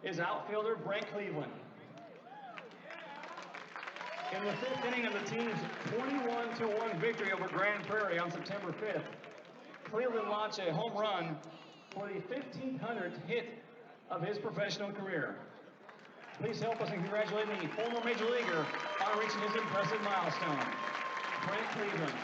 is outfielder Brent Cleveland. In the fifth inning of the team's 21-1 victory over Grand Prairie on September 5th, Cleveland launched a home run for the 1,500th hit of his professional career. Please help us in congratulating the former Major Leaguer on reaching his impressive milestone, Brent Cleveland.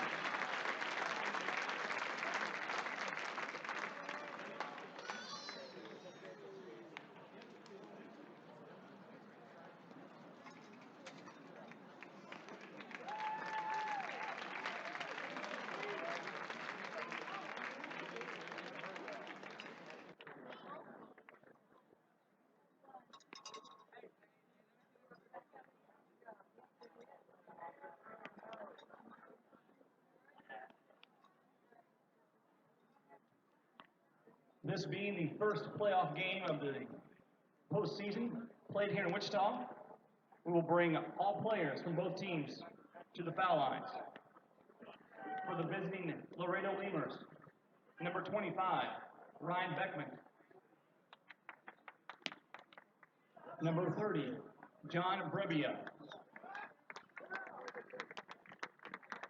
This being the first playoff game of the postseason played here in Wichita, we will bring all players from both teams to the foul lines. For the visiting Laredo Lemurs, number 25, Ryan Beckman. Number 30, John Brebbia.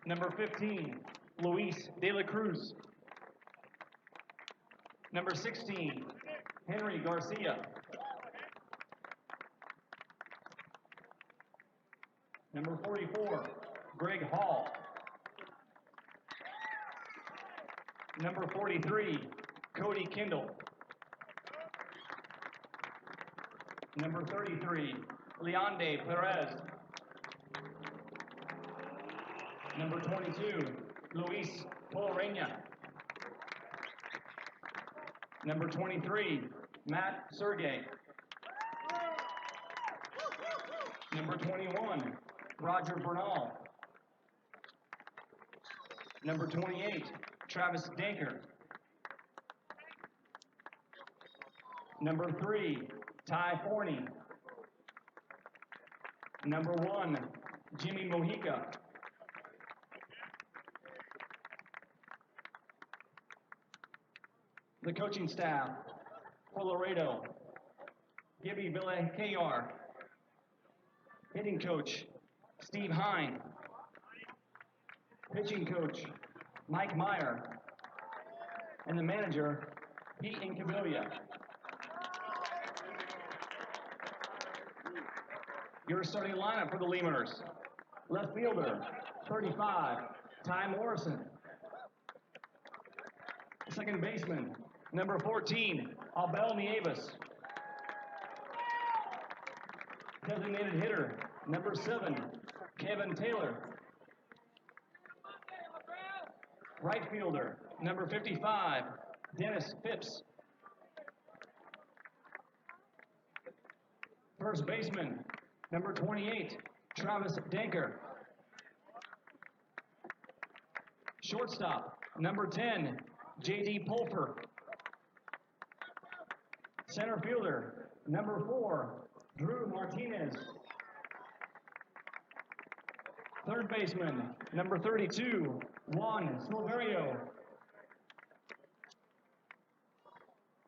Number 15, Luis De La Cruz. Number 16, Henry Garcia. Number 44, Greg Hall. Number 43, Cody Kendall. Number 33, Leonde Perez. Number 22, Luis Polarena. Number 23, Matt Sergey. Number 21, Roger Bernal. Number 28, Travis Danker. Number 3, Ty Forney. Number 1, Jimmy Mojica. The coaching staff for Laredo, Gibby Villacayar. Hitting coach, Steve Hine. Pitching coach, Mike Meyer. And the manager, Pete Incaviglia. Your starting lineup for the Lemurs. Left fielder, 35, Ty Morrison. Second baseman, number 14, Abel Nieves. Designated hitter, number 7, Kevin Taylor. Right fielder, number 55, Dennis Phipps. First baseman, number 28, Travis Danker. Shortstop, number 10, J.D. Pulfer. Center fielder, number 4, Drew Martinez. Third baseman, number 32, Juan Silverio.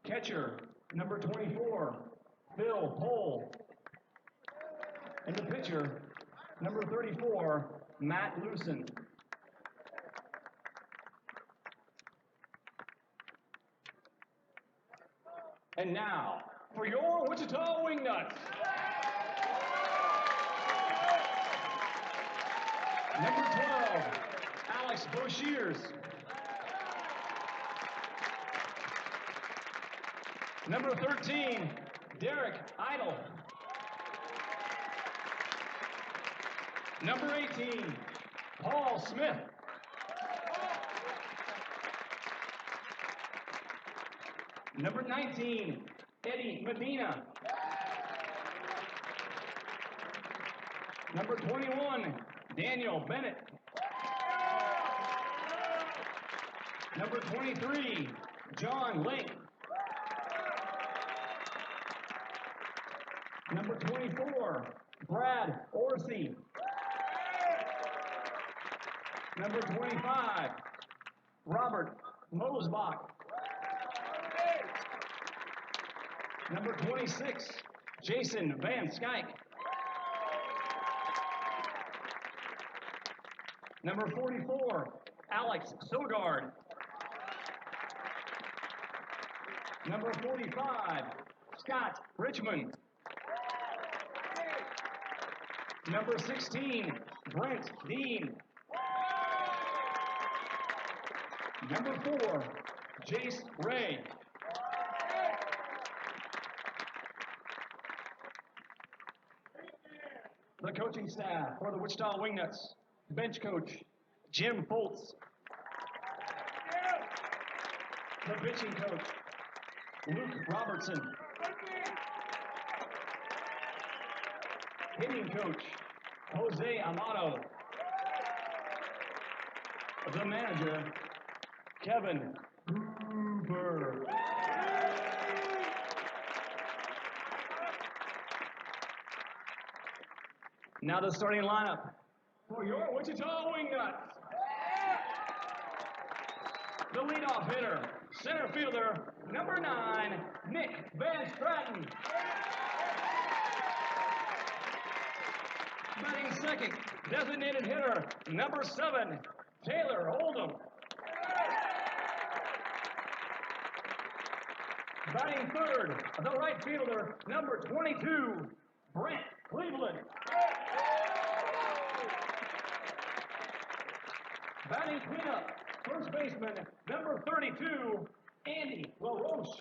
Catcher, number 24, Bill Pohl. And the pitcher, number 34, Matt Lewson. And now, for your Wichita Wingnuts. Number 12, Alex Boshiers. Number 13, Derek Idle. Number 18, Paul Smith. Number 19, Eddie Medina. Number 21, Daniel Bennett. Number 23, John Link. Number 24, Brad Orsi. Number 25, Robert Mosbach. Number 26, Jason Van Skyke. Number 44, Alex Sogard. Number 45, Scott Richmond. Number 16, Brent Dean. Number 4, Jace Ray. The coaching staff for the Wichita Wingnuts. Bench coach, Jim Foltz. The pitching coach, Luke Robertson. Hitting coach, Jose Amato. The manager, Kevin Hoover. Now the starting lineup for your Wichita Wingnuts. The leadoff hitter, center fielder, number 9, Nick Van Stratton. Batting second, designated hitter, number 7, Taylor Oldham. Batting third, the right fielder, number 22, Brent Cleveland. Batting cleanup, first baseman, number 32, Andy LaRoche.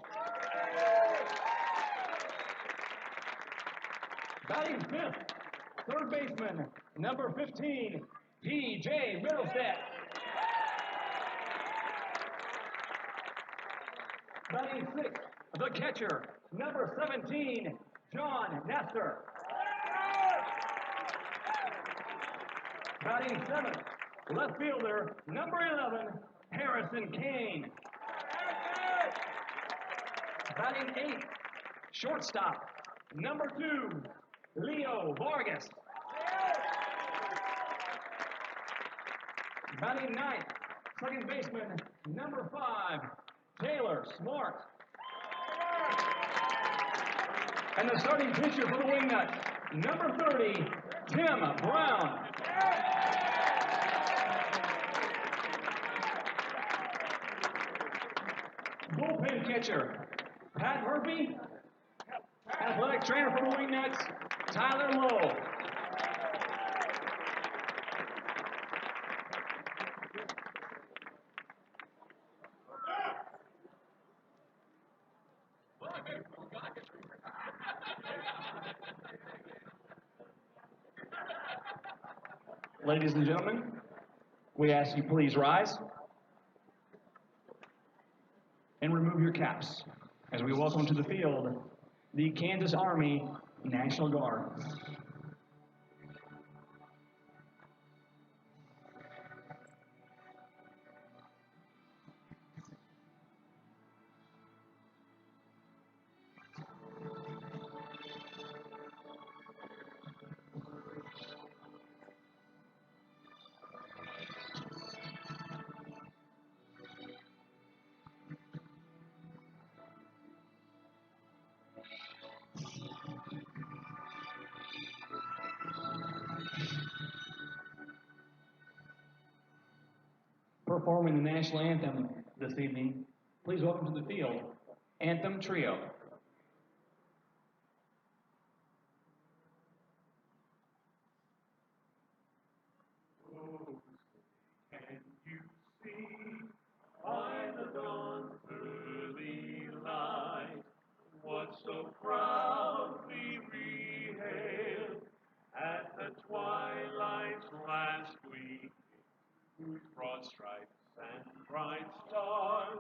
Batting fifth, third baseman, number 15, P.J. Middlestead. Batting sixth, the catcher, number 17, John Nestor. Batting seventh, left fielder, number 11, Harrison Kane. Batting eighth, shortstop, number 2, Leo Vargas. Batting ninth, second baseman, number 5, Taylor Smart. And the starting pitcher for the Wingnuts, number 30, Tim Brown. Bullpen catcher, Pat Murphy. Athletic trainer for the Wingnuts, Tyler Lowe. Ladies and gentlemen, we ask you please rise and remove your caps as we welcome to the field the Kansas Army National Guard. Performing the national anthem this evening, please welcome to the field, Anthem Trio. Oh, can you see by the dawn's early light what so proudly we hailed at the twilight's last gleam, whose broad stripes and bright stars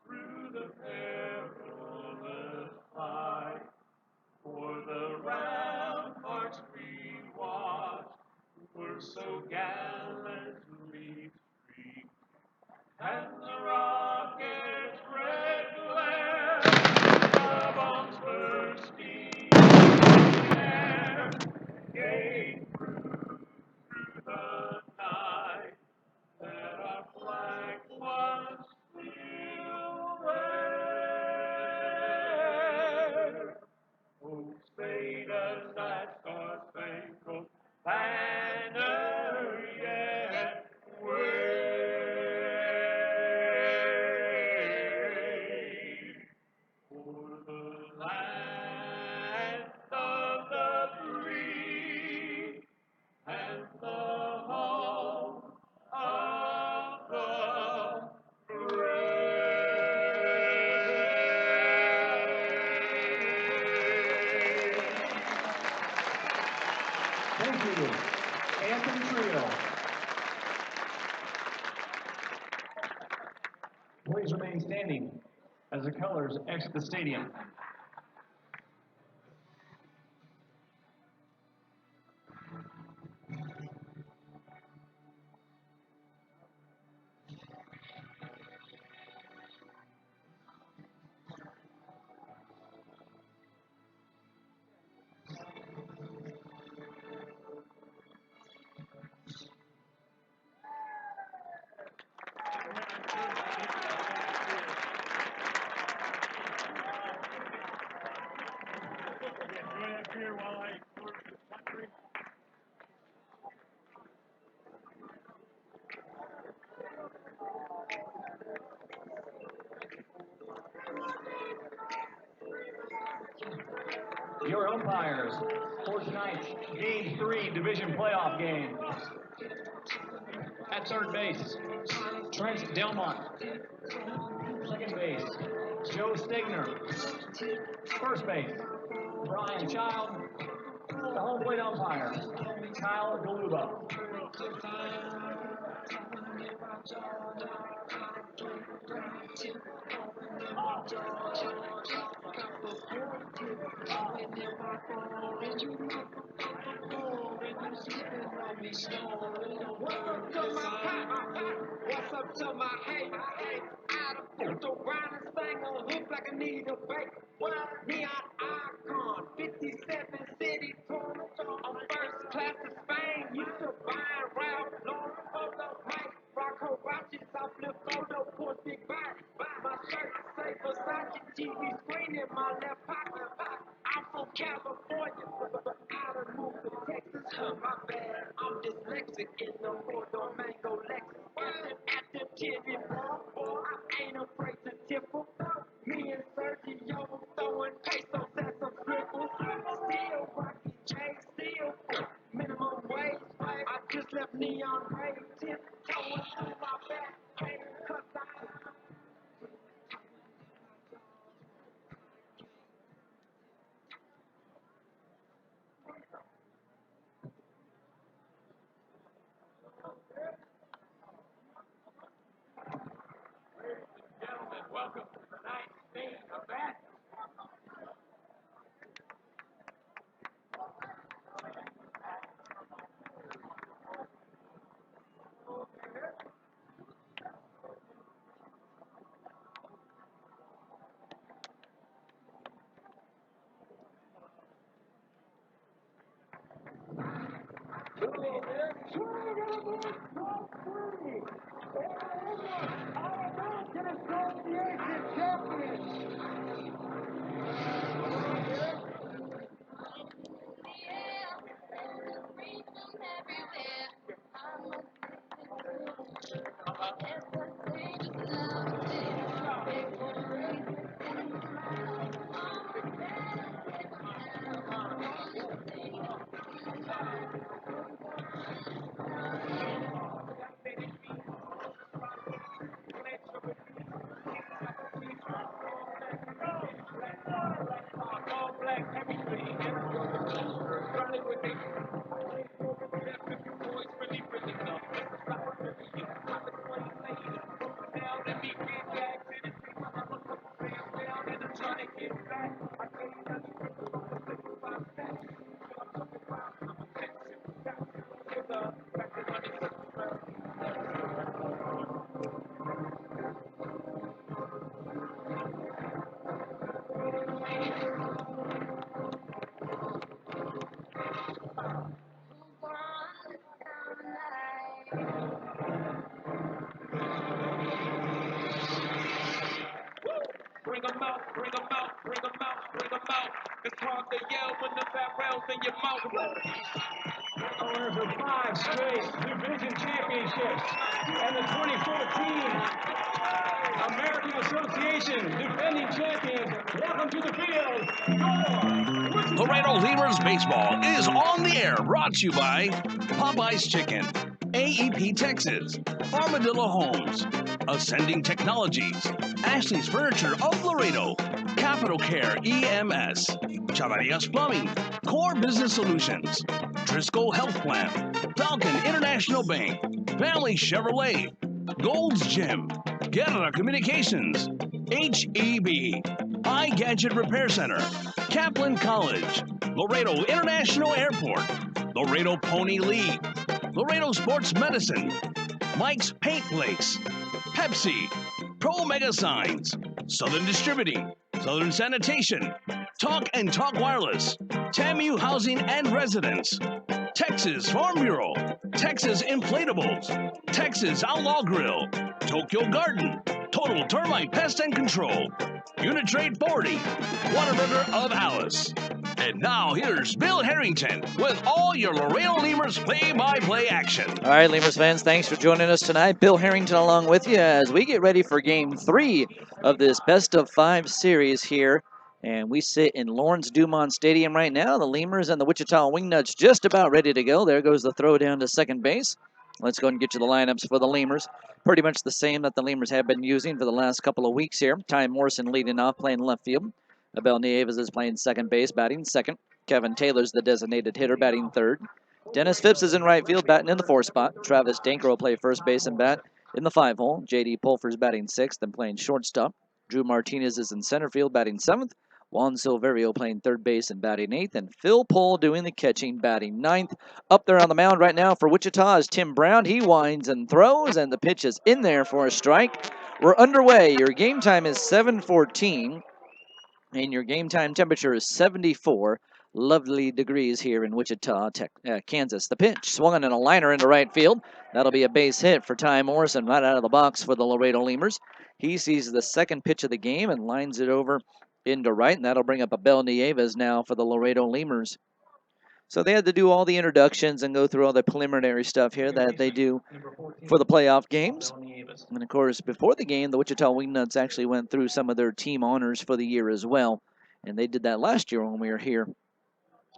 through the perilous fight for the ramparts we watched were so gallantly streaked, and the rocket's red glare, the bombs bursting in the air, gave proof through the night that our flag was still there. Star Spangled Banner yet wave. For the land of the free and the home of the Thank you, Anthem Trio. Please remain standing as the colors exit the stadium. Here while I explore the country. Your umpires for tonight's Game 3 division playoff game. At third base, Trent Delmont. Second base, Joe Stegner. First base, Brian Child. The home plate umpire, Kyle Galuba. What's up to my hate? Out of the grind and sing a hoop like I need a break. Neon icon, 57 city tour. On first class to Spain, used to buy Ralph Lauren, Polo, Mike, Rocco watches, I flip photo, push big body. My shirt say Versace, TV screen in my left pocket. I'm from California, but I done moved to Texas. My bad, I'm dyslexic in the Porto Mango Lexus. At the TV boy, I ain't afraid to tipple. Me and Sergio throwing pesos at some cripples. Still rocking J's, still minimum wage. I just left Neon Rave, tiptoeing through my back, cause I Gentlemen, welcome to tonight's main event. to yell when the barrel's in your mouth. Owners of 5 straight division championships and the 2014 American Association defending champions. Welcome to the field, your Wichita. Laredo Lemurs baseball is on the air, brought to you by Popeye's Chicken, AEP Texas, Armadillo Homes, Ascending Technologies, Ashley's Furniture of Laredo, Capital Care EMS, Chavarias Plumbing, Core Business Solutions, Driscoll Health Plan, Falcon International Bank, Family Chevrolet, Gold's Gym, Guerra Communications, HEB, iGadget Repair Center, Kaplan College, Laredo International Airport, Laredo Pony League, Laredo Sports Medicine, Mike's Paint Flakes, Pepsi, Pro Mega Signs, Southern Distributing, Southern Sanitation, Talk and Talk Wireless, TAMU Housing and Residence, Texas Farm Bureau, Texas Inflatables, Texas Outlaw Grill, Tokyo Garden, Total Termite Pest and Control, Uni-Trade Forwarding, Whataburger of Alice. And now here's Bill Harrington with all your Laredo Lemurs play-by-play action. All right, Lemurs fans, thanks for joining us tonight. Bill Harrington along with you as we get ready for Game 3 of this best-of-5 series here. And we sit in Lawrence Dumont Stadium right now. The Lemurs and the Wichita Wingnuts just about ready to go. There goes the throw down to second base. Let's go and get you the lineups for the Lemurs. Pretty much the same that the Lemurs have been using for the last couple of weeks here. Ty Morrison leading off, playing left field. Abel Nieves is playing second base, batting second. Kevin Taylor's the designated hitter, batting third. Dennis Phipps is in right field, batting in the 4 spot. Travis Danker will play first base and bat in the 5 hole. J.D. Pulfer's batting 6th and playing shortstop. Drew Martinez is in center field, batting 7th. Juan Silverio playing third base and batting 8th. And Phil Pohl doing the catching, batting 9th. Up there on the mound right now for Wichita is Tim Brown. He winds and throws, and the pitch is in there for a strike. We're underway. Your game time is 7:14, and your game time temperature is 74 lovely degrees here in Wichita, Kansas. The pitch swung in a liner into right field. That'll be a base hit for Ty Morrison right out of the box for the Laredo Lemurs. He sees the second pitch of the game and lines it over into right, and that'll bring up Abel Nieves now for the Laredo Lemurs. So they had to do all the introductions and go through all the preliminary stuff here that they do for the playoff games. And, of course, before the game, the Wichita Wingnuts actually went through some of their team honors for the year as well. And they did that last year when we were here,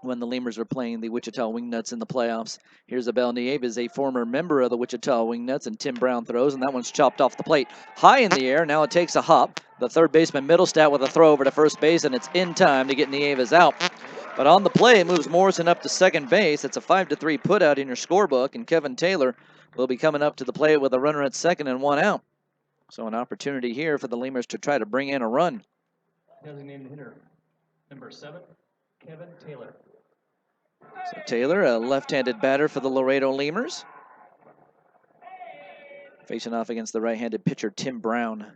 when the Lemurs were playing the Wichita Wingnuts in the playoffs. Here's Abel Nieves, a former member of the Wichita Wingnuts, and Tim Brown throws, and that one's chopped off the plate high in the air. Now it takes a hop. The third baseman, Middlestat, with a throw over to first base, and it's in time to get Nieves out. But on the play, it moves Morrison up to second base. It's a 5-3 putout in your scorebook, and Kevin Taylor will be coming up to the plate with a runner at second and 1 out. So an opportunity here for the Lemurs to try to bring in a run. Designated hitter, number 7, Kevin Taylor. So Taylor, a left-handed batter for the Laredo Lemurs, facing off against the right-handed pitcher, Tim Brown.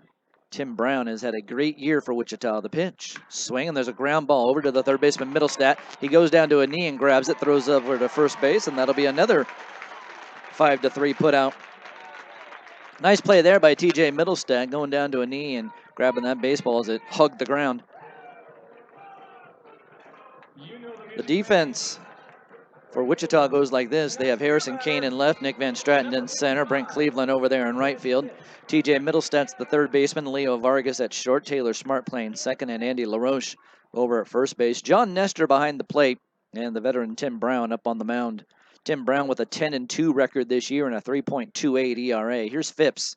Tim Brown has had a great year for Wichita. The pitch, swing, and there's a ground ball over to the third baseman, Middlestat. He goes down to a knee and grabs it, throws over to first base, and that'll be another 5-3 putout. Nice play there by T.J. Middlestat, going down to a knee and grabbing that baseball as it hugged the ground. The defense for Wichita goes like this. They have Harrison Kane in left, Nick Van Stratton in center, Brent Cleveland over there in right field. T.J. Middlestat's the third baseman, Leo Vargas at short, Taylor Smart playing second, and Andy LaRoche over at first base. John Nestor behind the plate, and the veteran Tim Brown up on the mound. Tim Brown with a 10-2 record this year and a 3.28 ERA. Here's Phipps.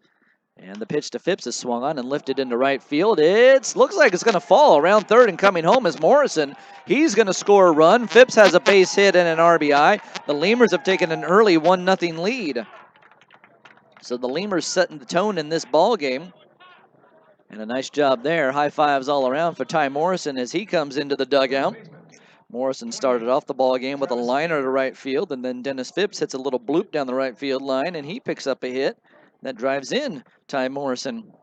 And the pitch to Phipps is swung on and lifted into right field. It looks like it's going to fall around third, and coming home is Morrison. He's going to score a run. Phipps has a base hit and an RBI. The Lemurs have taken an early 1-0 lead. So the Lemurs setting the tone in this ball game. And a nice job there. High fives all around for Ty Morrison as he comes into the dugout. Morrison started off the ball game with a liner to right field, and then Dennis Phipps hits a little bloop down the right field line, and he picks up a hit that drives in Ty Morrison.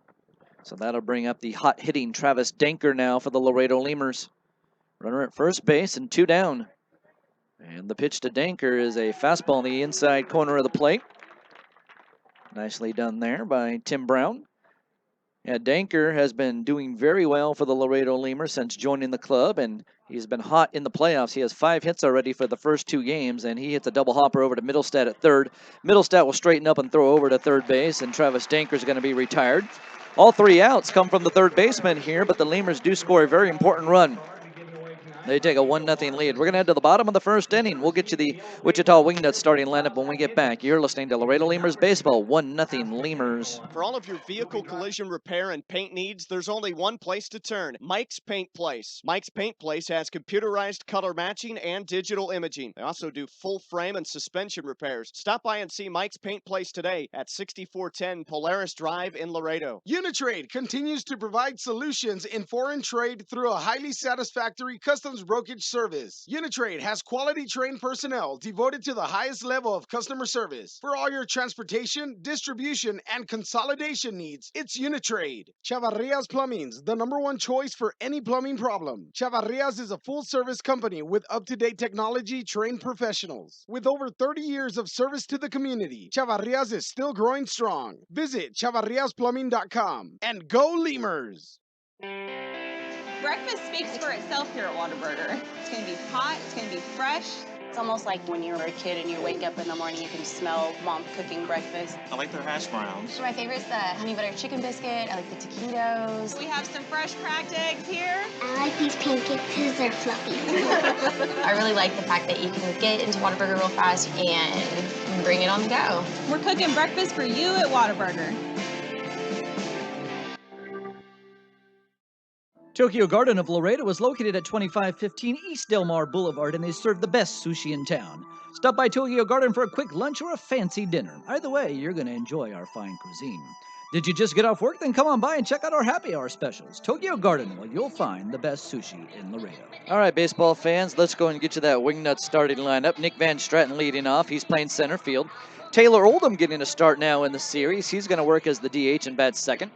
So that'll bring up the hot-hitting Travis Danker now for the Laredo Lemurs. Runner at first base and 2 down. And the pitch to Danker is a fastball in the inside corner of the plate. Nicely done there by Tim Brown. Yeah, Danker has been doing very well for the Laredo Lemurs since joining the club, and he's been hot in the playoffs. He has 5 hits already for the first 2 games, and he hits a double hopper over to Middlestat at third. Middlestat will straighten up and throw over to third base, and Travis Danker is going to be retired. All 3 outs come from the third baseman here, but the Lemurs do score a very important run. They take a 1-0 lead. We're going to head to the bottom of the first inning. We'll get you the Wichita Wingnuts starting lineup when we get back. You're listening to Laredo Lemurs Baseball, 1-0 Lemurs. For all of your vehicle collision repair and paint needs, there's only one place to turn, Mike's Paint Place. Mike's Paint Place has computerized color matching and digital imaging. They also do full frame and suspension repairs. Stop by and see Mike's Paint Place today at 6410 Polaris Drive in Laredo. Uni-Trade continues to provide solutions in foreign trade through a highly satisfactory customs brokerage service. Uni-Trade has quality trained personnel devoted to the highest level of customer service. For all your transportation, distribution, and consolidation needs, it's Uni-Trade. Chavarrias Plumbing's the #1 choice for any plumbing problem. Chavarrias is a full-service company with up-to-date technology trained professionals. With over 30 years of service to the community, Chavarrias is still growing strong. Visit chavarriasplumbing.com and go Lemurs! Breakfast speaks for itself here at Whataburger. It's going to be hot, it's going to be fresh. It's almost like when you were a kid and you wake up in the morning, you can smell mom cooking breakfast. I like their hash browns. My favorite is the honey butter chicken biscuit. I like the taquitos. We have some fresh cracked eggs here. I like these pancakes because they're fluffy. I really like the fact that you can get into Whataburger real fast and bring it on the go. We're cooking breakfast for you at Whataburger. Tokyo Garden of Laredo is located at 2515 East Del Mar Boulevard, and they serve the best sushi in town. Stop by Tokyo Garden for a quick lunch or a fancy dinner. Either way, you're going to enjoy our fine cuisine. Did you just get off work? Then come on by and check out our happy hour specials. Tokyo Garden, where you'll find the best sushi in Laredo. All right, baseball fans, let's go and get you that Wingnuts starting lineup. Nick Van Stratton leading off. He's playing center field. Taylor Oldham getting a start now in the series. He's going to work as the DH and bat second.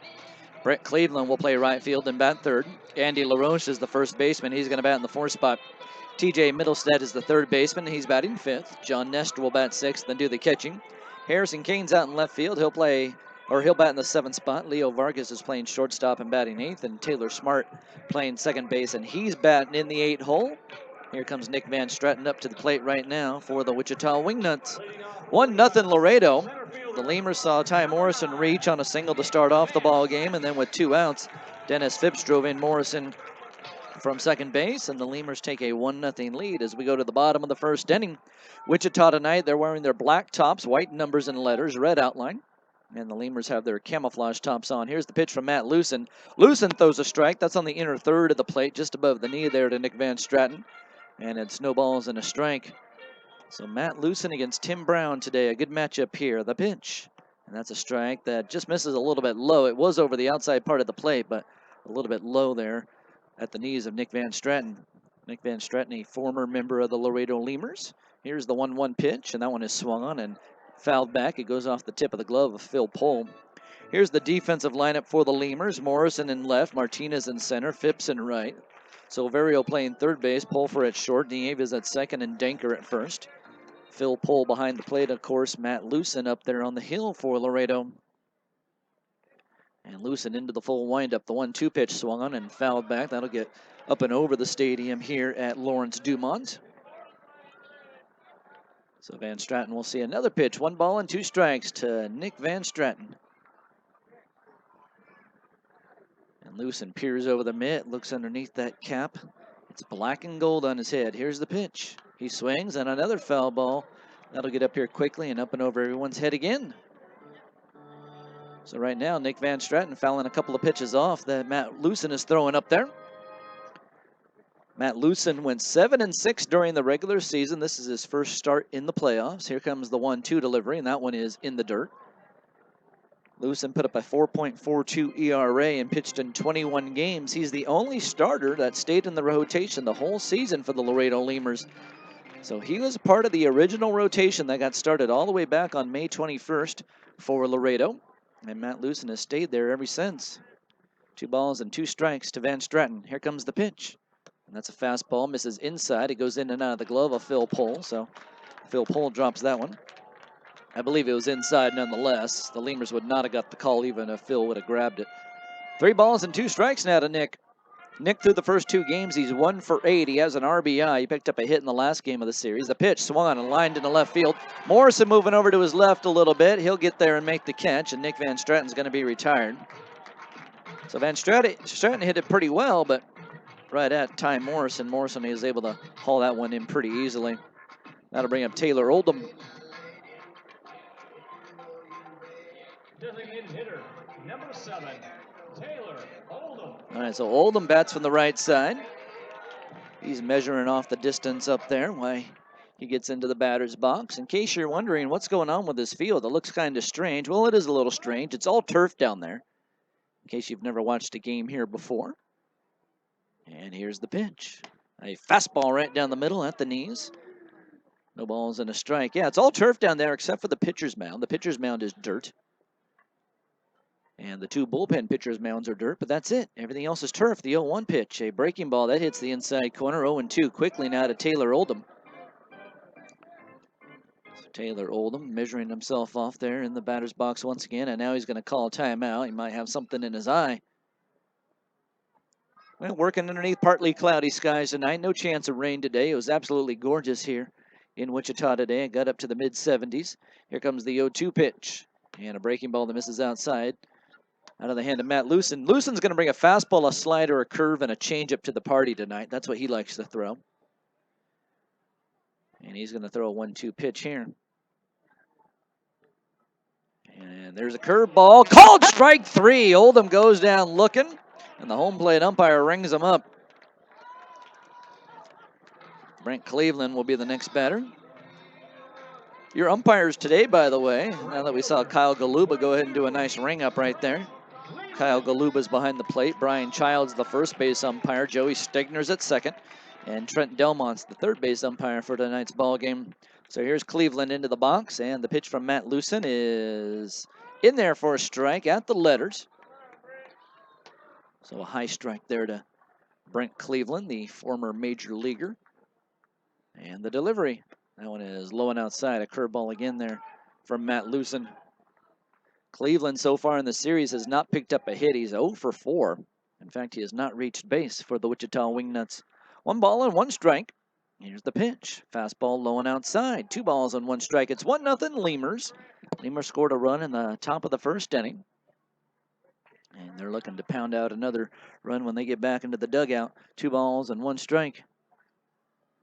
Brett Cleveland will play right field and bat third. Andy LaRoche is the first baseman. He's going to bat in the 4th spot. TJ Middlestead is the third baseman. He's batting 5th. John Nestor will bat 6th and do the catching. Harrison Kane's out in left field. He'll bat in the 7th spot. Leo Vargas is playing shortstop and batting 8th. And Taylor Smart playing second base, and he's batting in the 8 hole. Here comes Nick Van Stratton up to the plate right now for the Wichita Wingnuts. 1-0 Laredo. The Lemurs saw Ty Morrison reach on a single to start off the ball game, and then with 2 outs, Dennis Phipps drove in Morrison from second base, and the Lemurs take a 1-0 lead as we go to the bottom of the first inning. Wichita tonight, they're wearing their black tops, white numbers and letters, red outline, and the Lemurs have their camouflage tops on. Here's the pitch from Matt Lucen. Lucen throws a strike. That's on the inner third of the plate, just above the knee there to Nick Van Stratton, and it snowballs in a strike. So Matt Lucen against Tim Brown today, a good matchup here. The pitch, and that's a strike that just misses a little bit low. It was over the outside part of the plate, but a little bit low there at the knees of Nick Van Stratton. Nick Van Stratton, a former member of the Laredo Lemurs. Here's the 1-1 pitch, and that one is swung on and fouled back. It goes off the tip of the glove of Phil Pohl. Here's the defensive lineup for the Lemurs. Morrison in left, Martinez in center, Phipps in right. Silverio playing third base, Pulfer at short, Nieves at second, and Danker at first. Phil Pohl behind the plate, of course, Matt Lucen up there on the hill for Laredo. And Lucen into the full windup. The 1-2 pitch swung on and fouled back. That'll get up and over the stadium here at Lawrence Dumont. So Van Stratton will see another pitch. 1 ball and 2 strikes to Nick Van Stratton. And Lucen peers over the mitt, looks underneath that cap. It's black and gold on his head. Here's the pitch. He swings, and another foul ball. That'll get up here quickly and up and over everyone's head again. So right now, Nick Van Stratton fouling a couple of pitches off that Matt Lucen is throwing up there. Matt Lucen went 7-6 during the regular season. This is his first start in the playoffs. Here comes the 1-2 delivery, and that one is in the dirt. Lucen put up a 4.42 ERA and pitched in 21 games. He's the only starter that stayed in the rotation the whole season for the Laredo Lemurs. So he was part of the original rotation that got started all the way back on May 21st for Laredo. And Matt Lucen has stayed there ever since. 2 balls and 2 strikes to Van Stratton. Here comes the pitch. And that's a fastball, misses inside. It goes in and out of the glove of Phil Pohl. So Phil Pohl drops that one. I believe it was inside nonetheless. The Lemurs would not have got the call even if Phil would have grabbed it. 3 balls and 2 strikes now to Nick. Nick, through the first 2 games, he's 1 for 8. He has an RBI. He picked up a hit in the last game of the series. The pitch swung on and lined into left field. Morrison moving over to his left a little bit. He'll get there and make the catch, and Nick Van Stratton's going to be retired. So Van Stratton hit it pretty well, but right at Ty Morrison. Morrison is able to haul that one in pretty easily. That'll bring up Taylor Oldham. Designated hitter, number 7, Taylor Oldham. All right, so Oldham bats from the right side. He's measuring off the distance up there while he gets into the batter's box. In case you're wondering what's going on with this field, it looks kind of strange. Well, it is a little strange. It's all turf down there, in case you've never watched a game here before. And here's the pitch. A fastball right down the middle at the knees. No balls and a strike. Yeah, it's all turf down there except for the pitcher's mound. The pitcher's mound is dirt. And the 2 bullpen pitchers' mounds are dirt, but that's it. Everything else is turf. The 0-1 pitch, a breaking ball that hits the inside corner. 0-2 quickly now to Taylor Oldham. So Taylor Oldham measuring himself off there in the batter's box once again, and now he's going to call a timeout. He might have something in his eye. Well, working underneath partly cloudy skies tonight. No chance of rain today. It was absolutely gorgeous here in Wichita today. It got up to the mid-70s. Here comes the 0-2 pitch, and a breaking ball that misses outside. Out of the hand of Matt Lucen. Lucen's going to bring a fastball, a slider, a curve, and a changeup to the party tonight. That's what he likes to throw. And he's going to throw a 1-2 pitch here. And there's a curveball. Called strike 3. Oldham goes down looking, and the home plate umpire rings him up. Brent Cleveland will be the next batter. Your umpires today, by the way, now that we saw Kyle Galuba go ahead and do a nice ring up right there. Kyle Galuba's behind the plate. Brian Childs, the first base umpire. Joey Stegner's at second. And Trent Delmont's the third base umpire for tonight's ball game. So here's Cleveland into the box. And the pitch from Matt Lucen is in there for a strike at the letters. So a high strike there to Brent Cleveland, the former major leaguer. And the delivery. That one is low and outside. A curveball again there from Matt Lucen. Cleveland so far in the series has not picked up a hit. He's 0 for 4. In fact, he has not reached base for the Wichita Wingnuts. 1 ball and 1 strike. Here's the pitch. Fastball low and outside. 2 balls and 1 strike. It's 1-0 Lemurs. Lemurs scored a run in the top of the first inning. And they're looking to pound out another run when they get back into the dugout. 2 balls and 1 strike.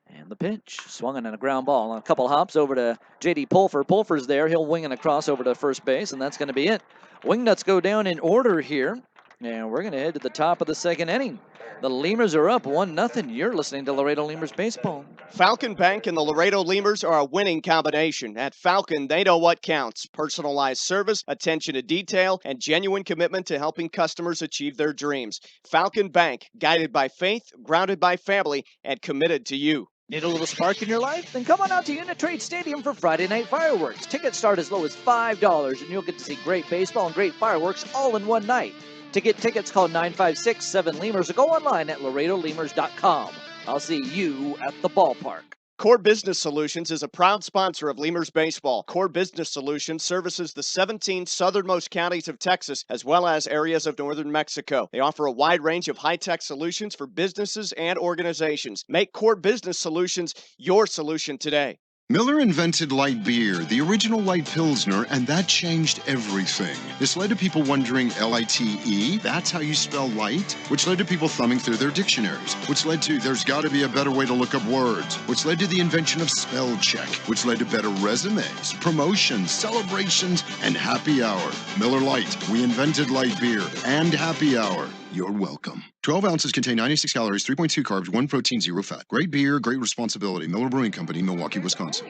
And the pitch, swung on a ground ball. On a couple hops over to J.D. Pulfer. Pulfer's there. He'll wing and across over to first base, and that's going to be it. Wingnuts go down in order here, and we're going to head to the top of the second inning. The Lemurs are up 1-0. You're listening to Laredo Lemurs Baseball. Falcon Bank and the Laredo Lemurs are a winning combination. At Falcon, they know what counts. Personalized service, attention to detail, and genuine commitment to helping customers achieve their dreams. Falcon Bank, guided by faith, grounded by family, and committed to you. Need a little spark in your life? Then come on out to Uni-Trade Stadium for Friday night fireworks. Tickets start as low as $5, and you'll get to see great baseball and great fireworks all in one night. To get tickets, call 956-7-LEMURS or go online at LaredoLemurs.com. I'll see you at the ballpark. Core Business Solutions is a proud sponsor of Lemurs Baseball. Core Business Solutions services the 17 southernmost counties of Texas, as well as areas of northern Mexico. They offer a wide range of high-tech solutions for businesses and organizations. Make Core Business Solutions your solution today. Miller invented light beer, the original light Pilsner, and that changed everything. This led to people wondering, L-I-T-E, that's how you spell light? Which led to people thumbing through their dictionaries, which led to there's got to be a better way to look up words, which led to the invention of spell check, which led to better resumes, promotions, celebrations, and happy hour. Miller Lite, we invented light beer and happy hour. You're welcome. 12 ounces contain 96 calories, 3.2 carbs, 1 protein, 0 fat. Great beer, great responsibility. Miller Brewing Company, Milwaukee, Wisconsin.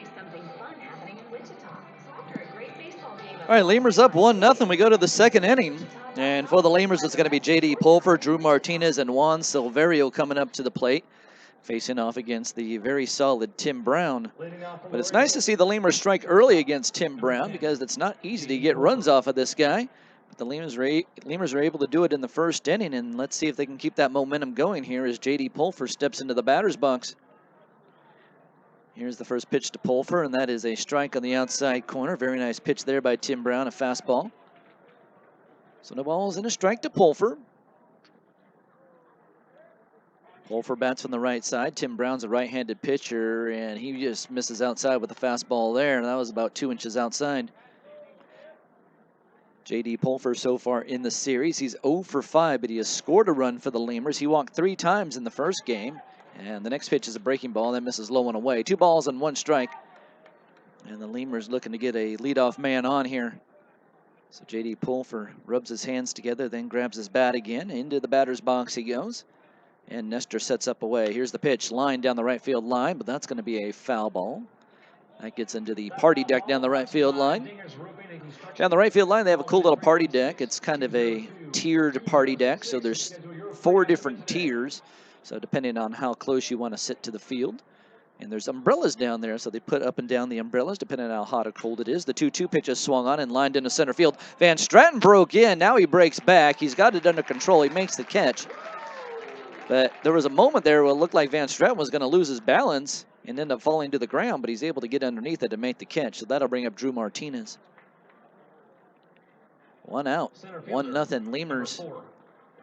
All right, Lemurs up 1-0. We go to the second inning. And for the Lemurs, it's going to be J.D. Pulfer, Drew Martinez, and Juan Silverio coming up to the plate, facing off against the very solid Tim Brown. But it's nice to see the Lemurs strike early against Tim Brown because it's not easy to get runs off of this guy. But the Lemurs are able to do it in the first inning, and let's see if they can keep that momentum going here as J.D. Pulfer steps into the batter's box. Here's the first pitch to Pulfer, and that is a strike on the outside corner. Very nice pitch there by Tim Brown, a fastball. So no balls and a strike to Pulfer. Pulver bats from the right side. Tim Brown's a right-handed pitcher, and he just misses outside with a fastball there, and that was about 2 inches outside. J.D. Pulver so far in the series. He's 0 for 5, but he has scored a run for the Lemurs. He walked 3 times in the first game, and the next pitch is a breaking ball that misses low and away. 2 balls and 1 strike, and the Lemurs looking to get a leadoff man on here. So J.D. Pulver rubs his hands together, then grabs his bat again. Into the batter's box he goes. And Nestor sets up away. Here's the pitch, line down the right field line, but that's going to be a foul ball. That gets into the party deck down the right field line. Down the right field line, they have a cool little party deck. It's kind of a tiered party deck, so there's 4 different tiers. So depending on how close you want to sit to the field. And there's umbrellas down there, so they put up and down the umbrellas depending on how hot or cold it is. The 2-2 pitch is swung on and lined into center field. Van Stratton broke in. Now he breaks back. He's got it under control. He makes the catch. But there was a moment there where it looked like Van Stratton was going to lose his balance and end up falling to the ground, but he's able to get underneath it to make the catch. So that'll bring up Drew Martinez. 1 out, 1-0 Lemurs.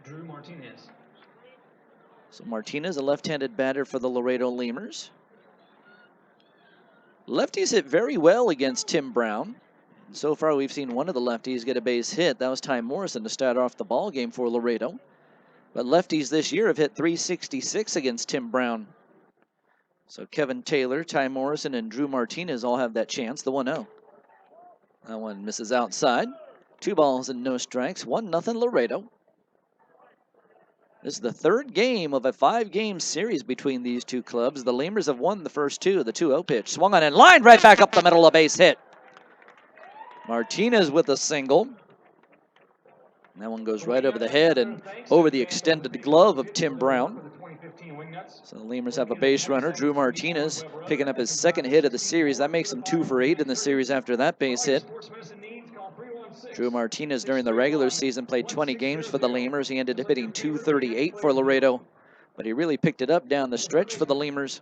Drew Martinez. So Martinez, a left-handed batter for the Laredo Lemurs. Lefties hit very well against Tim Brown. So far, we've seen one of the lefties get a base hit. That was Ty Morrison to start off the ball game for Laredo. But lefties this year have hit .366 against Tim Brown. So Kevin Taylor, Ty Morrison, and Drew Martinez all have that chance. The 1-0. That one misses outside. 2 balls and no strikes. 1-0 Laredo. This is the 3rd game of a 5-game series between these 2 clubs. The Lemurs have won the first 2. The 2-0 pitch swung on and lined right back up the middle, a base hit. Martinez with a single. That one goes right over the head and over the extended glove of Tim Brown. So the Lemurs have a base runner, Drew Martinez, picking up his 2nd hit of the series. That makes him 2 for 8 in the series after that base hit. Drew Martinez during the regular season played 20 games for the Lemurs. He ended up hitting .238 for Laredo, but he really picked it up down the stretch for the Lemurs.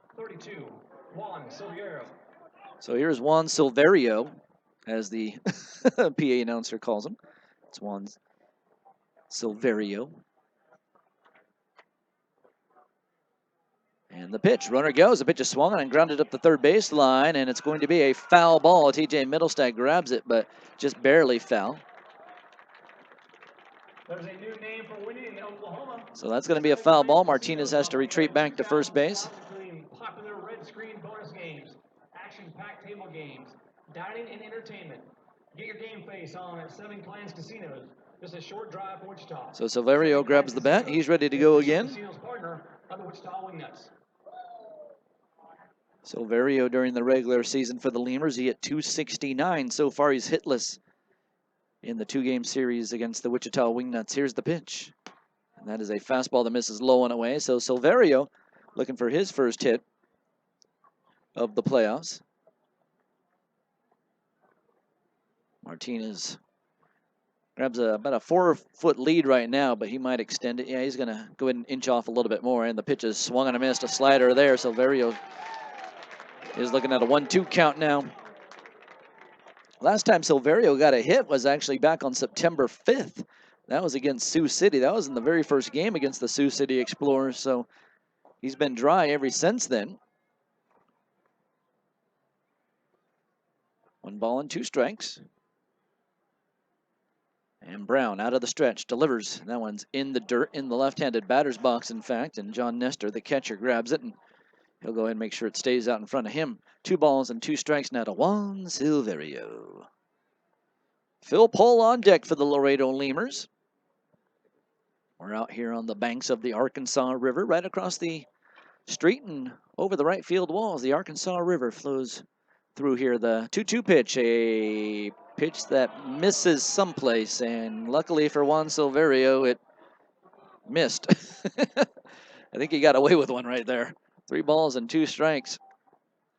So here's Juan Silverio, as the PA announcer calls him. It's Juan Silverio. And the pitch, runner goes. The pitch is swung on and grounded up the 3rd baseline, and it's going to be a foul ball. TJ Middlestack grabs it, but just barely foul. There's a new name for winning in Oklahoma. So that's going to be a foul ball. Martinez has to retreat back to first base. Popular red screen bonus games, action-packed table games, dining and entertainment. Get your game face on at 7 Clans Casinos. Just a short drive from Wichita. So Silverio grabs the bat. He's ready to go again. Casino's partner of the Wichita Wingnuts. Silverio during the regular season for the Lemurs, he hit .269. So far, he's hitless in the 2-game series against the Wichita Wingnuts. Here's the pitch. And that is a fastball that misses low and away. So Silverio looking for his first hit of the playoffs. Martinez grabs about a 4-foot lead right now, but he might extend it. Yeah, he's going to go ahead and inch off a little bit more, and the pitch is swung and a missed. A slider there. Silverio is looking at a 1-2 count now. Last time Silverio got a hit was actually back on September 5th. That was against Sioux City. That was in the very first game against the Sioux City Explorers, so he's been dry ever since then. 1 ball and 2 strikes. And Brown out of the stretch, delivers. That one's in the dirt, in the left-handed batter's box, in fact. And John Nestor, the catcher, grabs it, and he'll go ahead and make sure it stays out in front of him. 2 balls and 2 strikes now to Juan Silverio. Phil Pohl on deck for the Laredo Lemurs. We're out here on the banks of the Arkansas River, right across the street and over the right field walls. The Arkansas River flows through here. The 2-2 pitch, a pitch that misses someplace, and luckily for Juan Silverio, it missed. I think he got away with one right there. 3 balls and 2 strikes.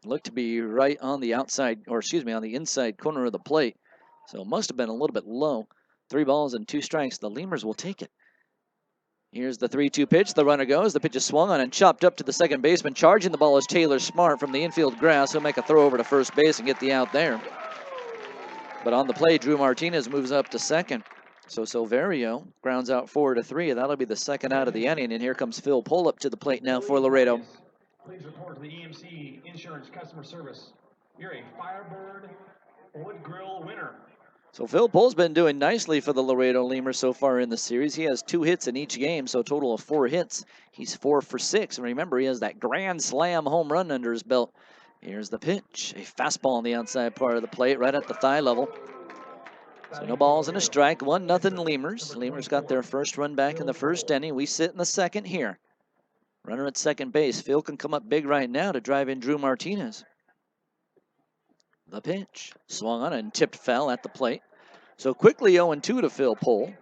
Looked to be right on the outside, or excuse me, on the inside corner of the plate. So it must have been a little bit low. 3 balls and 2 strikes. The Lemurs will take it. Here's the 3-2 pitch. The runner goes. The pitch is swung on and chopped up to the second baseman. Charging the ball is Taylor Smart from the infield grass. He'll make a throw over to first base and get the out there. But on the play, Drew Martinez moves up to second. So Silverio grounds out 4-3. That'll be the second out of the inning. And here comes Phil Pohl up to the plate now for Laredo. Please report to the EMC Insurance Customer Service. You're a Firebird Wood Grill winner. So Phil Pohl's been doing nicely for the Laredo Lemurs so far in the series. He has 2 hits in each game, so a total of 4 hits. He's 4 for 6. And remember, he has that grand slam home run under his belt. Here's the pitch. A fastball on the outside part of the plate, right at the thigh level. So no balls and a strike. 1-0 Lemurs. Lemurs got their first run back in the first inning. We sit in the second here. Runner at second base. Phil can come up big right now to drive in Drew Martinez. The pitch. Swung on and tipped foul at the plate. So quickly 0-2 to Phil Pohl.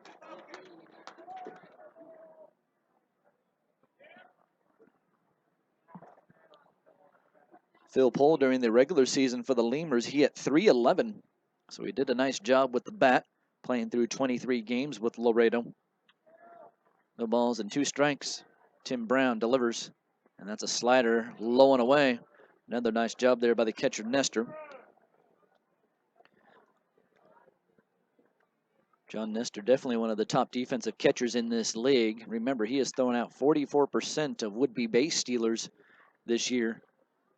Phil Pohl during the regular season for the Lemurs, he hit .311. So he did a nice job with the bat, playing through 23 games with Laredo. No balls and 2 strikes. Tim Brown delivers, and that's a slider low and away. Another nice job there by the catcher Nestor. John Nestor, definitely one of the top defensive catchers in this league. Remember, he has thrown out 44% of would-be base stealers this year.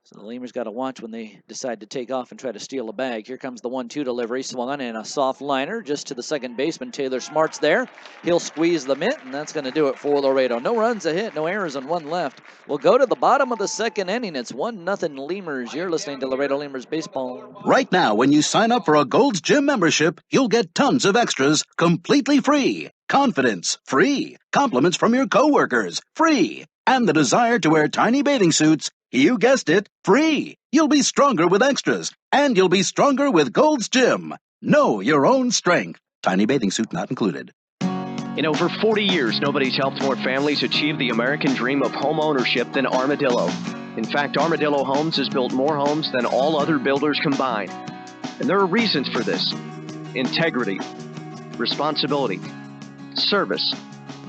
So the Lemurs got to watch when they decide to take off and try to steal a bag. Here comes the 1-2 delivery. Swung on and a soft liner just to the second baseman. Taylor Smart's there. He'll squeeze the mitt, and that's going to do it for Laredo. No runs, a hit, no errors, and 1 left. We'll go to the bottom of the second inning. It's 1-0 Lemurs. You're listening to Laredo Lemurs Baseball. Right now, when you sign up for a Gold's Gym membership, you'll get tons of extras completely free. Confidence, free. Compliments from your coworkers, free. And the desire to wear tiny bathing suits, you guessed it, free. You'll be stronger with extras, and you'll be stronger with Gold's Gym. Know your own strength. Tiny bathing suit not included. In over 40 years, nobody's helped more families achieve the American dream of home ownership than Armadillo. In fact, Armadillo Homes has built more homes than all other builders combined. And there are reasons for this: integrity, responsibility, service,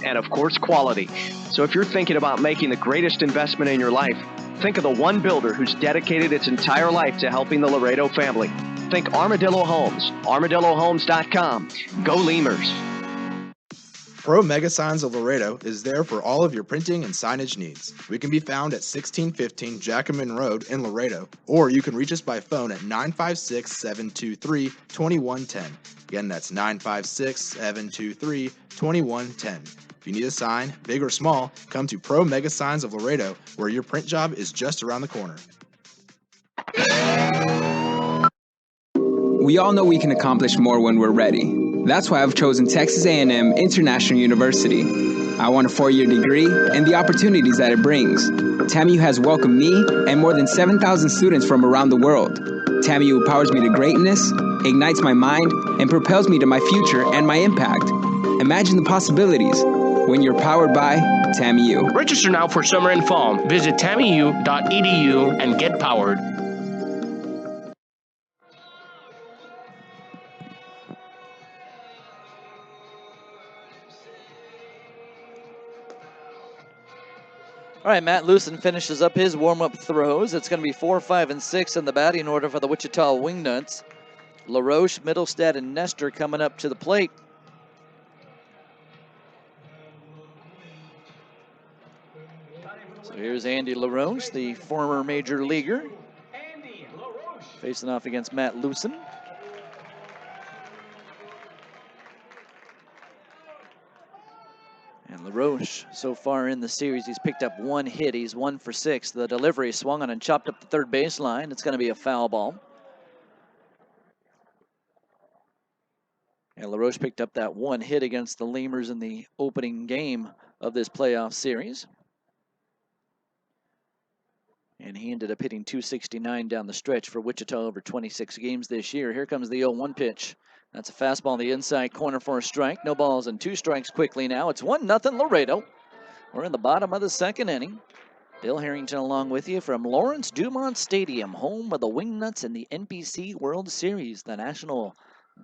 and of course, quality. So if you're thinking about making the greatest investment in your life, think of the one builder who's dedicated its entire life to helping the Laredo family. Think Armadillo Homes, armadillohomes.com. Go Lemurs. Pro Mega Signs of Laredo is there for all of your printing and signage needs. We can be found at 1615 Jackman Road in Laredo, or you can reach us by phone at 956-723-2110. Again, that's 956-723-2110. If you need a sign, big or small, come to Pro Mega Signs of Laredo, where your print job is just around the corner. We all know we can accomplish more when we're ready. That's why I've chosen Texas A&M International University. I want a 4-year degree and the opportunities that it brings. TAMU has welcomed me and more than 7,000 students from around the world. TAMU empowers me to greatness, ignites my mind, and propels me to my future and my impact. Imagine the possibilities when you're powered by TAMU. Register now for summer and fall. Visit tamu.edu and get powered. All right, Matt Lucen finishes up his warm-up throws. It's going to be 4, 5, and 6 in the batting order for the Wichita Wingnuts. LaRoche, Middlestad, and Nestor coming up to the plate. So here's Andy LaRoche, the former major leaguer, facing off against Matt Lucen. And LaRoche, so far in the series, he's picked up 1 hit. He's 1 for 6. The delivery swung on and chopped up the third baseline. It's going to be a foul ball. And LaRoche picked up that 1 hit against the Lemurs in the opening game of this playoff series. And he ended up hitting .269 down the stretch for Wichita over 26 games this year. Here comes the 0-1 pitch. That's a fastball on the inside corner for a strike. No balls and 2 strikes quickly now. It's 1-0 Laredo. We're in the bottom of the second inning. Bill Harrington along with you from Lawrence Dumont Stadium, home of the Wingnuts in the NBC World Series, the National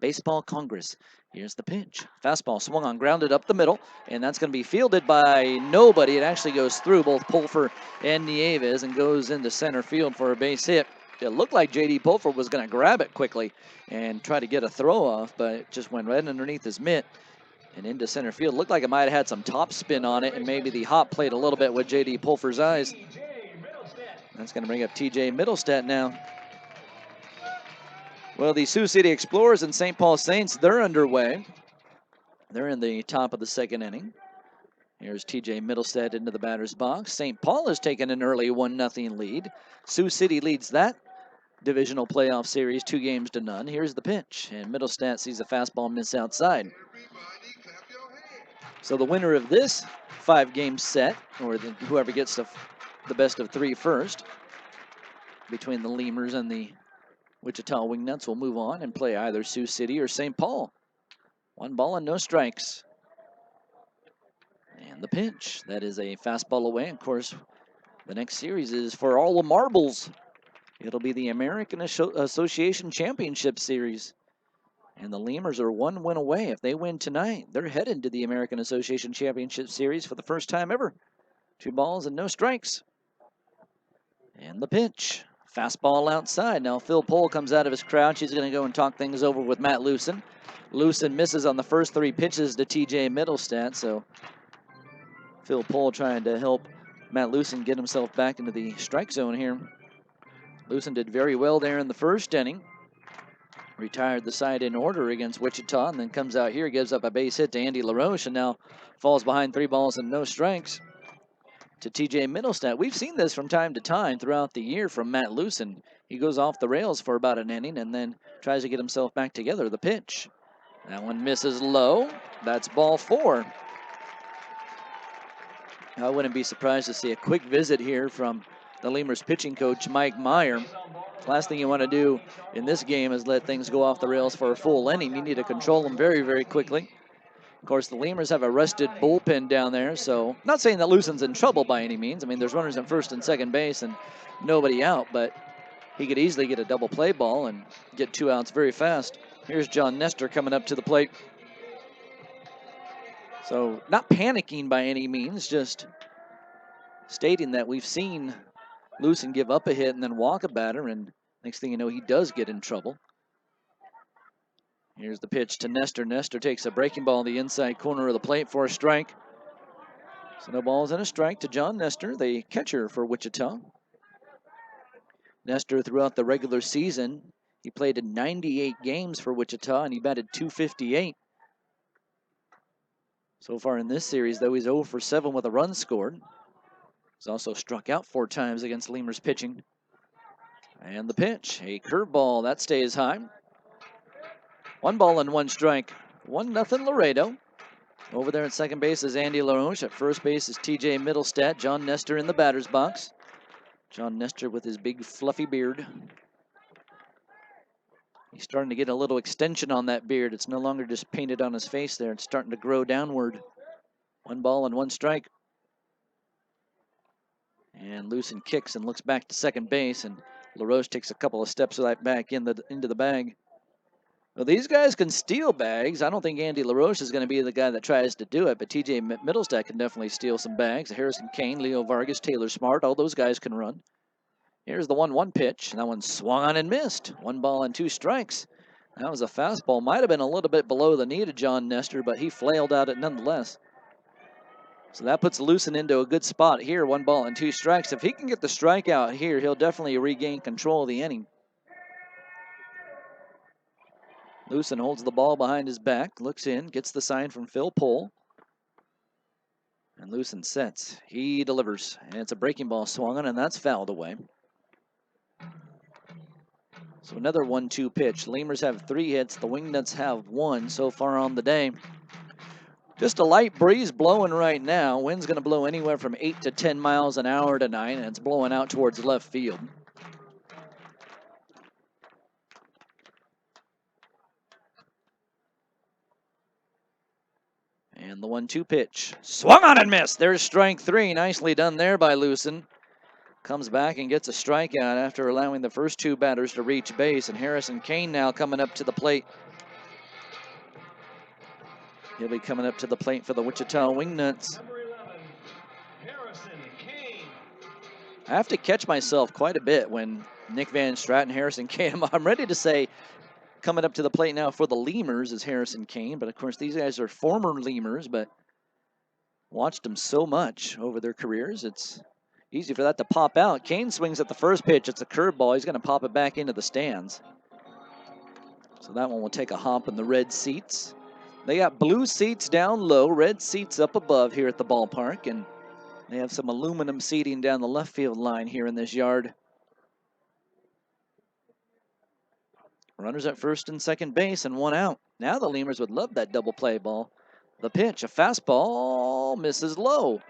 Baseball Congress. Here's the pitch. Fastball swung on, grounded up the middle, and that's going to be fielded by nobody. It actually goes through both Pulfer and Nieves and goes into center field for a base hit. It looked like J.D. Pulfer was going to grab it quickly and try to get a throw off, but it just went right underneath his mitt. And into center field. Looked like it might have had some top spin on it, and maybe the hop played a little bit with J.D. Pulfer's eyes. That's going to bring up T.J. Middlestat now. Well, the Sioux City Explorers and St. Paul Saints, they're underway. They're in the top of the second inning. Here's T.J. Middlestat into the batter's box. St. Paul has taken an early 1-0 lead. Sioux City leads that divisional playoff series 2-0. Here's the pitch, and Middlestat sees a fastball miss outside. So the winner of this 5-game set, or whoever gets the best of 3 first, between the Lemurs and the Wichita Wingnuts, will move on and play either Sioux City or St. Paul. 1 ball and no strikes. And the pitch, that is a fastball away. Of course, the next series is for all the marbles. It'll be the American Association Championship Series. And the Lemurs are 1 win away. If they win tonight, they're headed to the American Association Championship Series for the first time ever. 2 balls and no strikes. And the pitch. Fastball outside. Now Phil Pohl comes out of his crouch. He's going to go and talk things over with Matt Lewson. Lewson misses on the first 3 pitches to T.J. Middlestat. So Phil Pohl trying to help Matt Lewson get himself back into the strike zone here. Lewson did very well there in the first inning. Retired the side in order against Wichita, and then comes out here, gives up a base hit to Andy LaRoche, and now falls behind 3 balls and no strikes to T.J. Middlestat. We've seen this from time to time throughout the year from Matt Lewson. He goes off the rails for about an inning and then tries to get himself back together. The pitch. That one misses low. That's ball 4. I wouldn't be surprised to see a quick visit here from the Lemurs pitching coach, Mike Meyer. Last thing you want to do in this game is let things go off the rails for a full inning. You need to control them very, very quickly. Of course, the Lemurs have a rested bullpen down there, so not saying that Lewson's in trouble by any means. I mean, there's runners at first and second base and nobody out, but he could easily get a double play ball and get 2 outs very fast. Here's John Nestor coming up to the plate. So not panicking by any means, just stating that we've seen Lewson give up a hit and then walk a batter, and next thing you know, he does get in trouble. Here's the pitch to Nestor. Nestor takes a breaking ball in the inside corner of the plate for a strike. So no balls and a strike to John Nestor, the catcher for Wichita. Nestor, throughout the regular season, he played in 98 games for Wichita, and he batted .258. So far in this series, though, he's 0 for 7 with a run scored. He's also struck out 4 times against Lemurs pitching. And the pitch, a curveball, that stays high. 1 ball and 1 strike. 1-0 Laredo. Over there at second base is Andy LaRoche. At first base is T.J. Middlestat. John Nestor in the batter's box. John Nestor with his big fluffy beard. He's starting to get a little extension on that beard. It's no longer just painted on his face there. It's starting to grow downward. 1 ball and 1 strike. And Lewson kicks and looks back to second base, and LaRoche takes a couple of steps back into the bag. Well, these guys can steal bags. I don't think Andy LaRoche is going to be the guy that tries to do it, but T.J. Middlestat can definitely steal some bags. Harrison Kane, Leo Vargas, Taylor Smart, all those guys can run. Here's the 1-1 pitch. That one swung on and missed. 1 ball and 2 strikes. That was a fastball. Might have been a little bit below the knee to John Nestor, but he flailed out it nonetheless. So that puts Lewson into a good spot here. 1 ball and 2 strikes. If he can get the strikeout here, he'll definitely regain control of the inning. Lewson holds the ball behind his back, looks in, gets the sign from Phil Pohl. And Lewson sets. He delivers. And it's a breaking ball swung on, and that's fouled away. So another 1-2 pitch. Lemurs have 3 hits. The Wingnuts have 1 so far on the day. Just a light breeze blowing right now. Wind's going to blow anywhere from 8 to 10 miles an hour tonight, and it's blowing out towards left field. And the 1-2 pitch. Swung on and missed. There's strike 3. Nicely done there by Lewson. Comes back and gets a strikeout after allowing the first 2 batters to reach base. And Harrison Kane now coming up to the plate. He'll be coming up to the plate for the Wichita Wingnuts. I have to catch myself quite a bit when Nick Van Straten, Harrison Kane. I'm ready to say Coming up to the plate now for the Lemurs is Harrison Kane. But, of course, these guys are former Lemurs, but watched them so much over their careers. It's easy for that to pop out. Kane swings at the first pitch. It's a curveball. He's going to pop it back into the stands. So that one will take a hop in the red seats. They got blue seats down low, red seats up above here at the ballpark, and they have some aluminum seating down the left field line here in this yard. Runners at first and second base and one out. Now the Lemurs would love that double play ball. The pitch, a fastball, misses low.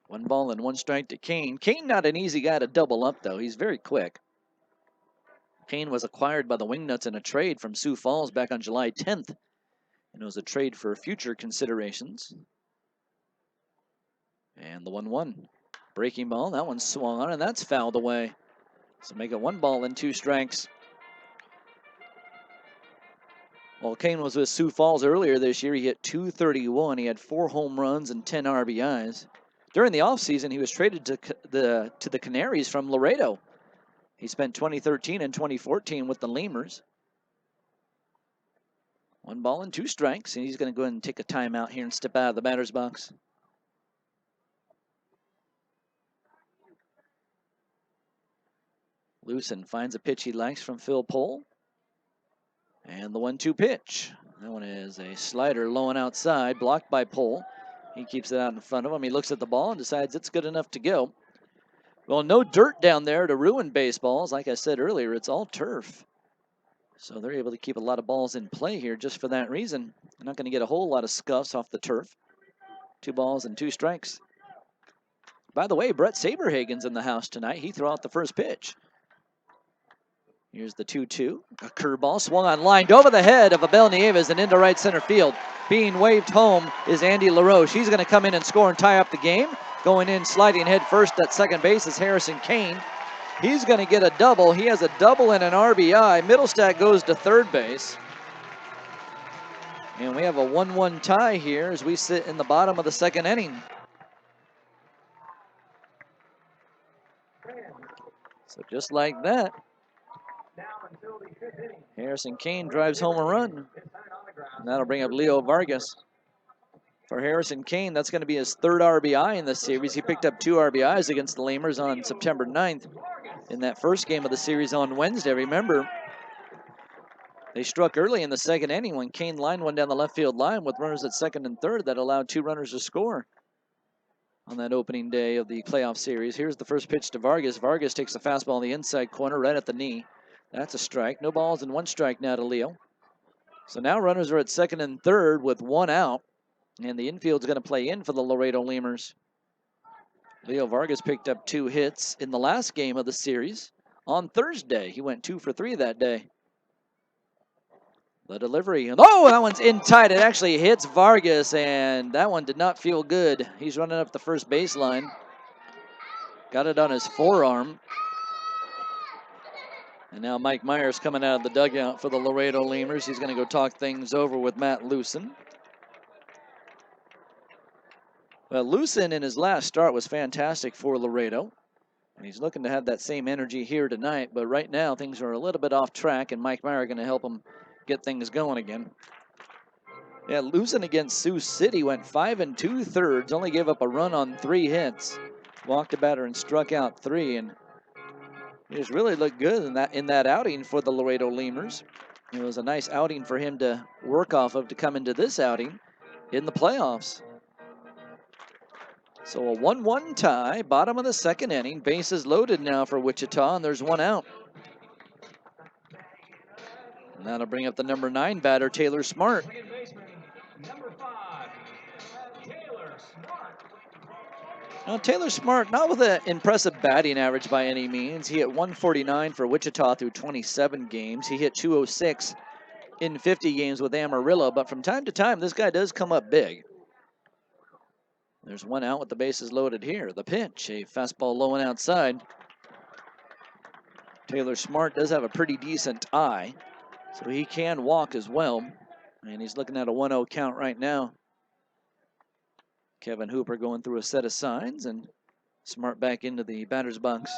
1 ball and 1 strike to Kane. Kane not an easy guy to double up, though. He's very quick. Kane was acquired by the Wingnuts in a trade from Sioux Falls back on July 10th. And it was a trade for future considerations. And the 1-1. Breaking ball, that one swung on, and that's fouled away. So make it 1 ball and 2 strikes. Well, Kane was with Sioux Falls earlier this year. He hit .231. He had 4 home runs and 10 RBIs. During the offseason, he was traded to the Canaries from Laredo. He spent 2013 and 2014 with the Lemurs. 1 ball and 2 strikes, and he's going to go ahead and take a timeout here and step out of the batter's box. Lewson finds a pitch he likes from Phil Pohl. And the 1-2 pitch. That one is a slider low and outside, blocked by Pohl. He keeps it out in front of him. He looks at the ball and decides it's good enough to go. Well, no dirt down there to ruin baseballs. Like I said earlier, it's all turf. So they're able to keep a lot of balls in play here just for that reason. They're not going to get a whole lot of scuffs off the turf. 2 balls and 2 strikes. By the way, Brett Saberhagen's in the house tonight. He threw out the first pitch. Here's the 2-2. A curveball swung on, lined over the head of Abel Nieves and into right center field. Being waved home is Andy LaRoche. He's going to come in and score and tie up the game. Going in, sliding head first at second base is Harrison Kane. He's going to get a double. He has a double and an RBI. Middlestat goes to third base. And we have a 1-1 tie here as we sit in the bottom of the second inning. So just like that, Harrison Kane drives home a run. And that'll bring up Leo Vargas. For Harrison Kane, that's going to be his 3rd RBI in this series. He picked up 2 RBIs against the Lemurs on September 9th in that first game of the series on Wednesday. Remember, they struck early in the second inning when Kane lined one down the left field line with runners at second and third that allowed 2 runners to score on that opening day of the playoff series. Here's the first pitch to Vargas. Vargas takes a fastball in the inside corner right at the knee. That's a strike. No balls and 1 strike now to Leo. So now runners are at second and third with 1 out. And the infield's going to play in for the Laredo Lemurs. Leo Vargas picked up 2 hits in the last game of the series on Thursday. He went 2 for 3 that day. The delivery. Oh, that one's in tight. It actually hits Vargas, and that one did not feel good. He's running up the first baseline. Got it on his forearm. And now Mike Myers coming out of the dugout for the Laredo Lemurs. He's going to go talk things over with Matt Lewson. Well, Lewson in his last start was fantastic for Laredo. And he's looking to have that same energy here tonight. But right now, things are a little bit off track, and Mike Meyer going to help him get things going again. Yeah, Lewson against Sioux City went 5 2/3, only gave up a run on 3 hits. Walked a batter and struck out 3, and he just really looked good in that outing for the Laredo Lemurs. It was a nice outing for him to work off of to come into this outing in the playoffs. So a 1-1 tie, bottom of the second inning. Bases loaded now for Wichita, and there's 1 out. And that'll bring up the number 9 batter, Taylor Smart. Now, Taylor Smart, not with an impressive batting average by any means. He hit .149 for Wichita through 27 games. He hit .206 in 50 games with Amarillo, but from time to time, this guy does come up big. There's 1 out with the bases loaded here. The pitch, a fastball low and outside. Taylor Smart does have a pretty decent eye, so he can walk as well. And he's looking at a 1-0 count right now. Kevin Hooper going through a set of signs, and Smart back into the batter's box.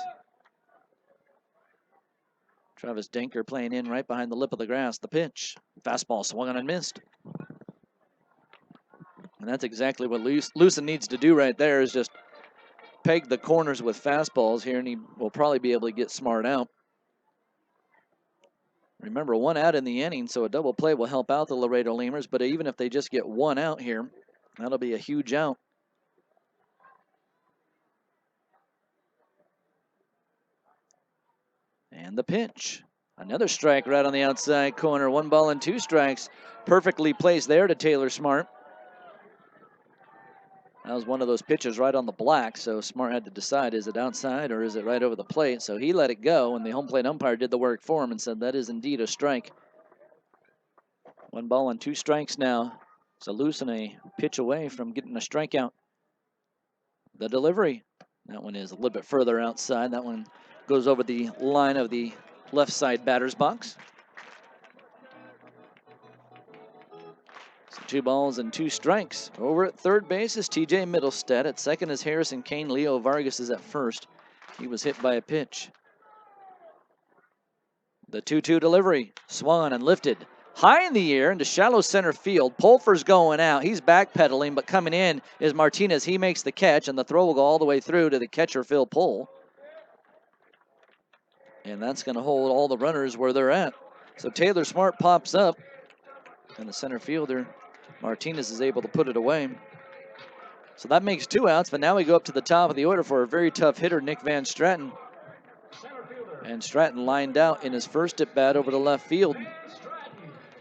Travis Denker playing in right behind the lip of the grass. The pitch. Fastball swung on and missed. And that's exactly what Lucen needs to do right there, is just peg the corners with fastballs here, and he will probably be able to get smart out. Remember, 1 out in the inning, so a double play will help out the Laredo Lemurs, but even if they just get 1 out here, that'll be a huge out. And the pitch. Another strike right on the outside corner. 1 ball and 2 strikes. Perfectly placed there to Taylor Smart. That was one of those pitches right on the black, so Smart had to decide, is it outside or is it right over the plate? So he let it go, and the home plate umpire did the work for him and said that is indeed a strike. 1 ball and 2 strikes now. So Lucen a pitch away from getting a strikeout. The delivery. That one is a little bit further outside. That one goes over the line of the left side batter's box. So 2 balls and 2 strikes. Over at third base is TJ Middlestead. At second is Harrison Kane. Leo Vargas is at first. He was hit by a pitch. The 2-2 delivery. Swung and lifted high in the air into shallow center field. Pulfer's going out. He's backpedaling, but coming in is Martinez. He makes the catch, and the throw will go all the way through to the catcher, Phil Pohl. And that's going to hold all the runners where they're at. So Taylor Smart pops up, and the center fielder, Martinez, is able to put it away. So that makes 2 outs, but now we go up to the top of the order for a very tough hitter, Nick Van Stratton. And Stratton lined out in his first at bat over to left field.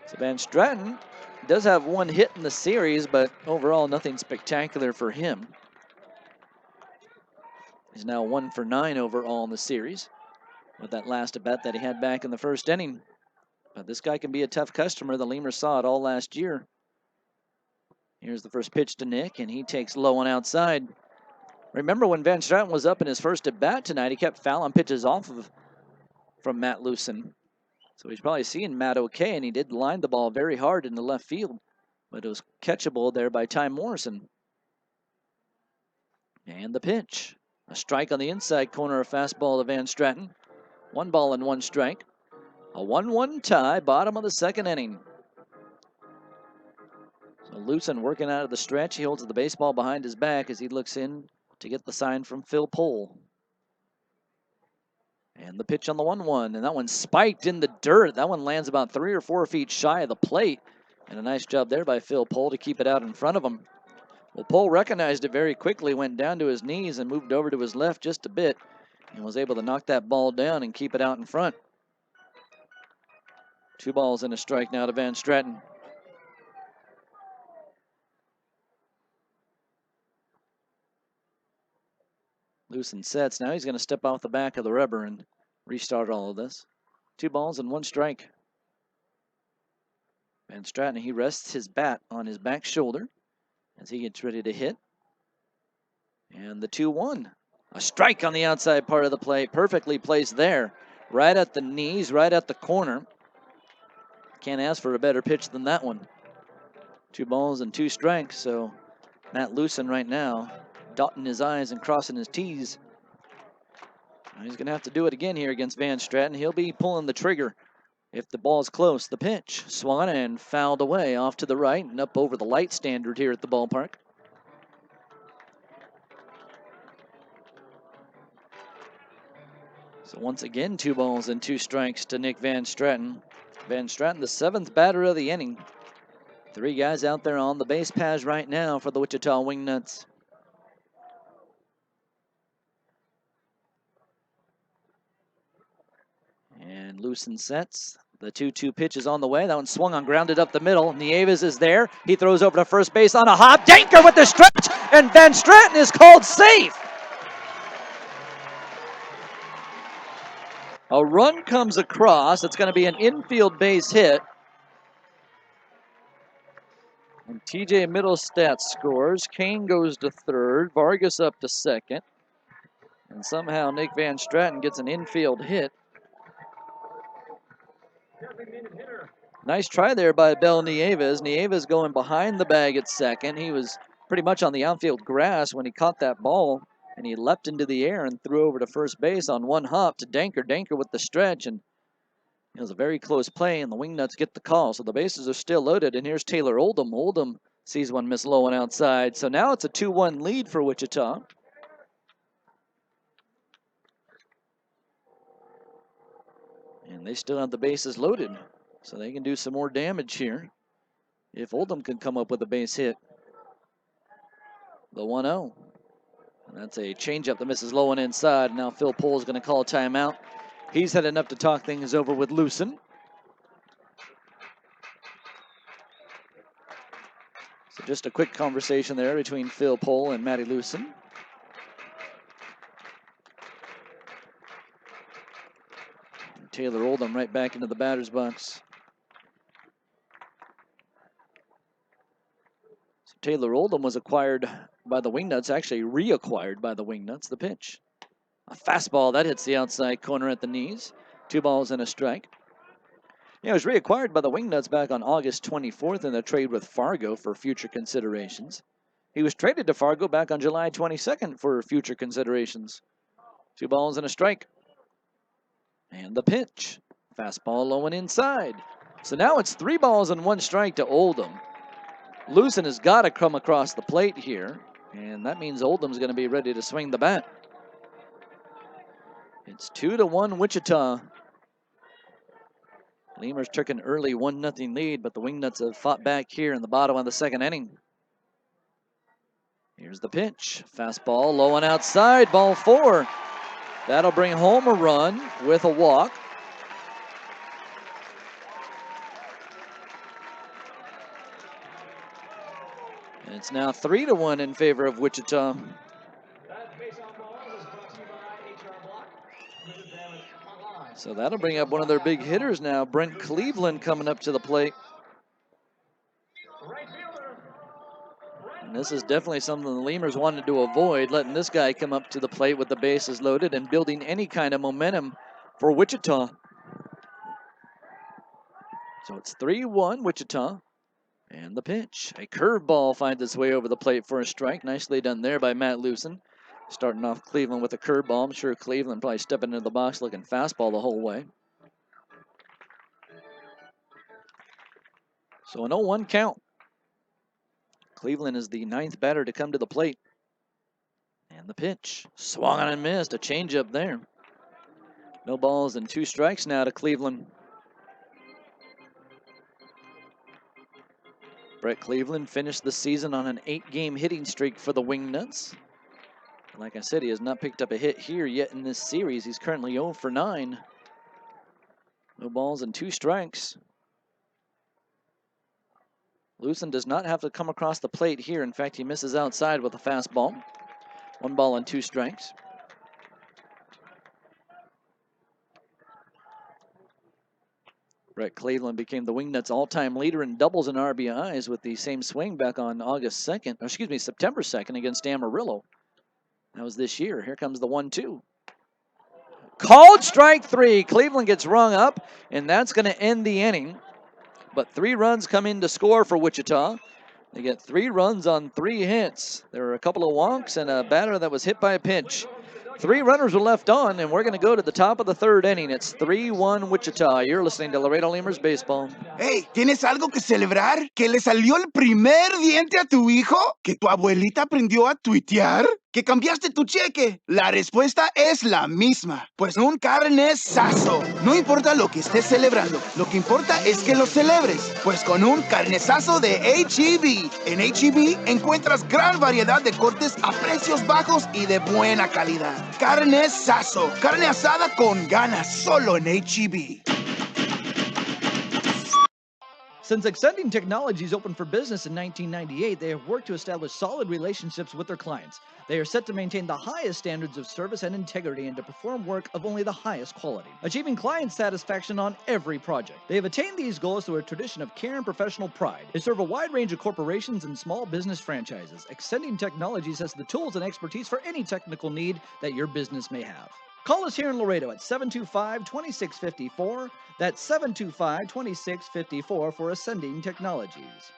So Van Stratton does have 1 hit in the series, but overall nothing spectacular for him. He's now 1 for 9 overall in the series with that last at bat that he had back in the first inning. But this guy can be a tough customer. The Lemurs saw it all last year. Here's the first pitch to Nick, and he takes low and outside. Remember when Van Stratton was up in his first at bat tonight, he kept fouling pitches off from Matt Lucen. So he's probably seeing Matt okay, and he did line the ball very hard in the left field, but it was catchable there by Ty Morrison. And the pitch. A strike on the inside corner, a fastball to Van Stratton. 1 ball and 1 strike. A 1-1 tie, bottom of the second inning. So Lucen working out of the stretch. He holds the baseball behind his back as he looks in to get the sign from Phil Pohl. And the pitch on the 1-1, and that one spiked in the dirt. That one lands about 3 or 4 feet shy of the plate. And a nice job there by Phil Pohl to keep it out in front of him. Well, Pohl recognized it very quickly, went down to his knees and moved over to his left just a bit, and was able to knock that ball down and keep it out in front. 2 balls and a strike now to Van Stratton. Lucen sets. Now he's going to step off the back of the rubber and restart all of this. 2 balls and 1 strike. Van Stratton, he rests his bat on his back shoulder as he gets ready to hit. And the 2-1. A strike on the outside part of the plate. Perfectly placed there. Right at the knees, right at the corner. Can't ask for a better pitch than that one. 2 balls and 2 strikes. So Matt Lucen right now dotting his I's and crossing his T's. He's going to have to do it again here against Van Stratton. He'll be pulling the trigger if the ball's close. The pitch swung and fouled away off to the right and up over the light standard here at the ballpark. So once again, 2 balls and 2 strikes to Nick Van Stratton. Van Stratton, the 7th batter of the inning. 3 guys out there on the base paths right now for the Wichita Wingnuts. And Lucen sets. The 2-2 pitch is on the way. That one swung on, grounded up the middle. Nieves is there. He throws over to first base on a hop. Denker with the stretch, and Van Stratton is called safe. A run comes across. It's going to be an infield base hit. And TJ Middlestead scores. Kane goes to third. Vargas up to second. And somehow Nick Van Stratton gets an infield hit. Nice try there by Bel Nieves. Nieves going behind the bag at second. He was pretty much on the outfield grass when he caught that ball, and he leapt into the air and threw over to first base on 1 hop to Denker. Denker with the stretch, and It was a very close play, and the Wingnuts get the call. So the bases are still loaded, and here's Taylor Oldham. Oldham sees one miss low and outside. So now it's a 2-1 lead for Wichita. And they still have the bases loaded, so they can do some more damage here if Oldham can come up with a base hit. The 1-0. And that's a changeup that misses low and inside. Now Phil Pohl is going to call a timeout. He's heading up to talk things over with Lucen. So just a quick conversation there between Phil Pohl and Matty Lucen. Taylor Oldham right back into the batter's box. So Taylor Oldham was acquired by the Wingnuts, actually reacquired by the Wingnuts. The pitch. A fastball that hits the outside corner at the knees. 2 balls and a strike. Yeah, he was reacquired by the Wingnuts back on August 24th in a trade with Fargo for future considerations. He was traded to Fargo back on July 22nd for future considerations. 2 balls and a strike. And the pitch. Fastball low and inside. So now it's 3 balls and 1 strike to Oldham. Lucen has got to come across the plate here, and that means Oldham's going to be ready to swing the bat. It's 2-1 Wichita. Lemurs took an early 1-0 lead, but the Wingnuts have fought back here in the bottom of the 2nd inning. Here's the pitch. Fastball low and outside, ball 4. That'll bring home a run with a walk. And it's now 3-1 in favor of Wichita. So that'll bring up one of their big hitters now, Brent Cleveland, coming up to the plate. And this is definitely something the Lemurs wanted to avoid, letting this guy come up to the plate with the bases loaded and building any kind of momentum for Wichita. So it's 3-1 Wichita. And the pitch. A curveball finds its way over the plate for a strike. Nicely done there by Matt Lucen. Starting off Cleveland with a curveball. I'm sure Cleveland probably stepping into the box looking fastball the whole way. So an 0-1 count. Cleveland is the 9th batter to come to the plate. And the pitch. Swung on and missed. A changeup there. No balls and 2 strikes now to Cleveland. Brett Cleveland finished the season on an 8-game hitting streak for the Wingnuts. Like I said, he has not picked up a hit here yet in this series. He's currently 0 for 9. No balls and 2 strikes. Lucen does not have to come across the plate here. In fact, he misses outside with a fastball. 1 ball and 2 strikes. Brett Cleveland became the Wingnuts' all-time leader in doubles and RBIs with the same swing back on September 2nd against Amarillo. That was this year. Here comes the 1-2. Called strike 3. Cleveland gets rung up, and that's going to end the inning. But 3 runs come in to score for Wichita. They get 3 runs on 3 hits. There were a couple of wonks and a batter that was hit by a pinch. 3 runners were left on, and we're going to go to the top of the 3rd inning. It's 3-1 Wichita. You're listening to Laredo Lemurs Baseball. Hey, ¿tienes algo que celebrar? ¿Que le salió el primer diente a tu hijo? ¿Que tu abuelita aprendió a tuitear? ¿Que cambiaste tu cheque? La respuesta es la misma. Pues un carnesazo. No importa lo que estés celebrando, lo que importa es que lo celebres. Pues con un carnesazo de H-E-B. En H-E-B encuentras gran variedad de cortes a precios bajos y de buena calidad. Carnesazo. Carne asada con ganas, solo en H-E-B. Since Extending Technologies opened for business in 1998, they have worked to establish solid relationships with their clients. They are set to maintain the highest standards of service and integrity and to perform work of only the highest quality, achieving client satisfaction on every project. They have attained these goals through a tradition of care and professional pride. They serve a wide range of corporations and small business franchises. Extending Technologies has the tools and expertise for any technical need that your business may have. Call us here in Laredo at 725-2654. That's 725-2654 for Ascending Technologies.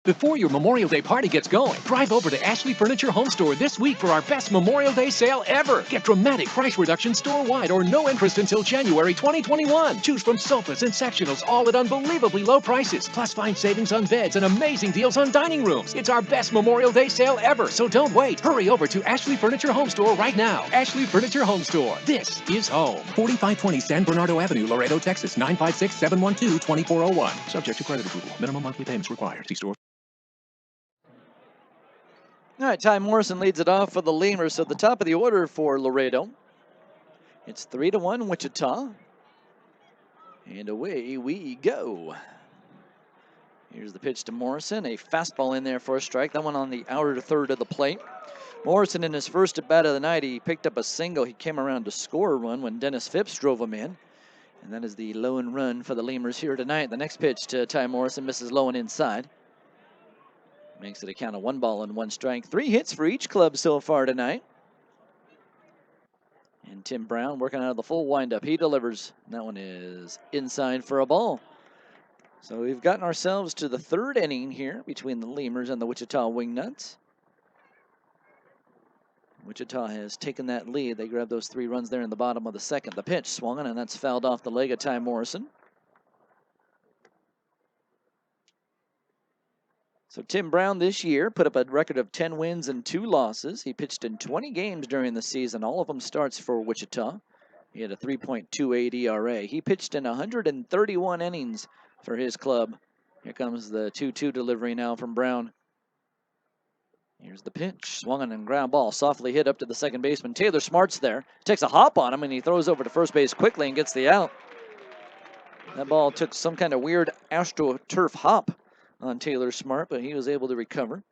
Before your Memorial Day party gets going, drive over to Ashley Furniture Home Store this week for our best Memorial Day sale ever. Get dramatic price reduction store-wide or no interest until January 2021. Choose from sofas and sectionals, all at unbelievably low prices. Plus, find savings on beds and amazing deals on dining rooms. It's our best Memorial Day sale ever, so don't wait. Hurry over to Ashley Furniture Home Store right now. Ashley Furniture Home Store. This is home. 4520 San Bernardo Avenue, Laredo, Texas. 956-712-2401. Subject to credit approval. Minimum monthly payments required. See store. All right, Ty Morrison leads it off for the Lemurs. So the top of the order for Laredo. It's 3-1 Wichita. And away we go. Here's the pitch to Morrison. A fastball in there for a strike. That one on the outer third of the plate. Morrison in his first at bat of the night, he picked up a single. He came around to score a run when Dennis Phipps drove him in. And that is the low and run for the Lemurs here tonight. The next pitch to Ty Morrison misses low and inside. Makes it a count of 1-1 strike. 3 hits for each club so far tonight. And Tim Brown working out of the full windup. He delivers. That one is inside for a ball. So we've gotten ourselves to the third inning here between the Lemurs and the Wichita Wingnuts. Wichita has taken that lead. They grabbed those 3 runs there in the bottom of the second. The pitch swung on, and that's fouled off the leg of Ty Morrison. So Tim Brown this year put up a record of 10 wins and 2 losses. He pitched in 20 games during the season. All of them starts for Wichita. He had a 3.28 ERA. He pitched in 131 innings for his club. Here comes the 2-2 delivery now from Brown. Here's the pitch. Swung on and ground ball. Softly hit up to the second baseman. Taylor Smart's there. Takes a hop on him, and he throws over to first base quickly and gets the out. That ball took some kind of weird AstroTurf hop on Taylor Smart, but he was able to recover.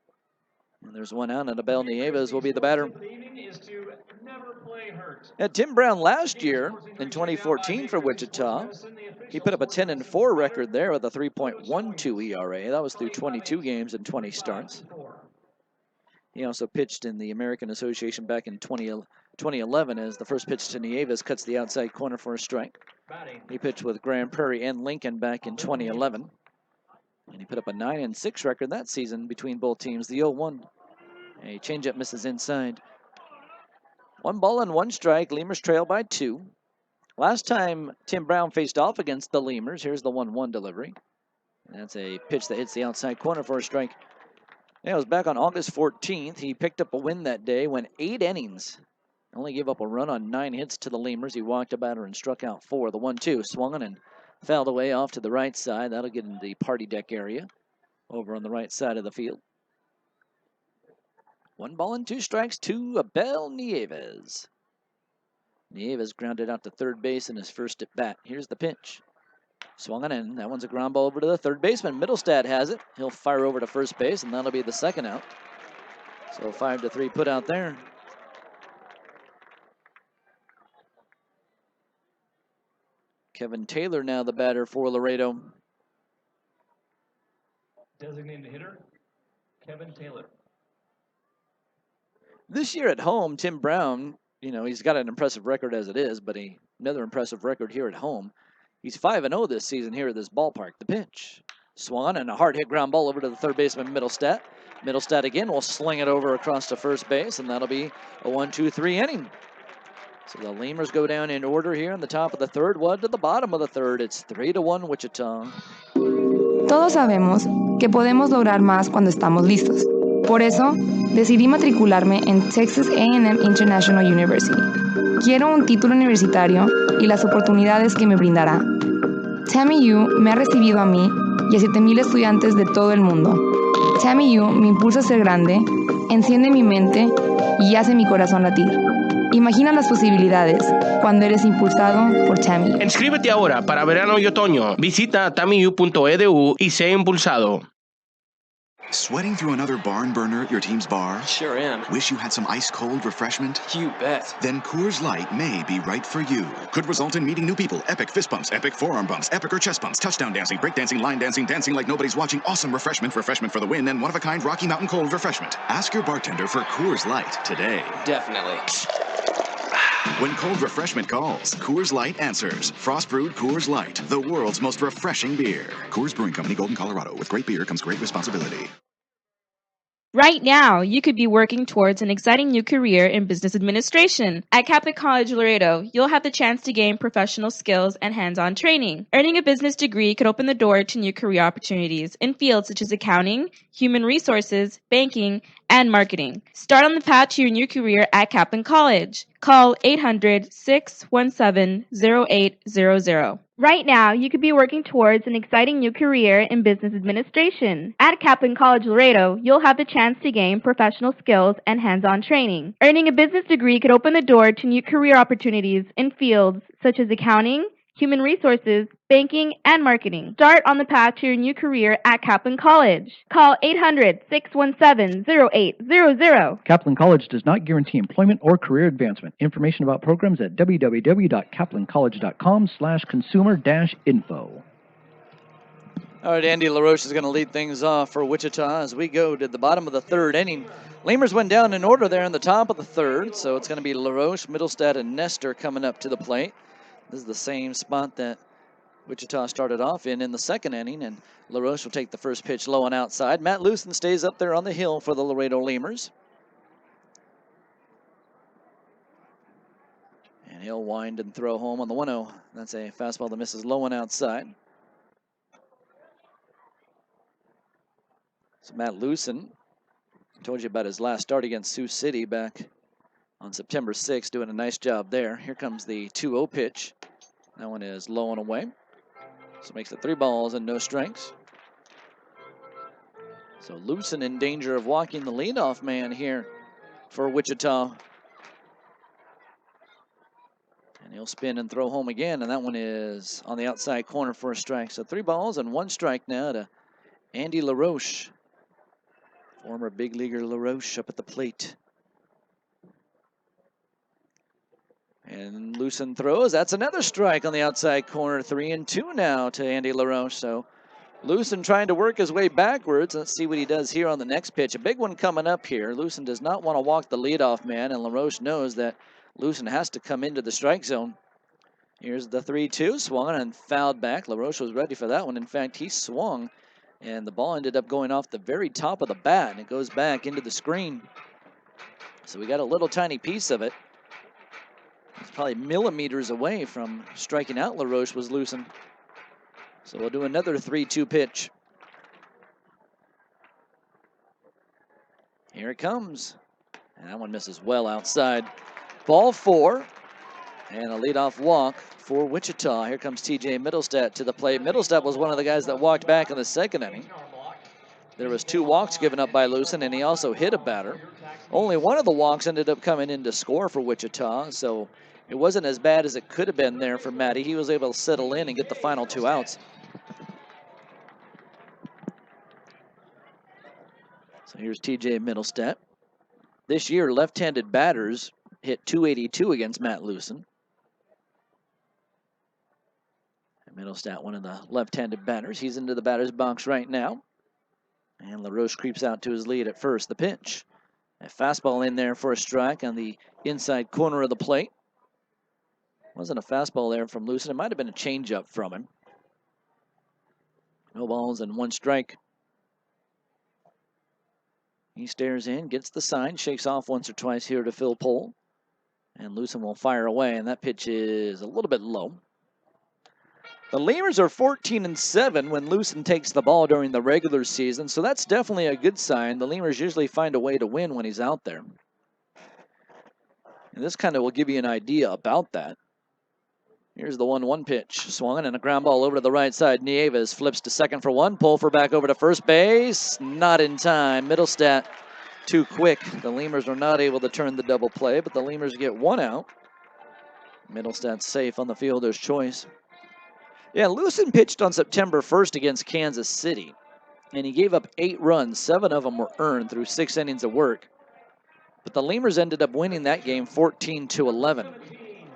And there's one out, and Abel Nieves will be the batter. Now, Tim Brown last year in 2014 for Wichita, he put up a 10-4 record there with a 3.12 ERA. That was through 22 games and 20 starts. He also pitched in the American Association back in 2011 as the first pitch to Nieves cuts the outside corner for a strike. He pitched with Grand Prairie and Lincoln back in 2011. And he put up a 9-6 record that season between both teams. The 0-1. A changeup misses inside. 1-1 strike. Lemurs trail by 2. Last time Tim Brown faced off against the Lemurs, here's the 1-1 delivery. And that's a pitch that hits the outside corner for a strike. Yeah, it was back on August 14th. He picked up a win that day, went 8 innings. Only gave up a run on 9 hits to the Lemurs. He walked a batter and struck out 4. The 1-2 swung on and fouled away off to the right side. That'll get into the party deck area over on the right side of the field. 1-2 strikes to Abel Nieves. Nieves grounded out to third base in his first at bat. Here's the pitch. Swung on in. That one's a ground ball over to the third baseman. Middlestad has it. He'll fire over to first base, and that'll be the second out. So 5-3 put out there. Kevin Taylor now the batter for Laredo. Designated hitter, Kevin Taylor. This year at home, Tim Brown, he's got an impressive record as it is, but another impressive record here at home. He's 5-0 this season here at this ballpark. The pitch. Swung and a hard hit ground ball over to the third baseman, Middlestad. Middlestad again will sling it over across to first base, and that'll be a 1-2-3 inning. So the Lemurs go down in order here in the top of the third. One to the bottom of the third. It's 3-1 Wichita. Todos sabemos que podemos lograr más cuando estamos listos. Por eso, decidí matricularme en Texas A&M International University. Quiero un título universitario y las oportunidades que me brindará. Tammy U me ha recibido a mí y a 7,000 estudiantes de todo el mundo. Tammy U me impulsa a ser grande, enciende mi mente y hace mi corazón latir. Imagina las posibilidades cuando eres impulsado por Tammy U. Inscríbete ahora para verano y otoño. Visita tammyu.edu y sé impulsado. Sweating through another barn burner at your team's bar? Sure am. Wish you had some ice-cold refreshment? You bet. Then Coors Light may be right for you. Could result in meeting new people, epic fist bumps, epic forearm bumps, epic or chest bumps, touchdown dancing, breakdancing, line dancing, dancing like nobody's watching, awesome refreshment for the win, and one-of-a-kind Rocky Mountain Cold refreshment. Ask your bartender for Coors Light today. Definitely. When cold refreshment calls, Coors Light answers. Frost-brewed Coors Light, the world's most refreshing beer. Coors Brewing Company, Golden, Colorado. With great beer comes great responsibility. Right now, you could be working towards an exciting new career in business administration. At Catholic College Laredo, you'll have the chance to gain professional skills and hands-on training. Earning a business degree could open the door to new career opportunities in fields such as accounting, human resources, banking, and marketing. Start on the path to your new career at Kaplan College. Call 800-617-0800. Right now, you could be working towards an exciting new career in business administration. At Kaplan College Laredo, you'll have the chance to gain professional skills and hands-on training. Earning a business degree could open the door to new career opportunities in fields such as accounting, human resources, banking, and marketing. Start on the path to your new career at Kaplan College. Call 800-617-0800. Kaplan College does not guarantee employment or career advancement. Information about programs at www.kaplancollege.com/consumer-info. All right, Andy LaRoche is going to lead things off for Wichita as we go to the bottom of the third inning. Lemurs went down in order there in the top of the third, so it's going to be LaRoche, Middlestad, and Nestor coming up to the plate. This is the same spot that Wichita started off in the second inning, and LaRoche will take the first pitch low and outside. Matt Lucen stays up there on the hill for the Laredo Lemurs. And he'll wind and throw home on the 1-0. That's a fastball that misses low and outside. So Matt Lucen, I told you about his last start against Sioux City back on September 6th, doing a nice job there. Here comes the 2-0 pitch. That one is low and away. So makes it 3 balls and no strikes. So Lucen in danger of walking the leadoff man here for Wichita. And he'll spin and throw home again, and that one is on the outside corner for a strike. So 3 balls and 1 strike now to Andy LaRoche. Former big leaguer LaRoche up at the plate. And Lucen throws. That's another strike on the outside corner. 3-2 now to Andy LaRoche. So Lucen trying to work his way backwards. Let's see what he does here on the next pitch. A big one coming up here. Lucen does not want to walk the leadoff man, and LaRoche knows that Lucen has to come into the strike zone. Here's the 3-2. Swung and fouled back. LaRoche was ready for that one. In fact, he swung, and the ball ended up going off the very top of the bat, and it goes back into the screen. So we got a little tiny piece of it. It's probably millimeters away from striking out LaRoche was Lucen. So we'll do another 3-2 pitch. Here it comes. And that one misses well outside. Ball 4. And a leadoff walk for Wichita. Here comes TJ Middlestad to the plate. Middlestad was one of the guys that walked back in the second inning. There was 2 walks given up by Lucen, and he also hit a batter. Only one of the walks ended up coming in to score for Wichita, so it wasn't as bad as it could have been there for Matty. He was able to settle in and get the final 2 outs. So here's TJ Middlestad. This year, left-handed batters hit .282 against Matt Lucen. Middlestad, one of the left-handed batters. He's into the batter's box right now. And LaRoche creeps out to his lead at first. The pitch. A fastball in there for a strike on the inside corner of the plate. Wasn't a fastball there from Lucen. It might have been a changeup from him. No balls and 1 strike. He stares in, gets the sign, shakes off once or twice here to Phil Pohl. And Lucen will fire away, and that pitch is a little bit low. The Lemurs are 14-7 when Lucen takes the ball during the regular season, so that's definitely a good sign. The Lemurs usually find a way to win when he's out there. And this kind of will give you an idea about that. Here's the 1-1 pitch. Swung and a ground ball over to the right side. Nieves flips to second for 1. Pulfer back over to first base. Not in time. Middlestad too quick. The Lemurs are not able to turn the double play, but the Lemurs get 1 out. Middlestad safe on the fielder's choice. Yeah, Lucen pitched on September 1st against Kansas City, and he gave up 8 runs. 7 of them were earned through 6 innings of work. But the Lemurs ended up winning that game 14-11.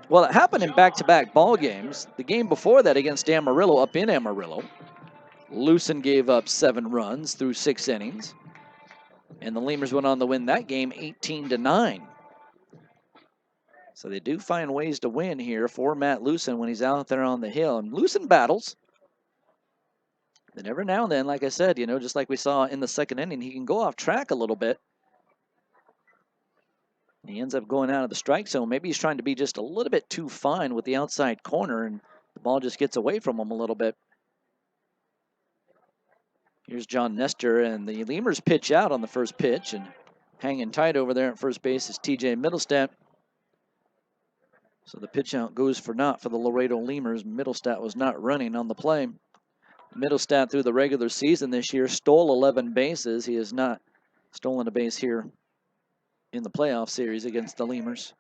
Well, it happened in back-to-back ball games. The game before that against Amarillo, up in Amarillo, Lucen gave up 7 runs through 6 innings, and the Lemurs went on to win that game 18-9. So they do find ways to win here for Matt Lucen when he's out there on the hill. And Lucen battles. And every now and then, like I said, just like we saw in the second inning, he can go off track a little bit. He ends up going out of the strike zone. Maybe he's trying to be just a little bit too fine with the outside corner, and the ball just gets away from him a little bit. Here's John Nestor, and the Lemurs pitch out on the first pitch, and hanging tight over there at first base is TJ Middlestat. So the pitch out goes for naught for the Laredo Lemurs. Middlestat was not running on the play. Middlestat through the regular season this year stole 11 bases. He has not stolen a base here in the playoff series against the Lemurs.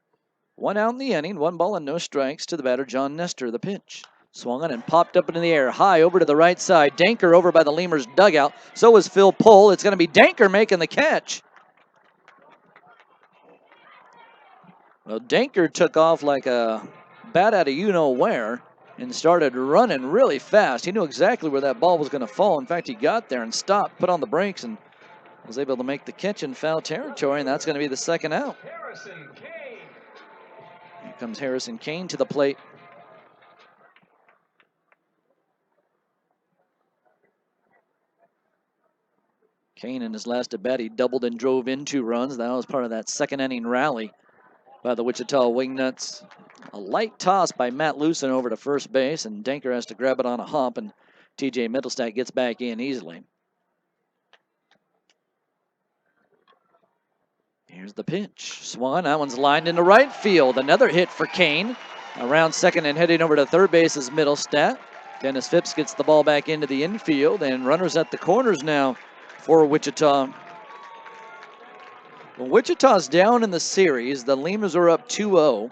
1 out in the inning, 1 ball and no strikes to the batter, John Nestor. The pitch swung on and popped up into the air, high over to the right side. Danker over by the Lemurs dugout. So is Phil Pohl. It's going to be Danker making the catch. Well, Danker took off like a bat out of you-know-where and started running really fast. He knew exactly where that ball was going to fall. In fact, he got there and stopped, put on the brakes, and was able to make the catch in foul territory, and that's going to be the second out. Here comes Harrison Kane to the plate. Kane in his last at bat, he doubled and drove in 2 runs. That was part of that second inning rally by the Wichita Wingnuts. A light toss by Matt Lucen over to first base, and Danker has to grab it on a hop, and TJ Middlestat gets back in easily. Here's the pitch. Swung. That one's lined into right field. Another hit for Kane. Around second and heading over to third base is Middlestat. Dennis Phipps gets the ball back into the infield, and runners at the corners now for Wichita. Well, Wichita's down in the series. The Lemurs are up 2-0.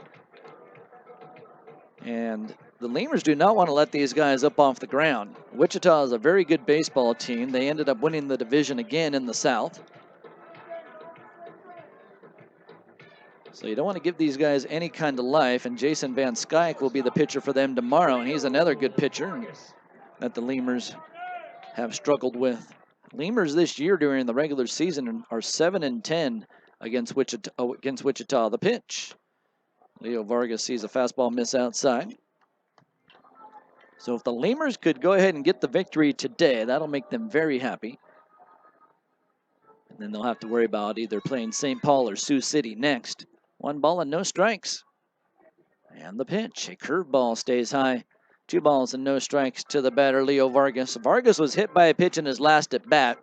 And the Lemurs do not want to let these guys up off the ground. Wichita is a very good baseball team. They ended up winning the division again in the South. So you don't want to give these guys any kind of life, and Jason Van Skyke will be the pitcher for them tomorrow, and he's another good pitcher that the Lemurs have struggled with. Lemurs this year during the regular season are 7-10 against Wichita. The pitch. Leo Vargas sees a fastball miss outside. So if the Lemurs could go ahead and get the victory today, that'll make them very happy. And then they'll have to worry about either playing St. Paul or Sioux City next. 1 ball and no strikes. And the pitch. A curveball stays high. 2 balls and no strikes to the batter, Leo Vargas. Vargas was hit by a pitch in his last at bat.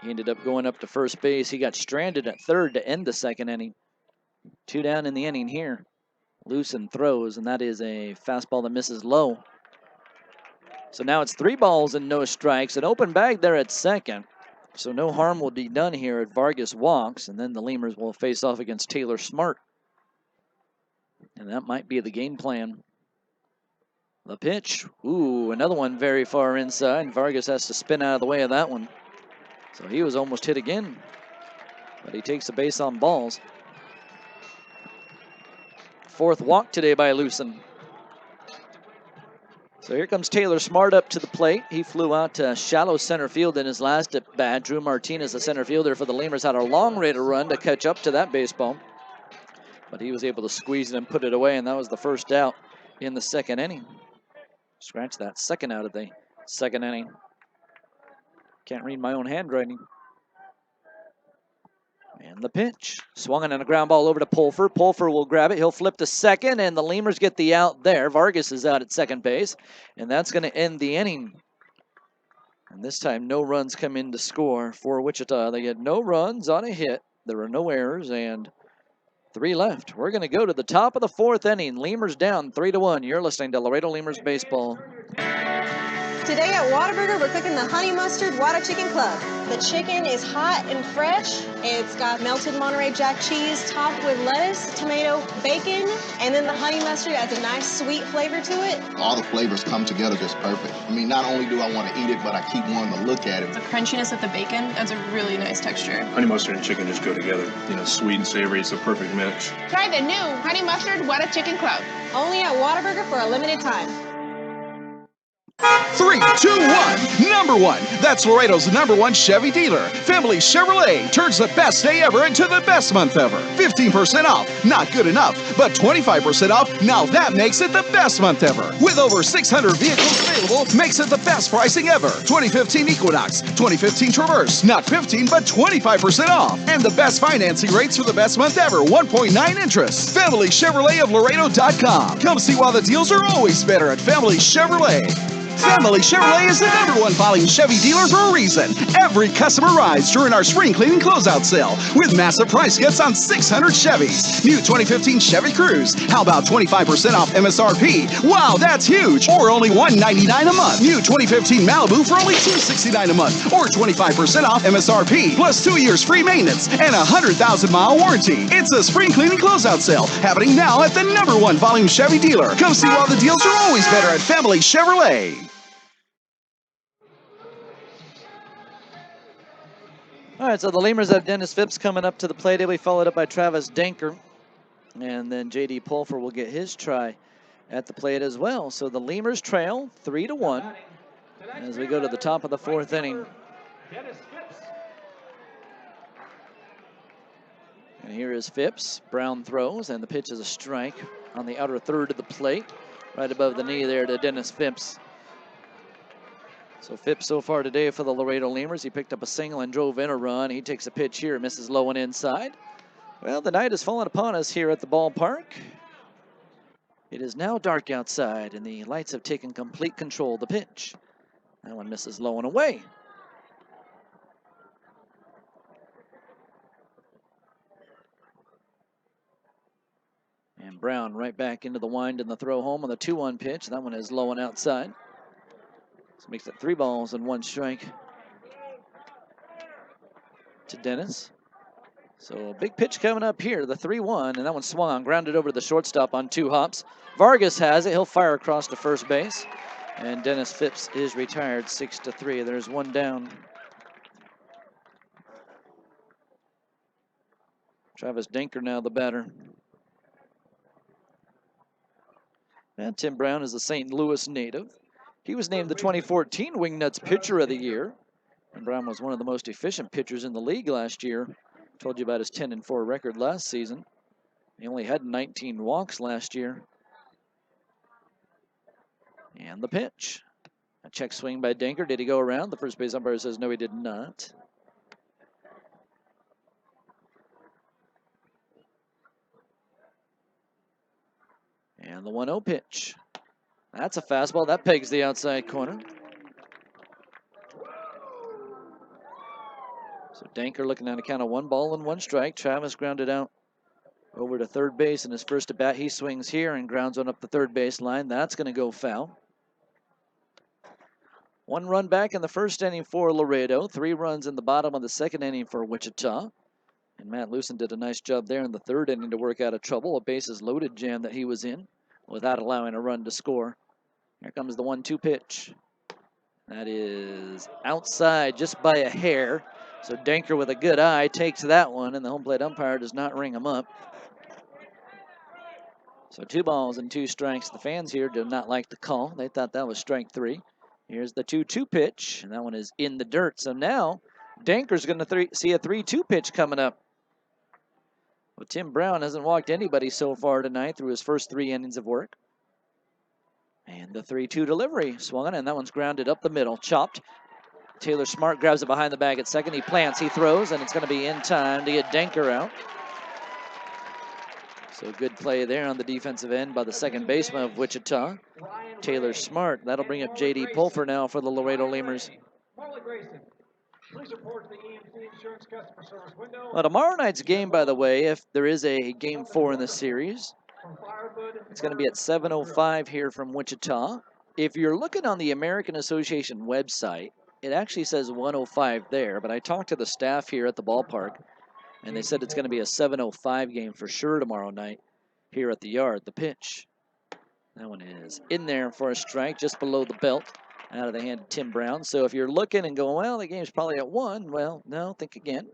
He ended up going up to first base. He got stranded at third to end the second inning. 2 down in the inning here. Lucen throws, and that is a fastball that misses low. So now it's 3 balls and no strikes. An open bag there at second. So no harm will be done here at Vargas walks, and then the Lemurs will face off against Taylor Smart. And that might be the game plan. The pitch. Ooh, another one very far inside. Vargas has to spin out of the way of that one. So he was almost hit again, but he takes a base on balls. 4th walk today by Lucen. So here comes Taylor Smart up to the plate. He flew out to shallow center field in his last at bat. Drew Martinez, the center fielder for the Lemurs, had a long way to run to catch up to that baseball, but he was able to squeeze it and put it away, and that was the first out in the second inning. Scratch that, second out of the second inning. Can't read my own handwriting. And the pitch. Swung on a ground ball over to Pulfer. Pulfer will grab it. He'll flip to second, and the Lemurs get the out there. Vargas is out at second base, and that's going to end the inning. And this time, no runs come in to score for Wichita. They get no runs on a hit. There were no errors, and 3 left. We're going to go to the top of the 4th inning. Lemurs down 3-1. You're listening to Laredo Lemurs Baseball. Today at Whataburger, we're cooking the Honey Mustard Whata Chicken Club. The chicken is hot and fresh. It's got melted Monterey Jack cheese topped with lettuce, tomato, bacon, and then the honey mustard adds a nice sweet flavor to it. All the flavors come together just perfect. I mean, not only do I want to eat it, but I keep wanting to look at it. The crunchiness of the bacon adds a really nice texture. Honey mustard and chicken just go together. You know, sweet and savory, it's a perfect mix. Try the new Honey Mustard Whata Chicken Club. Only at Whataburger for a limited time. 3, 2, 1. Number 1. That's Laredo's #1 Chevy dealer. Family Chevrolet turns the best day ever into the best month ever. 15% off. Not good enough, but 25% off. Now that makes it the best month ever. With over 600 vehicles available, makes it the best pricing ever. 2015 Equinox, 2015 Traverse. Not 15, but 25% off. And the best financing rates for the best month ever. 1.9 interest. Family Chevrolet of Laredo.com. Come see why the deals are always better at Family Chevrolet. Family Chevrolet is the #1 volume Chevy dealer for a reason. Every customer rides during our spring cleaning closeout sale with massive price cuts on 600 Chevys. New 2015 Chevy Cruze. How about 25% off MSRP? Wow, that's huge. Or only $199 a month. New 2015 Malibu for only $269 a month. Or 25% off MSRP. Plus 2 years free maintenance and a 100,000-mile warranty. It's a spring cleaning closeout sale happening now at the #1 volume Chevy dealer. Come see why the deals are always better at Family Chevrolet. All right, so the Lemurs have Dennis Phipps coming up to the plate. He'll be followed up by Travis Denker. And then J.D. Pulfer will get his try at the plate as well. So the Lemurs trail 3-1 as we go to the top of the 4th inning. And here is Phipps. Brown throws, and the pitch is a strike on the outer third of the plate, right above the knee there to Dennis Phipps. So Phipps so far today for the Laredo Lemurs, he picked up a single and drove in a run. He takes a pitch here, misses low and inside. Well, the night has fallen upon us here at the ballpark. It is now dark outside, and the lights have taken complete control of the pitch. That one misses low and away. And Brown right back into the wind and the throw home on the 2-1 pitch. That one is low and outside. So makes it 3 balls and 1 strike to Dennis. So a big pitch coming up here, the 3-1, and that one swung on, grounded over to the shortstop on 2 hops. Vargas has it. He'll fire across to first base. And Dennis Phipps is retired 6-3. There's 1 down. Travis Denker now the batter. And Tim Brown is a St. Louis native. He was named the 2014 Wingnuts Pitcher of the Year. And Brown was one of the most efficient pitchers in the league last year. Told you about his 10-4 record last season. He only had 19 walks last year. And the pitch. A check swing by Denker. Did he go around? The first base umpire says no, he did not. And the 1-0 pitch. That's a fastball. That pegs the outside corner. So Denker looking at a count of 1 ball and 1 strike. Travis grounded out over to third base in his first at bat. He swings here and grounds one up the third base line. That's going to go foul. 1 run back in the first inning for Laredo. 3 runs in the bottom of the 2nd inning for Wichita. And Matt Lucen did a nice job there in the 3rd inning to work out of trouble. A bases loaded jam that he was in without allowing a run to score. Here comes the 1-2 pitch. That is outside just by a hair. So Denker with a good eye takes that one, and the home plate umpire does not ring him up. So 2 balls and 2 strikes. The fans here did not like the call. They thought that was strike 3. Here's the 2-2 pitch, and that one is in the dirt. So now Denker's going to see a 3-2 pitch coming up. Well, Tim Brown hasn't walked anybody so far tonight through his first 3 innings of work. And the 3-2 delivery swung, and that one's grounded up the middle, chopped. Taylor Smart grabs it behind the bag at second. He plants, he throws, and it's going to be in time to get Denker out. So good play there on the defensive end by the second baseman of Wichita, Taylor Smart. That'll bring up J.D. Pulfer now for the Laredo Lemurs. Well, tomorrow night's game, by the way, if there is a game 4 in the series, it's going to be at 7:05 here from Wichita. If you're looking on the American Association website, it actually says 1:05 there, but I talked to the staff here at the ballpark, and they said it's going to be a 7:05 game for sure tomorrow night here at the yard. The pitch. That one is in there for a strike just below the belt out of the hand of Tim Brown. So if you're looking and going, well, the game's probably at 1, well, no, think again.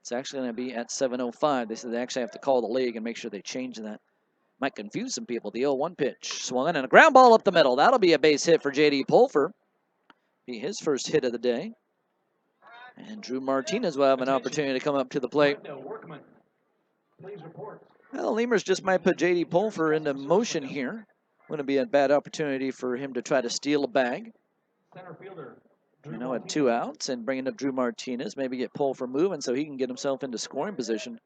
It's actually going to be at 7:05. They said they actually have to call the league and make sure they change that. Might confuse some people. The 0-1 pitch swung and a ground ball up the middle. That'll be a base hit for J.D. Pulfer. Be his first hit of the day. And Drew Martinez will have an opportunity to come up to the plate. Well, Lemurs just might put J.D. Pulfer into motion here. Wouldn't be a bad opportunity for him to try to steal a bag. At 2 outs and bringing up Drew Martinez, maybe get Pulfer moving so he can get himself into scoring position.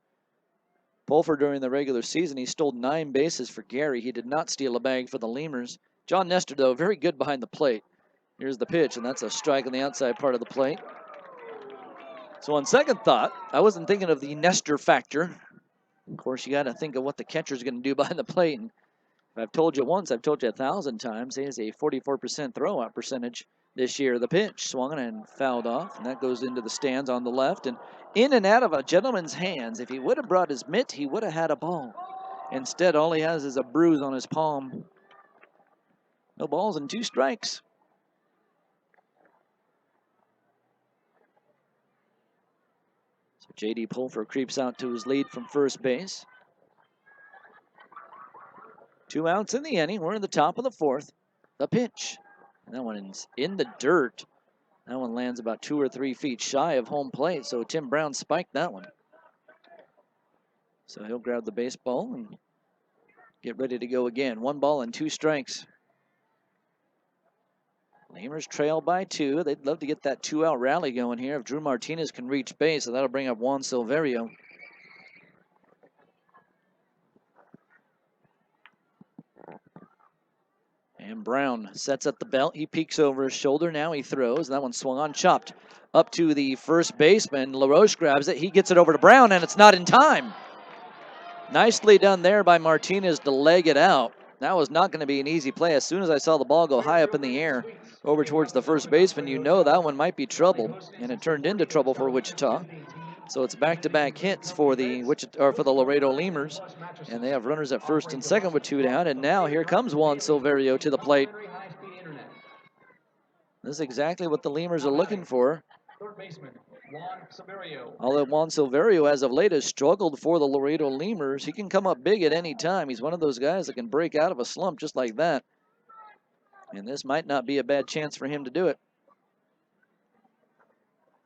Pulfer during the regular season, he stole 9 bases for Gary. He did not steal a bag for the Lemurs. John Nestor, though, very good behind the plate. Here's the pitch, and that's a strike on the outside part of the plate. So on second thought, I wasn't thinking of the Nestor factor. Of course, you got to think of what the catcher's going to do behind the plate. And if I've told you once, I've told you 1,000 times. He has a 44% throw-out percentage this year. The pitch swung and fouled off, and that goes into the stands on the left. And in and out of a gentleman's hands. If he would have brought his mitt, he would have had a ball. Instead, all he has is a bruise on his palm. No balls and 2 strikes. So J.D. Pulfer creeps out to his lead from first base. 2 outs in the inning. We're in the top of the 4th. The pitch. And that one's in the dirt. That one lands about 2 or 3 feet shy of home plate, so Tim Brown spiked that one. So he'll grab the baseball and get ready to go again. 1 ball and 2 strikes. Lemurs trail by 2. They'd love to get that 2-out rally going here if Drew Martinez can reach base, so that'll bring up Juan Silverio. And Brown sets up the belt. He peeks over his shoulder. Now he throws. That one swung on, chopped up to the first baseman. LaRoche grabs it. He gets it over to Brown, and it's not in time. Nicely done there by Martinez to leg it out. That was not going to be an easy play. As soon as I saw the ball go high up in the air over towards the first baseman, you know that one might be trouble, and it turned into trouble for Wichita. So it's back-to-back hits for the Laredo Lemurs, and they have runners at first and second with 2 down. And now here comes Juan Silverio to the plate. This is exactly what the Lemurs are looking for. Although Juan Silverio, as of late, has struggled for the Laredo Lemurs, he can come up big at any time. He's one of those guys that can break out of a slump just like that. And this might not be a bad chance for him to do it.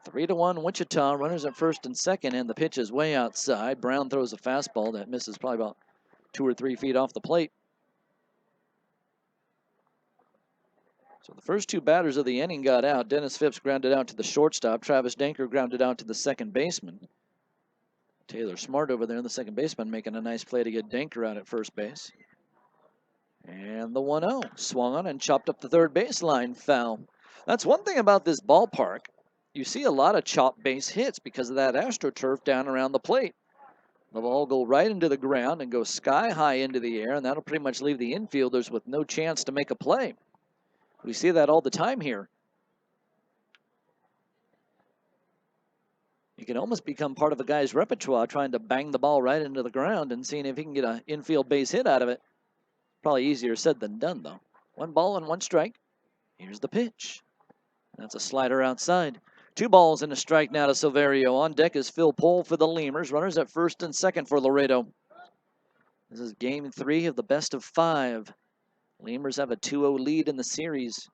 3-1 Wichita, runners at first and second, and the pitch is way outside. Brown throws a fastball that misses probably about 2 or 3 feet off the plate. So the first 2 batters of the inning got out. Dennis Phipps grounded out to the shortstop. Travis Denker grounded out to the second baseman. Taylor Smart over there, the second baseman, making a nice play to get Denker out at first base. And the 1-0 swung on and chopped up the third baseline, foul. That's one thing about this ballpark. You see a lot of chop base hits because of that AstroTurf down around the plate. The ball will go right into the ground and go sky high into the air, and that'll pretty much leave the infielders with no chance to make a play. We see that all the time here. You can almost become part of a guy's repertoire trying to bang the ball right into the ground and seeing if he can get an infield base hit out of it. Probably easier said than done, though. 1 ball and 1 strike. Here's the pitch. That's a slider outside. 2 balls and a strike now to Silverio. On deck is Phil Pohl for the Lemurs. Runners at first and second for Laredo. This is game 3 of the best of 5. Lemurs have a 2-0 lead in the series.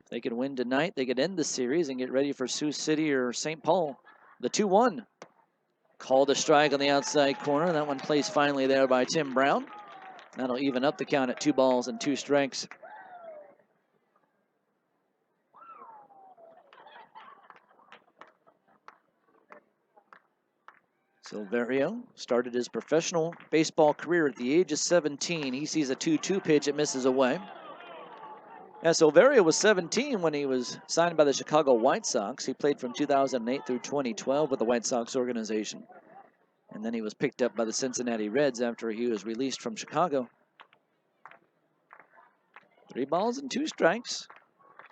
If they could win tonight, they could end the series and get ready for Sioux City or St. Paul. The 2-1. Called a strike on the outside corner. That one placed finally there by Tim Brown. That'll even up the count at 2 balls and 2 strikes. Silverio started his professional baseball career at the age of 17. He sees a 2-2 pitch. It misses away. Yeah, Silverio was 17 when he was signed by the Chicago White Sox. He played from 2008 through 2012 with the White Sox organization. And then he was picked up by the Cincinnati Reds after he was released from Chicago. 3 balls and 2 strikes.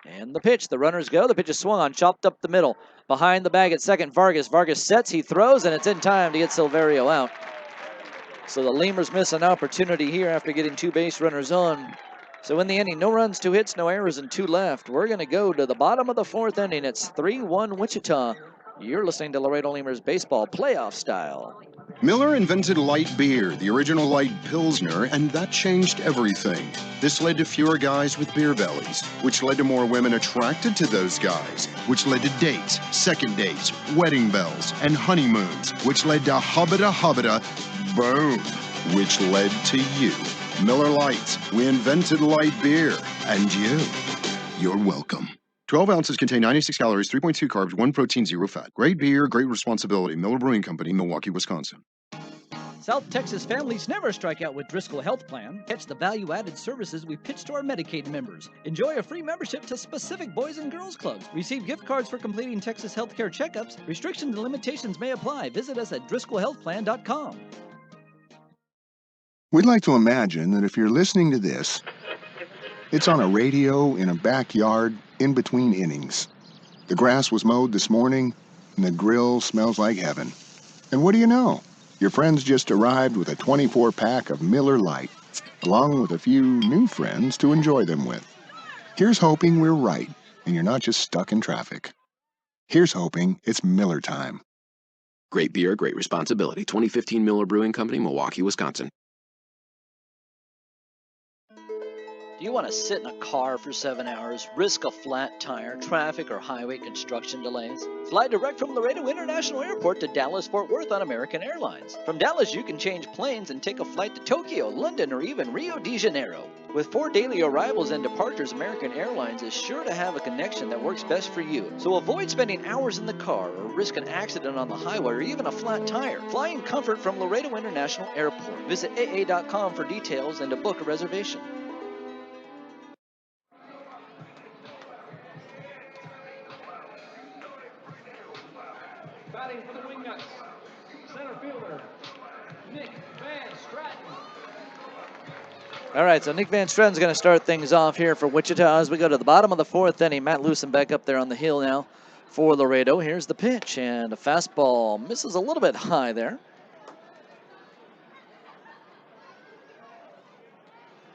And the pitch, the runners go. The pitch is swung on, chopped up the middle. Behind the bag at second, Vargas. Vargas sets, he throws, and it's in time to get Silverio out. So the Lemurs miss an opportunity here after getting 2 base runners on. So in the inning, no runs, 2 hits, no errors, and 2 left. We're going to go to the bottom of the 4th inning. It's 3-1 Wichita. You're listening to Laredo Lemurs Baseball Playoff Style. Miller invented light beer, the original light Pilsner, and that changed everything. This led to fewer guys with beer bellies, which led to more women attracted to those guys, which led to dates, second dates, wedding bells, and honeymoons, which led to hubbada, boom, which led to you. Miller Lights, we invented light beer, and you're welcome. 12 ounces contain 96 calories, 3.2 carbs, 1 protein, 0 fat. Great beer, great responsibility. Miller Brewing Company, Milwaukee, Wisconsin. South Texas families never strike out with Driscoll Health Plan. Catch the value-added services we pitch to our Medicaid members. Enjoy a free membership to specific boys and girls clubs. Receive gift cards for completing Texas healthcare checkups. Restrictions and limitations may apply. Visit us at DriscollHealthPlan.com. We'd like to imagine that if you're listening to this, it's on a radio in a backyard in between innings. The grass was mowed this morning, and the grill smells like heaven. And what do you know? Your friends just arrived with a 24-pack of Miller Lite, along with a few new friends to enjoy them with. Here's hoping we're right, and you're not just stuck in traffic. Here's hoping it's Miller time. Great beer, great responsibility. 2015 Miller Brewing Company, Milwaukee, Wisconsin. Do you want to sit in a car for 7 hours, risk a flat tire, traffic, or highway construction delays? Fly direct from Laredo International Airport to Dallas-Fort Worth on American Airlines. From Dallas, you can change planes and take a flight to Tokyo, London, or even Rio de Janeiro. With 4 daily arrivals and departures, American Airlines is sure to have a connection that works best for you. So avoid spending hours in the car or risk an accident on the highway or even a flat tire. Fly in comfort from Laredo International Airport. Visit AA.com for details and to book a reservation. Batting for the Wingnuts, center fielder, Nick Van Stratton. All right, so Nick Van Stratton's going to start things off here for Wichita as we go to the bottom of the 4th inning. Matt Lewson back up there on the hill now for Laredo. Here's the pitch, and a fastball misses a little bit high there.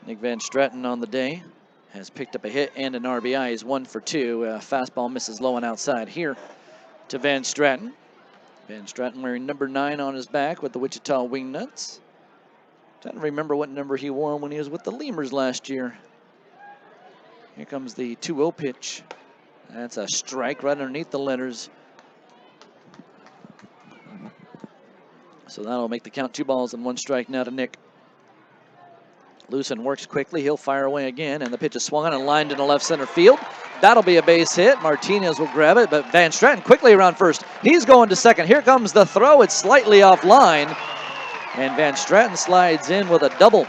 Nick Van Stratton on the day has picked up a hit and an RBI. He's 1 for 2. Fastball misses low and outside here to Van Stratton. Van Stratton wearing number 9 on his back with the Wichita Wingnuts. Trying to remember what number he wore when he was with the Lemurs last year. Here comes the 2-0 pitch. That's a strike right underneath the letters. So that'll make the count 2 balls and 1 strike now to Nick. Lewson works quickly. He'll fire away again, and the pitch is swung on and lined into left center field. That'll be a base hit. Martinez will grab it, but Van Stratton quickly around first. He's going to second. Here comes the throw. It's slightly offline, and Van Stratton slides in with a double.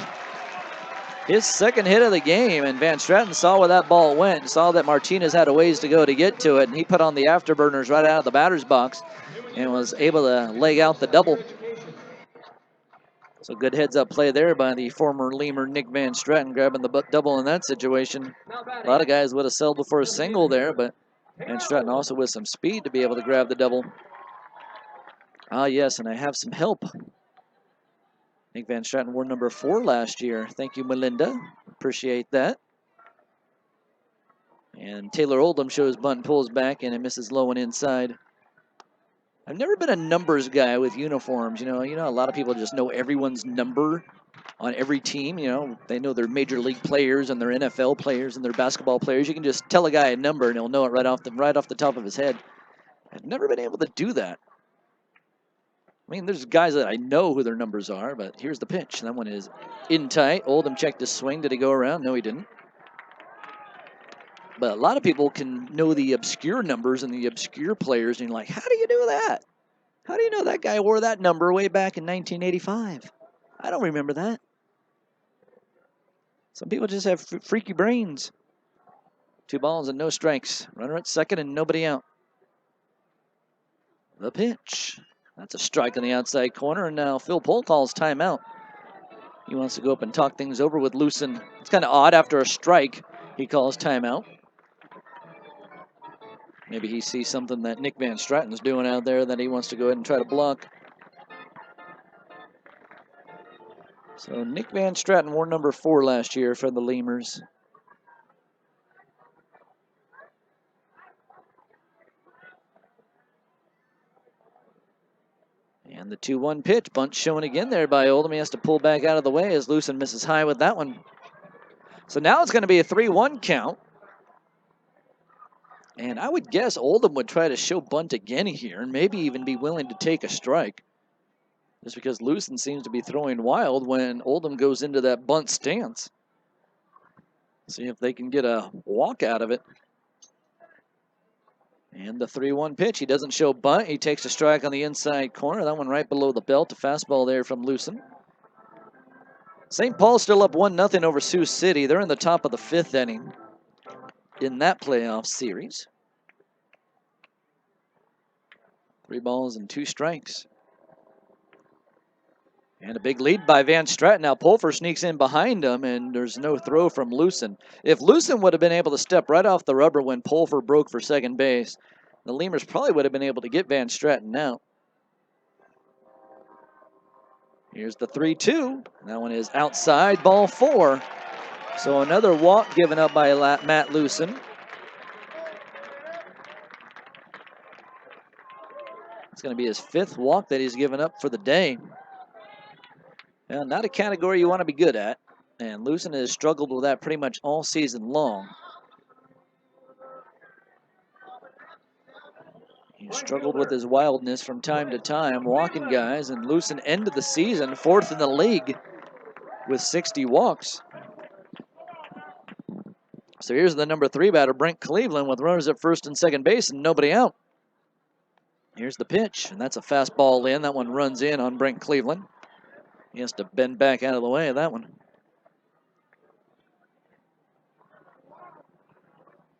His second hit of the game, and Van Stratton saw where that ball went and saw that Martinez had a ways to go to get to it, and he put on the afterburners right out of the batter's box and was able to leg out the double. So good heads-up play there by the former Lemur Nick Van Stratton, grabbing the double in that situation. A lot of guys would have settled for a single there, but Van Stratton also with some speed to be able to grab the double. Ah, yes, and I have some help. Nick Van Stratton wore number 4 last year. Thank you, Melinda. Appreciate that. And Taylor Oldham shows bunt, pulls back, and it misses low and inside. I've never been a numbers guy with uniforms. You know, a lot of people just know everyone's number on every team. You know, they know their major league players and their NFL players and their basketball players. You can just tell a guy a number and he'll know it right off the top of his head. I've never been able to do that. I mean, there's guys that I know who their numbers are, but here's the pitch. That one is in tight. Oldham checked his swing. Did he go around? No, he didn't. But a lot of people can know the obscure numbers and the obscure players, and you're like, how do you do that? How do you know that guy wore that number way back in 1985? I don't remember that. Some people just have freaky brains. 2 balls and no strikes. Runner at second and nobody out. The pitch. That's a strike on the outside corner, and now Phil Pohl calls timeout. He wants to go up and talk things over with Lewson. It's kind of odd after a strike. He calls timeout. Maybe he sees something that Nick Van Stratton's doing out there that he wants to go ahead and try to block. So Nick Van Stratton wore number 4 last year for the Lemurs. And the 2-1 pitch, bunt shown again there by Oldham. He has to pull back out of the way as Lucen misses high with that one. So now it's going to be a 3-1 count. And I would guess Oldham would try to show bunt again here and maybe even be willing to take a strike. Just because Lucen seems to be throwing wild when Oldham goes into that bunt stance. See if they can get a walk out of it. And the 3-1 pitch, he doesn't show bunt. He takes a strike on the inside corner. That one right below the belt. A fastball there from Lucen. St. Paul still up 1-0 over Sioux City. They're in the top of the 5th inning in that playoff series. 3 balls and 2 strikes. And a big lead by Van Stratton. Now Pulver sneaks in behind him, and there's no throw from Lucen. If Lucen would have been able to step right off the rubber when Pulver broke for second base, the Lemurs probably would have been able to get Van Stratton out. Here's the 3-2. That one is outside, ball 4. So another walk given up by Matt Lucen. It's going to be his 5th walk that he's given up for the day. Well, not a category you want to be good at, and Lucen has struggled with that pretty much all season long. He struggled with his wildness from time to time, walking guys, and Lucen ended the season 4th in the league with 60 walks. So here's the number 3 batter, Brent Cleveland, with runners at first and second base and nobody out. Here's the pitch, and that's a fastball in. That one runs in on Brent Cleveland. He has to bend back out of the way of that one.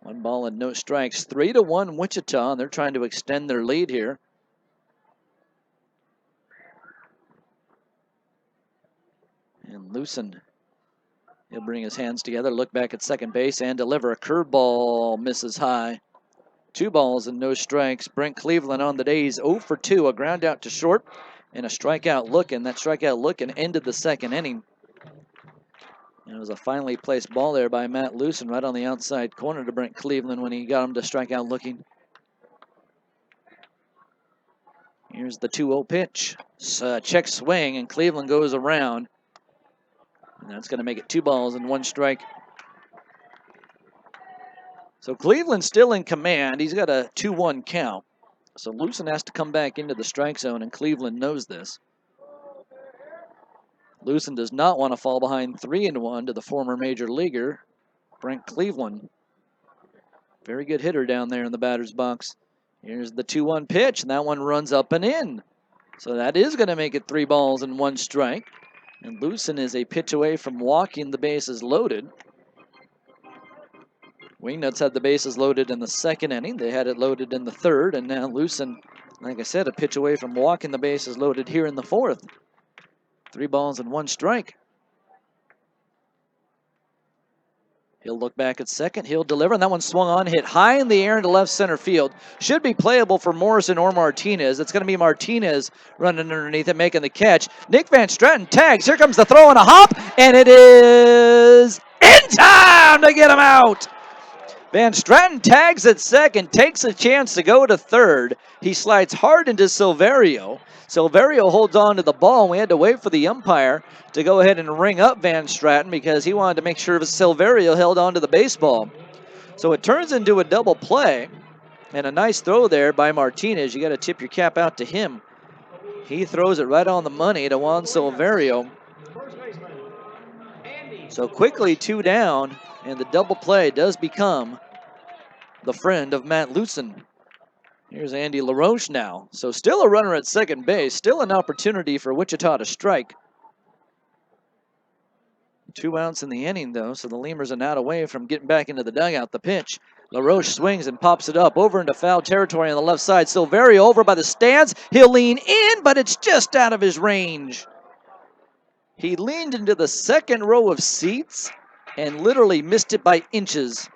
1 ball and no strikes. 3-1 Wichita, and they're trying to extend their lead here. And Lucen, he'll bring his hands together, look back at second base, and deliver a curveball. Misses high. 2 balls and no strikes. Brent Cleveland on the day, he's 0 for 2. A ground out to short and a strikeout looking. That strikeout looking ended the 2nd inning. And it was a finely placed ball there by Matt Lucen right on the outside corner to Brent Cleveland when he got him to strike out looking. Here's the 2-0 pitch. Check swing, and Cleveland goes around. And that's going to make it 2 balls and 1 strike. So Cleveland's still in command. He's got a 2-1 count. So Lucen has to come back into the strike zone, and Cleveland knows this. Lucen does not want to fall behind 3-1 to the former major leaguer, Brent Cleveland. Very good hitter down there in the batter's box. Here's the 2-1 pitch, and that one runs up and in. So that is going to make it 3 balls and 1 strike. And Lucen is a pitch away from walking the bases loaded. Wingnuts had the bases loaded in the 2nd inning. They had it loaded in the 3rd, and now Lucen, like I said, a pitch away from walking the bases loaded here in the 4th. 3 balls and 1 strike. He'll look back at second. He'll deliver, and that one swung on, hit high in the air into left center field. Should be playable for Morrison or Martinez. It's going to be Martinez running underneath it, making the catch. Nick Van Stratton tags. Here comes the throw and a hop, and it is in time to get him out. Van Stratton tags at second, takes a chance to go to third. He slides hard into Silverio. Silverio holds on to the ball, and we had to wait for the umpire to go ahead and ring up Van Stratton because he wanted to make sure Silverio held on to the baseball. So it turns into a double play, and a nice throw there by Martinez. You got to tip your cap out to him. He throws it right on the money to Juan Silverio. So quickly 2 down, and the double play does become the friend of Matt Lucen. Here's Andy LaRoche now. So still a runner at second base. Still an opportunity for Wichita to strike. 2 outs in the inning, though, so the Lemurs are not away from getting back into the dugout. The pitch. LaRoche swings and pops it up over into foul territory on the left side. Silverio over by the stands. He'll lean in, but it's just out of his range. He leaned into the 2nd row of seats and literally missed it by inches.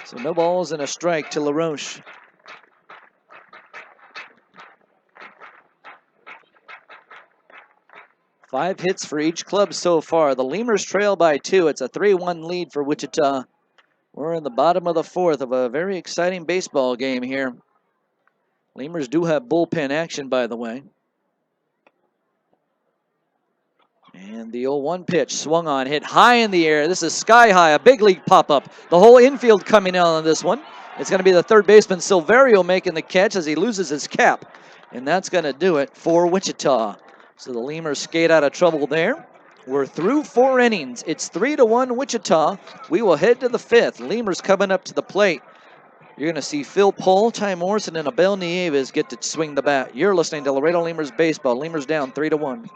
So no balls and a strike to LaRoche. Five hits for each club so far. The Lemurs trail by 2. It's a 3-1 lead for Wichita. We're in the bottom of the fourth of a very exciting baseball game here. Lemurs do have bullpen action, by the way. And the 0-1 pitch swung on, hit high in the air. This is sky high, a big league pop-up. The whole infield coming out on this one. It's going to be the third baseman, Silverio, making the catch as he loses his cap. And that's going to do it for Wichita. So the Lemurs skate out of trouble there. We're through 4 innings. It's 3-1 Wichita. We will head to the 5th. Lemurs coming up to the plate. You're going to see Phil Pohl, Ty Morrison, and Abel Nieves get to swing the bat. You're listening to Laredo Lemurs Baseball. Lemurs down 3-1.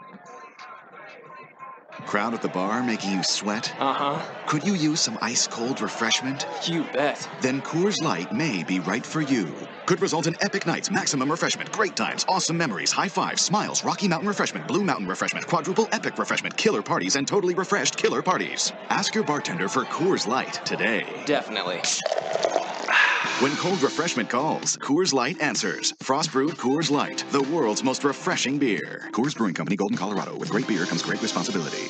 Crowd at the bar making you sweat? Uh-huh. Could you use some ice-cold refreshment? You bet. Then Coors Light may be right for you. Could result in epic nights, maximum refreshment, great times, awesome memories, high fives, smiles, Rocky Mountain refreshment, Blue Mountain refreshment, quadruple epic refreshment, killer parties, and totally refreshed killer parties. Ask your bartender for Coors Light today. Definitely. When cold refreshment calls, Coors Light answers. Frost brewed Coors Light, the world's most refreshing beer. Coors Brewing Company, Golden, Colorado. With great beer comes great responsibility.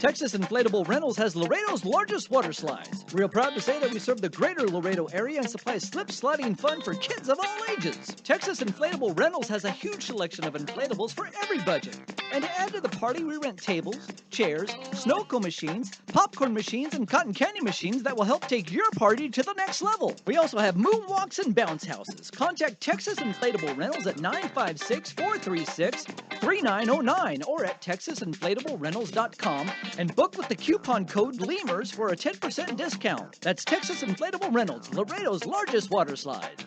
Texas Inflatable Rentals has Laredo's largest water slides. Real proud to say that we serve the greater Laredo area and supply slip sliding fun for kids of all ages. Texas Inflatable Rentals has a huge selection of inflatables for every budget. And to add to the party, we rent tables, chairs, snow cone machines, popcorn machines, and cotton candy machines that will help take your party to the next level. We also have moonwalks and bounce houses. Contact Texas Inflatable Rentals at 956-436-3909 or at texasinflatablerentals.com and book with the coupon code LEMURS for a 10% discount. That's Texas Inflatable Rentals, Laredo's largest water slide.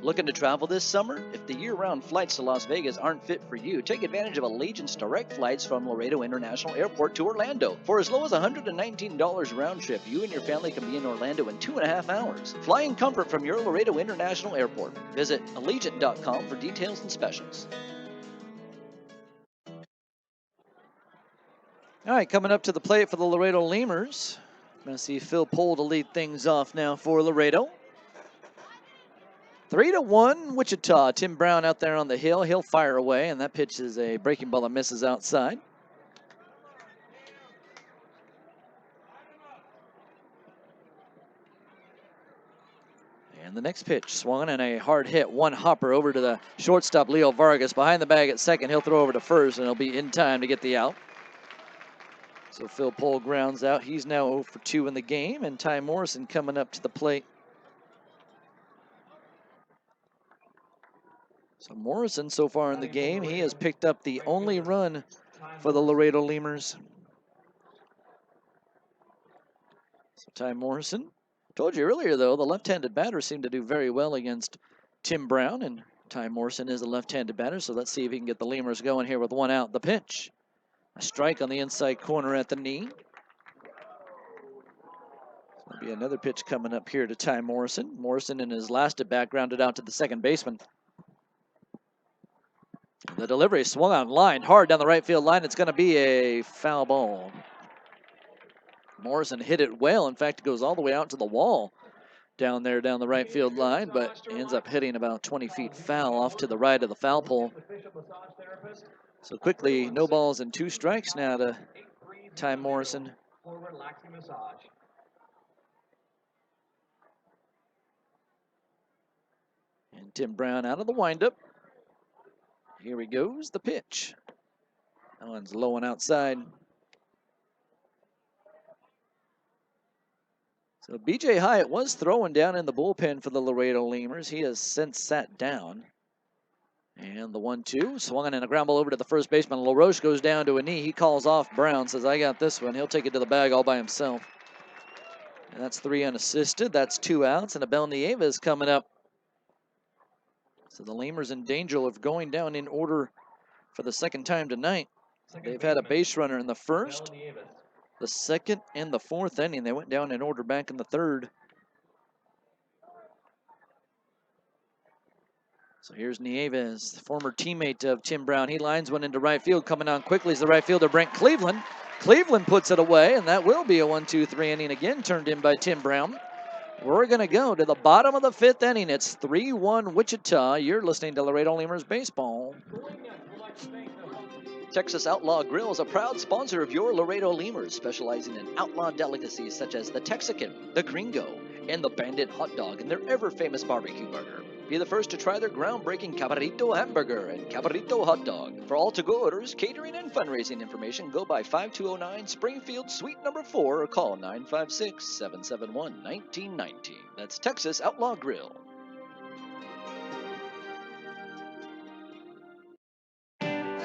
Looking to travel this summer? If the year-round flights to Las Vegas aren't fit for you, take advantage of Allegiant's direct flights from Laredo International Airport to Orlando. For as low as $119 round trip, you and your family can be in Orlando in 2.5 hours. Fly in comfort from your Laredo International Airport. Visit Allegiant.com for details and specials. All right, coming up to the plate for the Laredo Lemurs. I'm going to see Phil Pohl to lead things off now for Laredo. 3-1 Wichita. Tim Brown out there on the hill. He'll fire away, and that pitch is a breaking ball that misses outside. And the next pitch swung and a hard hit. One hopper over to the shortstop, Leo Vargas. Behind the bag at second. He'll throw over to first, and he'll be in time to get the out. So Phil Pohl grounds out. He's now 0 for 2 in the game, and Ty Morrison coming up to the plate. So Morrison, so far in the game, he has picked up the only run for the Laredo Lemurs. So Ty Morrison. Told you earlier, though, the left-handed batter seemed to do very well against Tim Brown, and Ty Morrison is a left-handed batter, so let's see if he can get the Lemurs going here with 1 out. The pitch. A strike on the inside corner at the knee. There'll be another pitch coming up here to Ty Morrison. Morrison in his last at-bat grounded out to the second baseman. The delivery swung on, lined hard down the right field line. It's going to be a foul ball. Morrison hit it well. In fact, it goes all the way out to the wall down there down the right field line, but ends up hitting about 20 feet foul off to the right of the foul pole. So quickly, no balls and 2 strikes now to Ty Morrison. And Tim Brown out of the windup. Here he goes, the pitch. That one's low and outside. So B.J. Hyatt was throwing down in the bullpen for the Laredo Lemurs. He has since sat down. And the 1-2, swung in a ground ball over to the first baseman. LaRoche goes down to a knee. He calls off Brown, says, I got this one. He'll take it to the bag all by himself. And that's 3 unassisted. That's 2 outs. And Abel Nieves coming up. So the Lemurs in danger of going down in order for the second time tonight. They've had a base runner in the first, the second, and the 4th inning. They went down in order back in the 3rd. So here's Nieves, former teammate of Tim Brown. He lines one into right field. Coming on quickly is the right fielder, Brent Cleveland. Cleveland puts it away, and that will be a 1-2-3 inning again, turned in by Tim Brown. We're going to go to the bottom of the 5th inning. It's 3-1 Wichita. You're listening to Laredo Lemurs Baseball. Texas Outlaw Grill is a proud sponsor of your Laredo Lemurs, specializing in outlaw delicacies such as the Texican, the Gringo, and the Bandit hot dog and their ever-famous barbecue burger. Be the first to try their groundbreaking Cabrito hamburger and Cabrito hot dog. For all to-go orders, catering, and fundraising information, go by 5209 Springfield Suite number 4 or call 956-771-1919. That's Texas Outlaw Grill.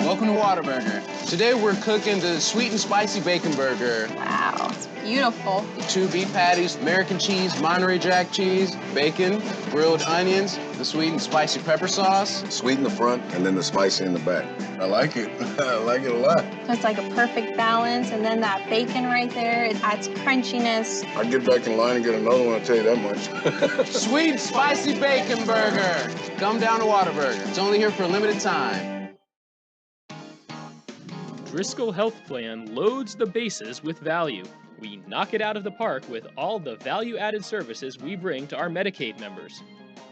Welcome to Whataburger. Today we're cooking the sweet and spicy bacon burger. Wow, it's beautiful. 2 beef patties, American cheese, Monterey Jack cheese, bacon, grilled onions, the sweet and spicy pepper sauce. Sweet in the front and then the spicy in the back. I like it. I like it a lot. So it's like a perfect balance, and then that bacon right there, it adds crunchiness. I'll get back in line and get another one, I'll tell you that much. Sweet spicy bacon burger. Come down to Whataburger. It's only here for a limited time. Driscoll Health Plan loads the bases with value. We knock it out of the park with all the value-added services we bring to our Medicaid members.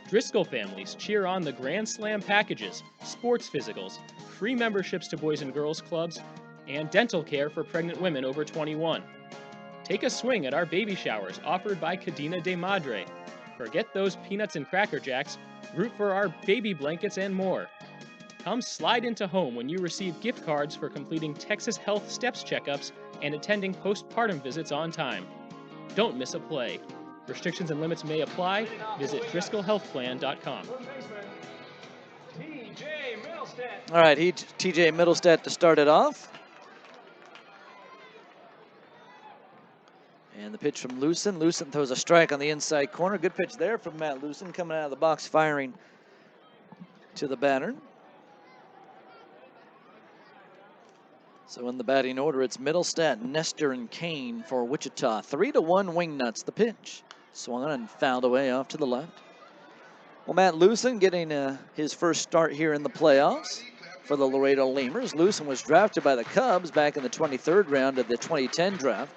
Driscoll families cheer on the Grand Slam packages, sports physicals, free memberships to Boys and Girls Clubs, and dental care for pregnant women over 21. Take a swing at our baby showers offered by Cadena de Madre. Forget those peanuts and Cracker Jacks, root for our baby blankets and more. Come slide into home when you receive gift cards for completing Texas Health Steps checkups and attending postpartum visits on time. Don't miss a play. Restrictions and limits may apply. Visit DriscollHealthPlan.com. All right, TJ Middlestat to start it off. And the pitch from Lucen. Lucen throws a strike on the inside corner. Good pitch there from Matt Lucen, coming out of the box, firing to the batter. So in the batting order, it's Middlestat, Nestor, and Kane for Wichita. 3-1 Wingnuts. The pitch swung on and fouled away off to the left. Well, Matt Lucen getting his first start here in the playoffs for the Laredo Lemurs. Lucen was drafted by the Cubs back in the 23rd round of the 2010 draft.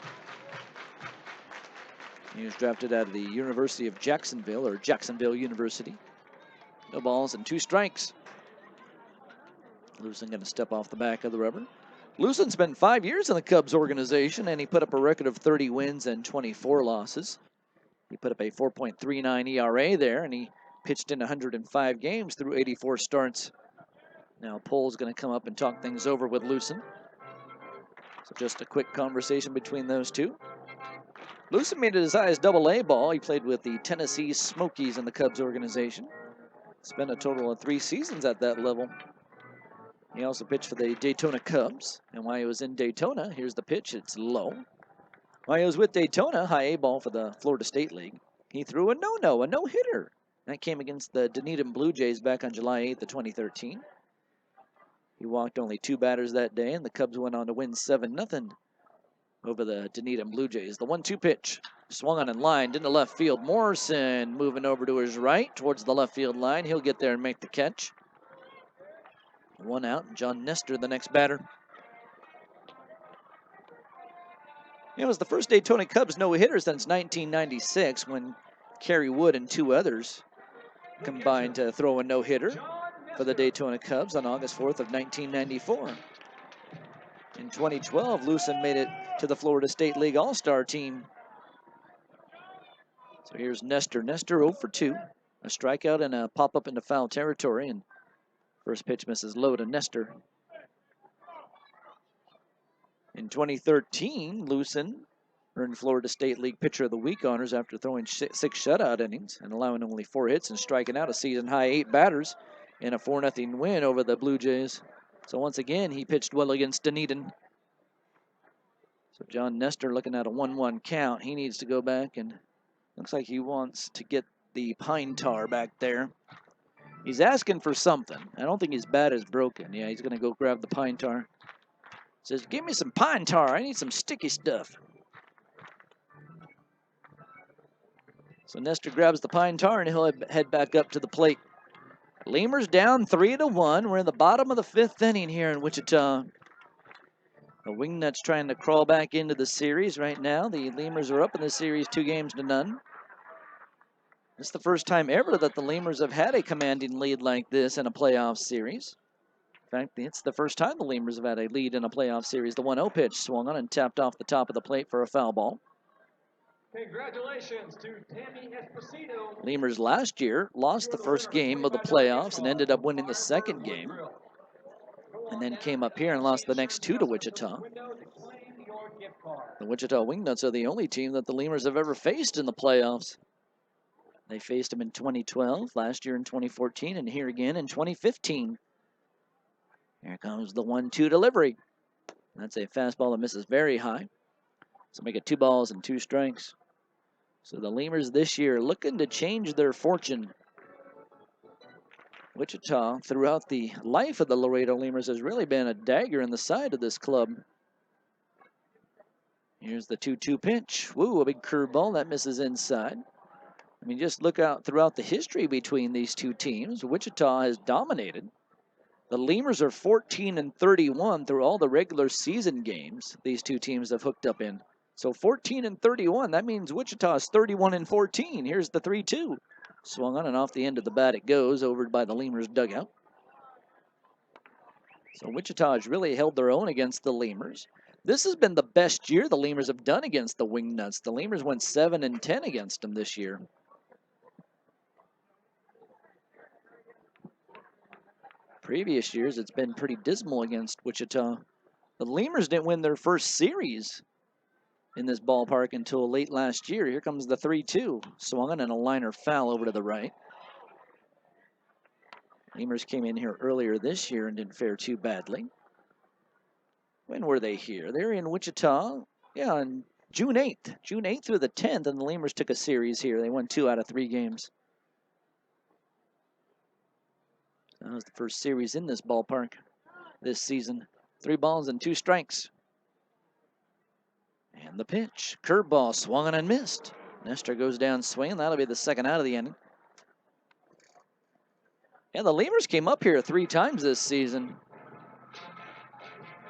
He was drafted out of the University of Jacksonville, or Jacksonville University. No balls and 2 strikes. Lucen going to step off the back of the rubber. Lucen spent 5 years in the Cubs organization, and he put up a record of 30 wins and 24 losses. He put up a 4.39 ERA there, and he pitched in 105 games through 84 starts. Now Pohl's going to come up and talk things over with Lucen. So just a quick conversation between those two. Lucen made it his highest Double-A ball. He played with the Tennessee Smokies in the Cubs organization. Spent a total of 3 seasons at that level. He also pitched for the Daytona Cubs. And while he was in Daytona, here's the pitch. It's low. While he was with Daytona, high A ball for the Florida State League, he threw a no-hitter. That came against the Dunedin Blue Jays back on July 8th of 2013. He walked only 2 batters that day, and the Cubs went on to win 7-0 over the Dunedin Blue Jays. The 1-2 pitch swung on in line into left field. Morrison moving over to his right towards the left field line. He'll get there and make the catch. 1 out. John Nestor, the next batter. It was the first Daytona Cubs no-hitter since 1996, when Kerry Wood and 2 others combined to throw a no-hitter for the Daytona Cubs on August 4th of 1994. In 2012, Lucen made it to the Florida State League All-Star team. So here's Nestor. Nestor 0 for 2. A strikeout and a pop-up into foul territory, and first pitch misses low to Nestor. In 2013, Lucen earned Florida State League Pitcher of the Week honors after throwing 6 shutout innings and allowing only 4 hits and striking out a season-high 8 batters in a 4-0 win over the Blue Jays. So once again, he pitched well against Dunedin. So John Nestor looking at a 1-1 count. He needs to go back, and looks like he wants to get the pine tar back there. He's asking for something. I don't think his bat is broken. Yeah, he's going to go grab the pine tar. Says, give me some pine tar. I need some sticky stuff. So Nestor grabs the pine tar, and he'll head back up to the plate. Lemurs down 3-1. We're in the bottom of the 5th inning here in Wichita. The Wingnuts trying to crawl back into the series right now. The Lemurs are up in the series 2-0. It's the first time ever that the Lemurs have had a commanding lead like this in a playoff series. In fact, it's the first time the Lemurs have had a lead in a playoff series. The 1-0 pitch swung on and tapped off the top of the plate for a foul ball. Congratulations to Tammy Esposito. Lemurs last year lost the first game of the playoffs and ended up winning the second game. And then came up here and lost the next two to Wichita. The Wichita Wingnuts are the only team that the Lemurs have ever faced in the playoffs. They faced them in 2012, last year in 2014, and here again in 2015. Here comes the 1-2 delivery. That's a fastball that misses very high. So make it 2 balls and 2 strikes. So the Lemurs this year looking to change their fortune. Wichita, throughout the life of the Laredo Lemurs, has really been a dagger in the side of this club. Here's the 2-2 pitch. Woo, a big curveball that misses inside. I mean, just look out throughout the history between these two teams. Wichita has dominated. The Lemurs are 14-31 through all the regular season games these two teams have hooked up in. So 14-31, that means Wichita is 31-14. Here's the 3-2. Swung on and off the end of the bat it goes, over by the Lemurs dugout. So Wichita has really held their own against the Lemurs. This has been the best year the Lemurs have done against the Wingnuts. The Lemurs went 7-10 against them this year. Previous years, it's been pretty dismal against Wichita. The Lemurs didn't win their first series in this ballpark until late last year. Here comes the 3-2. Swung on and a liner foul over to the right. Lemurs came in here earlier this year and didn't fare too badly. When were they here? They're in Wichita, on June 8th. June 8th through the 10th, and the Lemurs took a series here. They won 2 out of 3 games. That was the first series in this ballpark this season. 3 balls and 2 strikes. And the pitch. Curveball swung on and missed. Nestor goes down swinging. That'll be the second out of the inning. Yeah, the Lemurs came up here 3 times this season.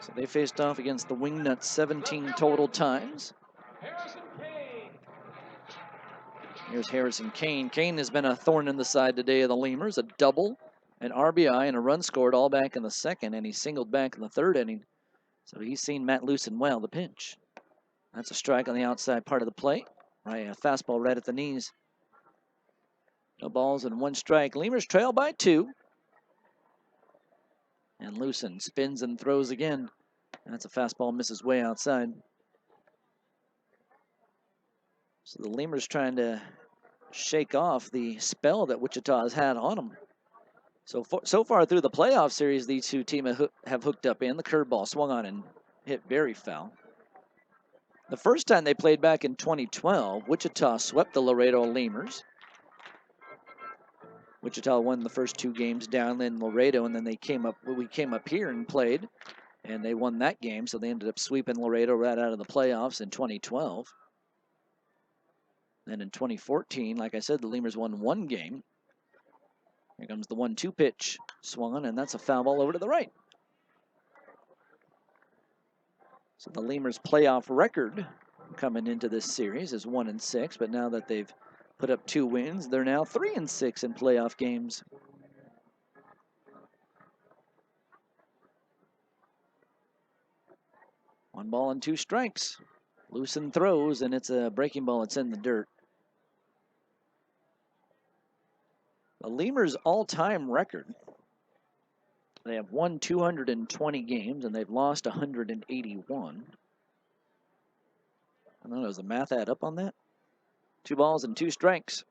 So they faced off against the Wingnuts 17 total times. Here's Harrison Kane. Kane has been a thorn in the side today of the Lemurs. A double, an RBI, and a run scored all back in the second, and he singled back in the third inning. So he's seen Matt Lucen well. The pitch. That's a strike on the outside part of the plate. Right, a fastball right at the knees. No balls and 1 strike. Lemurs trail by 2. And Lucen spins and throws again. That's a fastball, misses way outside. So the Lemurs trying to shake off the spell that Wichita has had on them. So far through the playoff series, these two teams have hooked up in. The curveball swung on and hit very foul. The first time they played back in 2012, Wichita swept the Laredo Lemurs. Wichita won the first 2 games down in Laredo, and then we came up here and played, and they won that game, so they ended up sweeping Laredo right out of the playoffs in 2012. Then in 2014, like I said, the Lemurs won 1 game. Here comes the 1-2 pitch. Swung on, and that's a foul ball over to the right. So the Lemurs' playoff record coming into this series is 1-6, but now that they've put up 2 wins, they're now 3-6 in playoff games. One ball and 2 strikes. Lucen throws, and it's a breaking ball. It's in the dirt. The Lemurs' all-time record. They have won 220 games, and they've lost 181. I don't know, does the math add up on that? 2 balls and 2 strikes.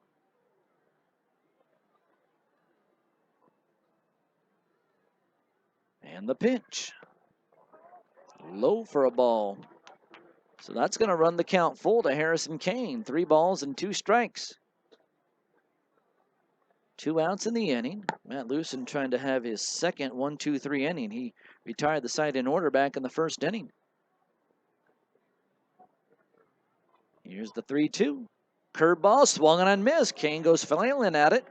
And the pitch. Low for a ball. So that's going to run the count full to Harrison Kane. 3 balls and 2 strikes. 2 outs in the inning. Matt Lucen trying to have his second 1-2-3 inning. He retired the side in order back in the first inning. Here's the 3-2. Curveball swung on and missed. Kane goes flailing at it.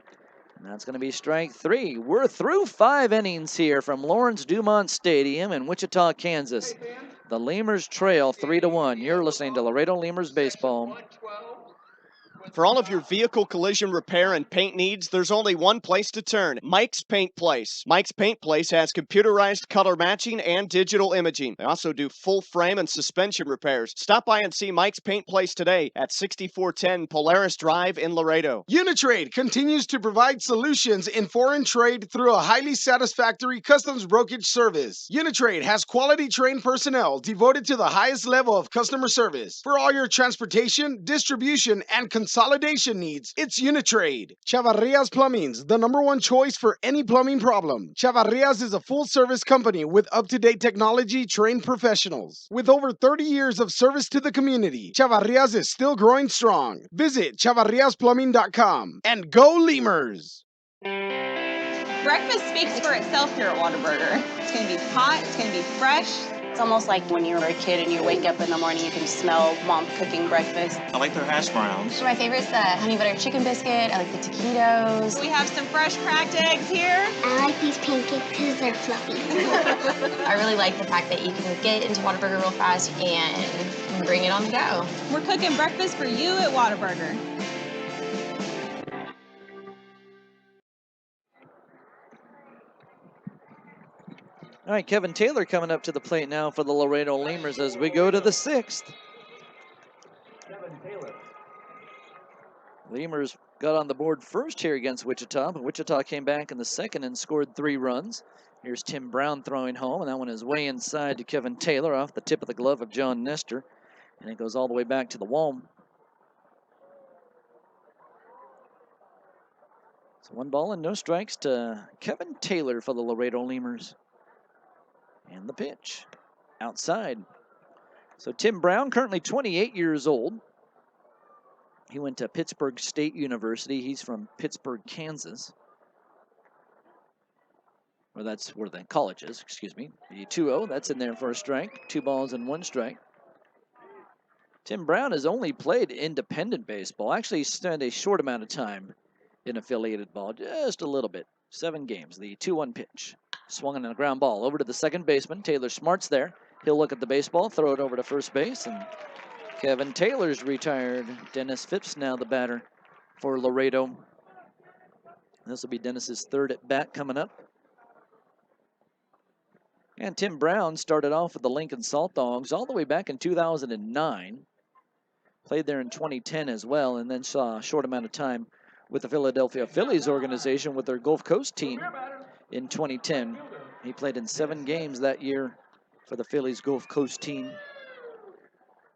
And that's going to be strike 3. We're through 5 innings here from Lawrence Dumont Stadium in Wichita, Kansas. The Lemurs trail 3-1. You're listening to Laredo Lemurs Baseball. For all of your vehicle collision repair and paint needs, there's only one place to turn, Mike's Paint Place. Mike's Paint Place has computerized color matching and digital imaging. They also do full frame and suspension repairs. Stop by and see Mike's Paint Place today at 6410 Polaris Drive in Laredo. Uni-Trade continues to provide solutions in foreign trade through a highly satisfactory customs brokerage service. Uni-Trade has quality trained personnel devoted to the highest level of customer service. For all your transportation, distribution, and consolidation needs, it's Uni-Trade. Chavarrias Plumbing's the #1 choice for any plumbing problem. Chavarrias is a full-service company with up-to-date technology trained professionals. With over 30 years of service to the community, Chavarrias is still growing strong. Visit chavarriasplumbing.com and go Lemurs! Breakfast speaks for itself here at Whataburger. It's going to be hot, it's going to be fresh. It's almost like when you were a kid and you wake up in the morning, you can smell mom cooking breakfast. I like their hash browns. My favorite's the honey butter chicken biscuit. I like the taquitos. We have some fresh cracked eggs here. I like these pancakes because they're fluffy. I really like the fact that you can get into Whataburger real fast and bring it on the go. We're cooking breakfast for you at Whataburger. All right, Kevin Taylor coming up to the plate now for the Laredo Lemurs as we go to the 6th. Kevin Taylor. Lemurs got on the board first here against Wichita, but Wichita came back in the second and scored 3 runs. Here's Tim Brown throwing home, and that one is way inside to Kevin Taylor off the tip of the glove of John Nestor, and it goes all the way back to the wall. So 1 ball and no strikes to Kevin Taylor for the Laredo Lemurs. And the pitch outside. So Tim Brown, currently 28 years old. He went to Pittsburgh State University. He's from Pittsburgh, Kansas. Or that's where the college is, excuse me. The 2-0, that's in there for a strike. 2 balls and 1 strike. Tim Brown has only played independent baseball. Actually, he spent a short amount of time in affiliated ball, just a little bit. 7 games. The 2-1 pitch. Swung on a ground ball over to the second baseman. Taylor Smart's there. He'll look at the baseball, throw it over to first base, and Kevin Taylor's retired. Dennis Phipps now the batter for Laredo. This will be Dennis's 3rd at bat coming up. And Tim Brown started off with the Lincoln Salt Dogs all the way back in 2009. Played there in 2010 as well, and then saw a short amount of time with the Philadelphia Phillies organization with their Gulf Coast team. In 2010, he played in 7 games that year for the Phillies Gulf Coast team.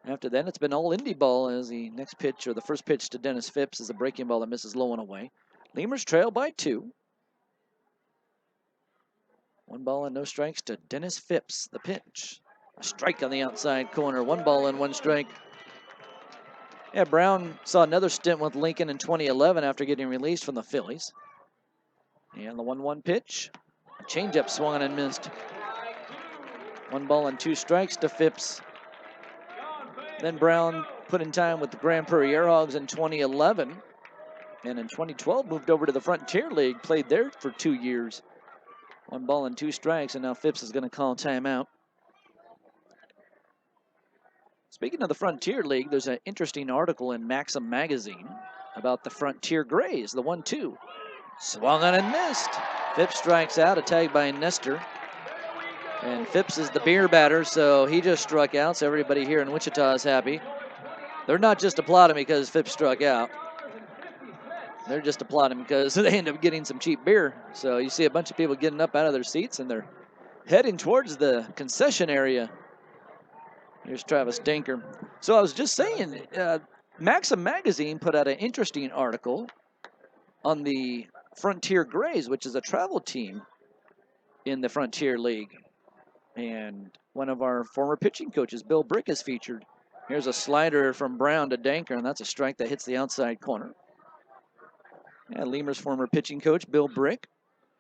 After that, it's been all indie ball as the next pitch, or the first pitch to Dennis Phipps, is a breaking ball that misses low and away. Lemurs trail by 2. 1 ball and no strikes to Dennis Phipps. The pitch, a strike on the outside corner. 1 ball and 1 strike. Yeah, Brown saw another stint with Lincoln in 2011 after getting released from the Phillies. And the 1-1 pitch. A changeup swung and missed. 1 ball and 2 strikes to Phipps. Then Brown put in time with the Grand Prairie Airhogs in 2011. And in 2012 moved over to the Frontier League. Played there for 2 years. 1 ball and 2 strikes. And now Phipps is going to call timeout. Speaking of the Frontier League, there's an interesting article in Maxim magazine about the Frontier Grays, the 1-2. Swung on and missed. Phipps strikes out, a tag by Nestor. And Phipps is the beer batter, so he just struck out, so everybody here in Wichita is happy. They're not just applauding because Phipps struck out. They're just applauding because they end up getting some cheap beer. So you see a bunch of people getting up out of their seats, and they're heading towards the concession area. Here's Travis Dinker. So I was just saying, Maxim magazine put out an interesting article on the Frontier Grays, which is a travel team in the Frontier League. And one of our former pitching coaches, Bill Brick, is featured. Here's a slider from Brown to Danker, and that's a strike that hits the outside corner. Yeah, Lemurs' former pitching coach, Bill Brick,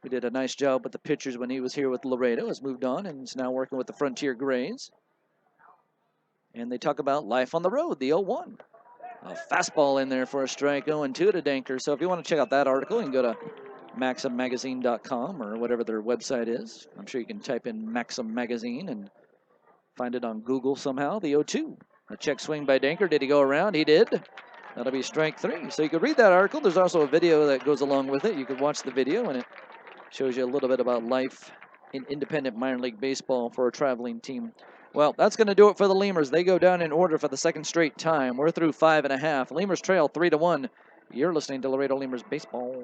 who did a nice job with the pitchers when he was here with Laredo, has moved on and is now working with the Frontier Grays. And they talk about life on the road, the 0-1. A fastball in there for a strike, 0-2 to Danker. So if you want to check out that article, you can go to MaximMagazine.com or whatever their website is. I'm sure you can type in Maxim Magazine and find it on Google somehow, the 0-2. A check swing by Danker. Did he go around? He did. That'll be strike 3. So you could read that article. There's also a video that goes along with it. You could watch the video, and it shows you a little bit about life in independent minor league baseball for a traveling team. Well, that's going to do it for the Lemurs. They go down in order for the second straight time. We're through 5.5. Lemurs trail 3-1. You're listening to Laredo Lemurs Baseball.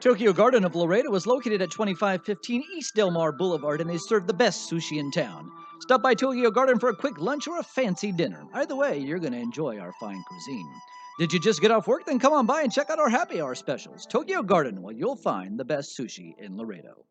Tokyo Garden of Laredo is located at 2515 East Del Mar Boulevard, and they serve the best sushi in town. Stop by Tokyo Garden for a quick lunch or a fancy dinner. Either way, you're going to enjoy our fine cuisine. Did you just get off work? Then come on by and check out our happy hour specials. Tokyo Garden, where you'll find the best sushi in Laredo.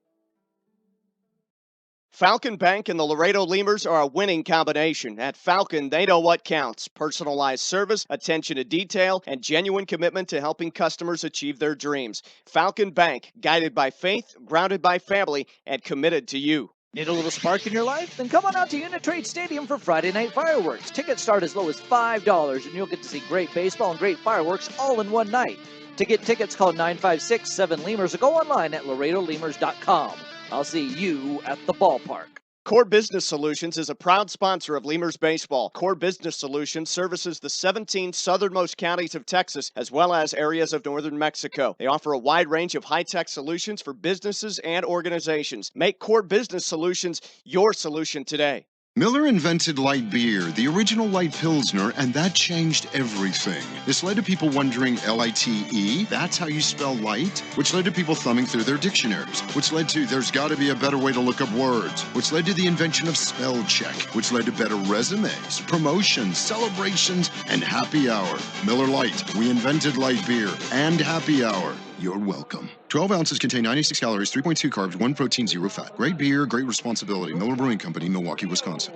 Falcon Bank and the Laredo Lemurs are a winning combination. At Falcon, they know what counts. Personalized service, attention to detail, and genuine commitment to helping customers achieve their dreams. Falcon Bank, guided by faith, grounded by family, and committed to you. Need a little spark in your life? Then come on out to Uni-Trade Stadium for Friday night fireworks. Tickets start as low as $5, and you'll get to see great baseball and great fireworks all in one night. To get tickets, call 956-7-LEMURS or go online at LaredoLemurs.com. I'll see you at the ballpark. Core Business Solutions is a proud sponsor of Lemurs Baseball. Core Business Solutions services the 17 southernmost counties of Texas, as well as areas of northern Mexico. They offer a wide range of high-tech solutions for businesses and organizations. Make Core Business Solutions your solution today. Miller invented light beer, the original light Pilsner, and that changed everything. This led to people wondering L-I-T-E, that's how you spell light, which led to people thumbing through their dictionaries, which led to there's got to be a better way to look up words, which led to the invention of spell check, which led to better resumes, promotions, celebrations, and happy hour. Miller Lite, we invented light beer and happy hour. You're welcome. 12 ounces contain 96 calories, 3.2 carbs, 1 protein, 0 fat. Great beer, great responsibility. Miller Brewing Company, Milwaukee, Wisconsin.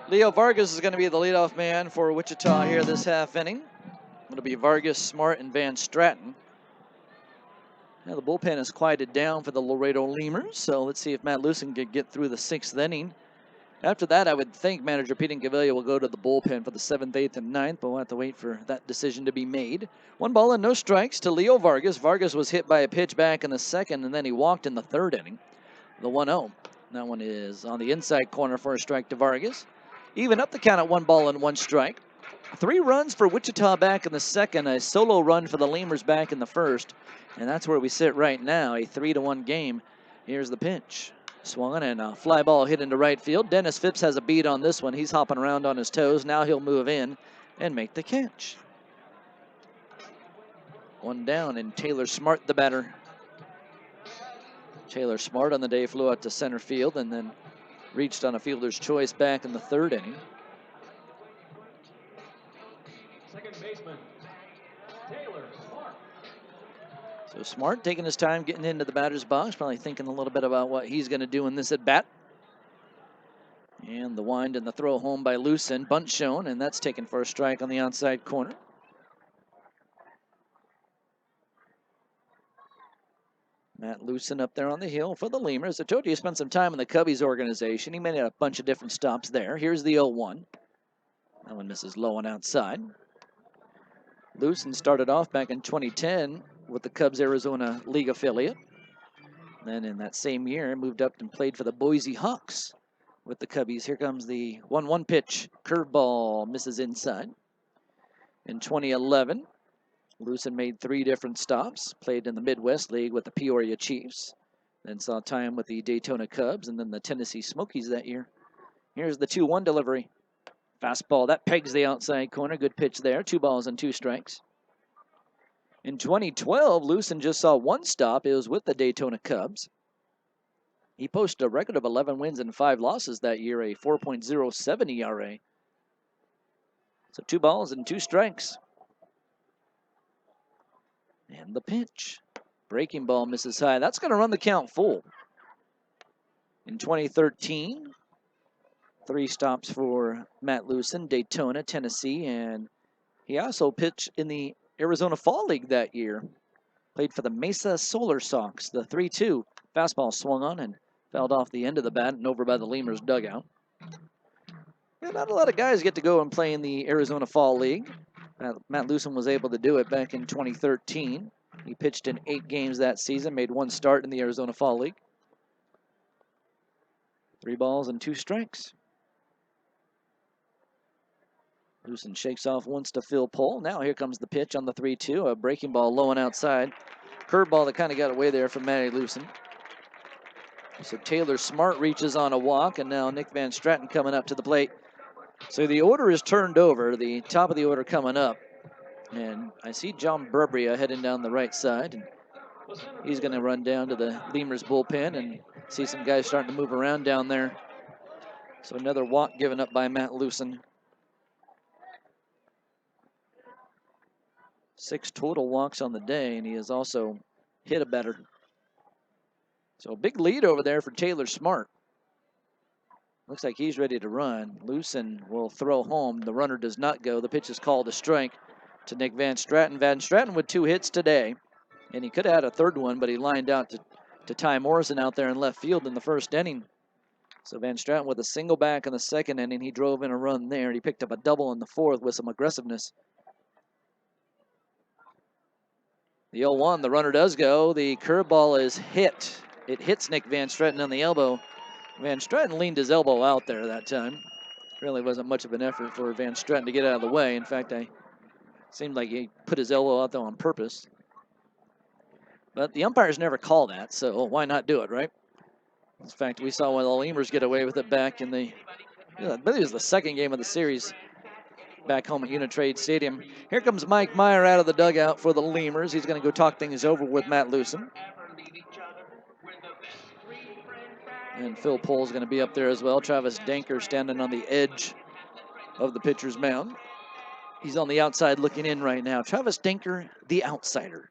Leo Vargas is going to be the leadoff man for Wichita here this half inning. It'll be Vargas, Smart, and Van Stratton. Now the bullpen is quieted down for the Laredo Lemurs, so let's see if Matt Lucen can get through the 6th inning. After that, I would think manager Pete Incaviglia will go to the bullpen for the 7th, 8th, and 9th, but we'll have to wait for that decision to be made. 1 ball and no strikes to Leo Vargas. Vargas was hit by a pitch back in the 2nd, and then he walked in the 3rd inning. The 1-0. That one is on the inside corner for a strike to Vargas. Even up the count at 1 ball and 1 strike. 3 runs for Wichita back in the 2nd, a solo run for the Lemurs back in the 1st, and that's where we sit right now, a 3-1 game. Here's the pitch. Swung and a fly ball hit into right field. Dennis Phipps has a beat on this one. He's hopping around on his toes. Now he'll move in and make the catch. 1 down, and Taylor Smart, the batter. Taylor Smart on the day flew out to center field and then reached on a fielder's choice back in the 3rd inning. Second baseman, Taylor Smart. So Smart taking his time getting into the batter's box, probably thinking a little bit about what he's going to do in this at-bat. And the wind and the throw home by Lucen. Bunt shown, and that's taken for a strike on the outside corner. Matt Lucen up there on the hill for the Lemurs. I told you he spent some time in the Cubbies organization. He made a bunch of different stops there. Here's the 0-1. That one misses low and outside. Lucen started off back in 2010 with the Cubs Arizona League affiliate. Then in that same year, moved up and played for the Boise Hawks with the Cubbies. Here comes the 1-1 pitch. Curveball misses inside. In 2011, Lucen made 3 different stops. Played in the Midwest League with the Peoria Chiefs. Then saw time with the Daytona Cubs and then the Tennessee Smokies that year. Here's the 2-1 delivery. Fastball, that pegs the outside corner. Good pitch there. 2 balls and 2 strikes. In 2012, Lucen just saw 1 stop. It was with the Daytona Cubs. He posted a record of 11 wins and 5 losses that year, a 4.07 ERA. So 2 balls and 2 strikes. And the pitch. Breaking ball misses high. That's going to run the count full. In 2013, 3 stops for Matt Lucen, Daytona, Tennessee, and he also pitched in the Arizona Fall League that year. Played for the Mesa Solar Sox. The 3-2 fastball swung on and fouled off the end of the bat and over by the Lemurs dugout. Yeah, not a lot of guys get to go and play in the Arizona Fall League. Matt Lucen was able to do it back in 2013. He pitched in 8 games that season, made 1 start in the Arizona Fall League. 3 balls and 2 strikes. Lewson shakes off once to Phil Pohl. Now here comes the pitch on the 3-2. A breaking ball low and outside. Curveball that kind of got away there from Matty Lewson. So Taylor Smart reaches on a walk, and now Nick Van Straten coming up to the plate. So the order is turned over, the top of the order coming up. And I see John Burbria heading down the right side. And he's going to run down to the Lemurs bullpen and see some guys starting to move around down there. So another walk given up by Matt Lewson. 6 total walks on the day, and he has also hit a better. So a big lead over there for Taylor Smart. Looks like he's ready to run. Lewson will throw home. The runner does not go. The pitch is called a strike to Nick Van Straten. Van Straten with 2 hits today, and he could have had a third one, but he lined out to Ty Morrison out there in left field in the first inning. So Van Straten with a single back in the second inning. He drove in a run there. He picked up a double in the fourth with some aggressiveness. The 0-1, the runner does go. The curveball is hit. It hits Nick Van Straten on the elbow. Van Straten leaned his elbow out there that time. Really wasn't much of an effort for Van Straten to get out of the way. In fact, it seemed like he put his elbow out there on purpose. But the umpires never call that, so why not do it, right? In fact, we saw one of the Lemurs get away with it back in I believe it was the second game of the series back home at Uni-Trade Stadium. Here comes Mike Meyer out of the dugout for the Lemurs. He's going to go talk things over with Matt Lewson. And Phil Pohl's going to be up there as well. Travis Danker standing on the edge of the pitcher's mound. He's on the outside looking in right now. Travis Danker, the outsider.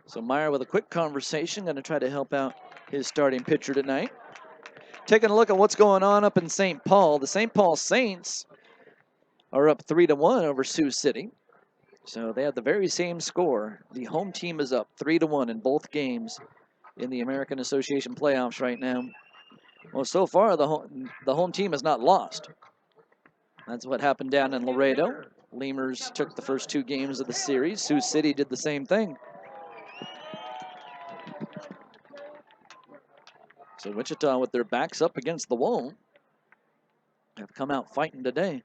So Meyer with a quick conversation, going to try to help out his starting pitcher tonight. Taking a look at what's going on up in St. Paul. The St. Paul Saints are up 3-1 over Sioux City. So they have the very same score. The home team is up 3-1 in both games in the American Association playoffs right now. Well, so far the home team has not lost. That's what happened down in Laredo. Lemurs took the first 2 games of the series. Sioux City did the same thing. So Wichita, with their backs up against the wall, have come out fighting today.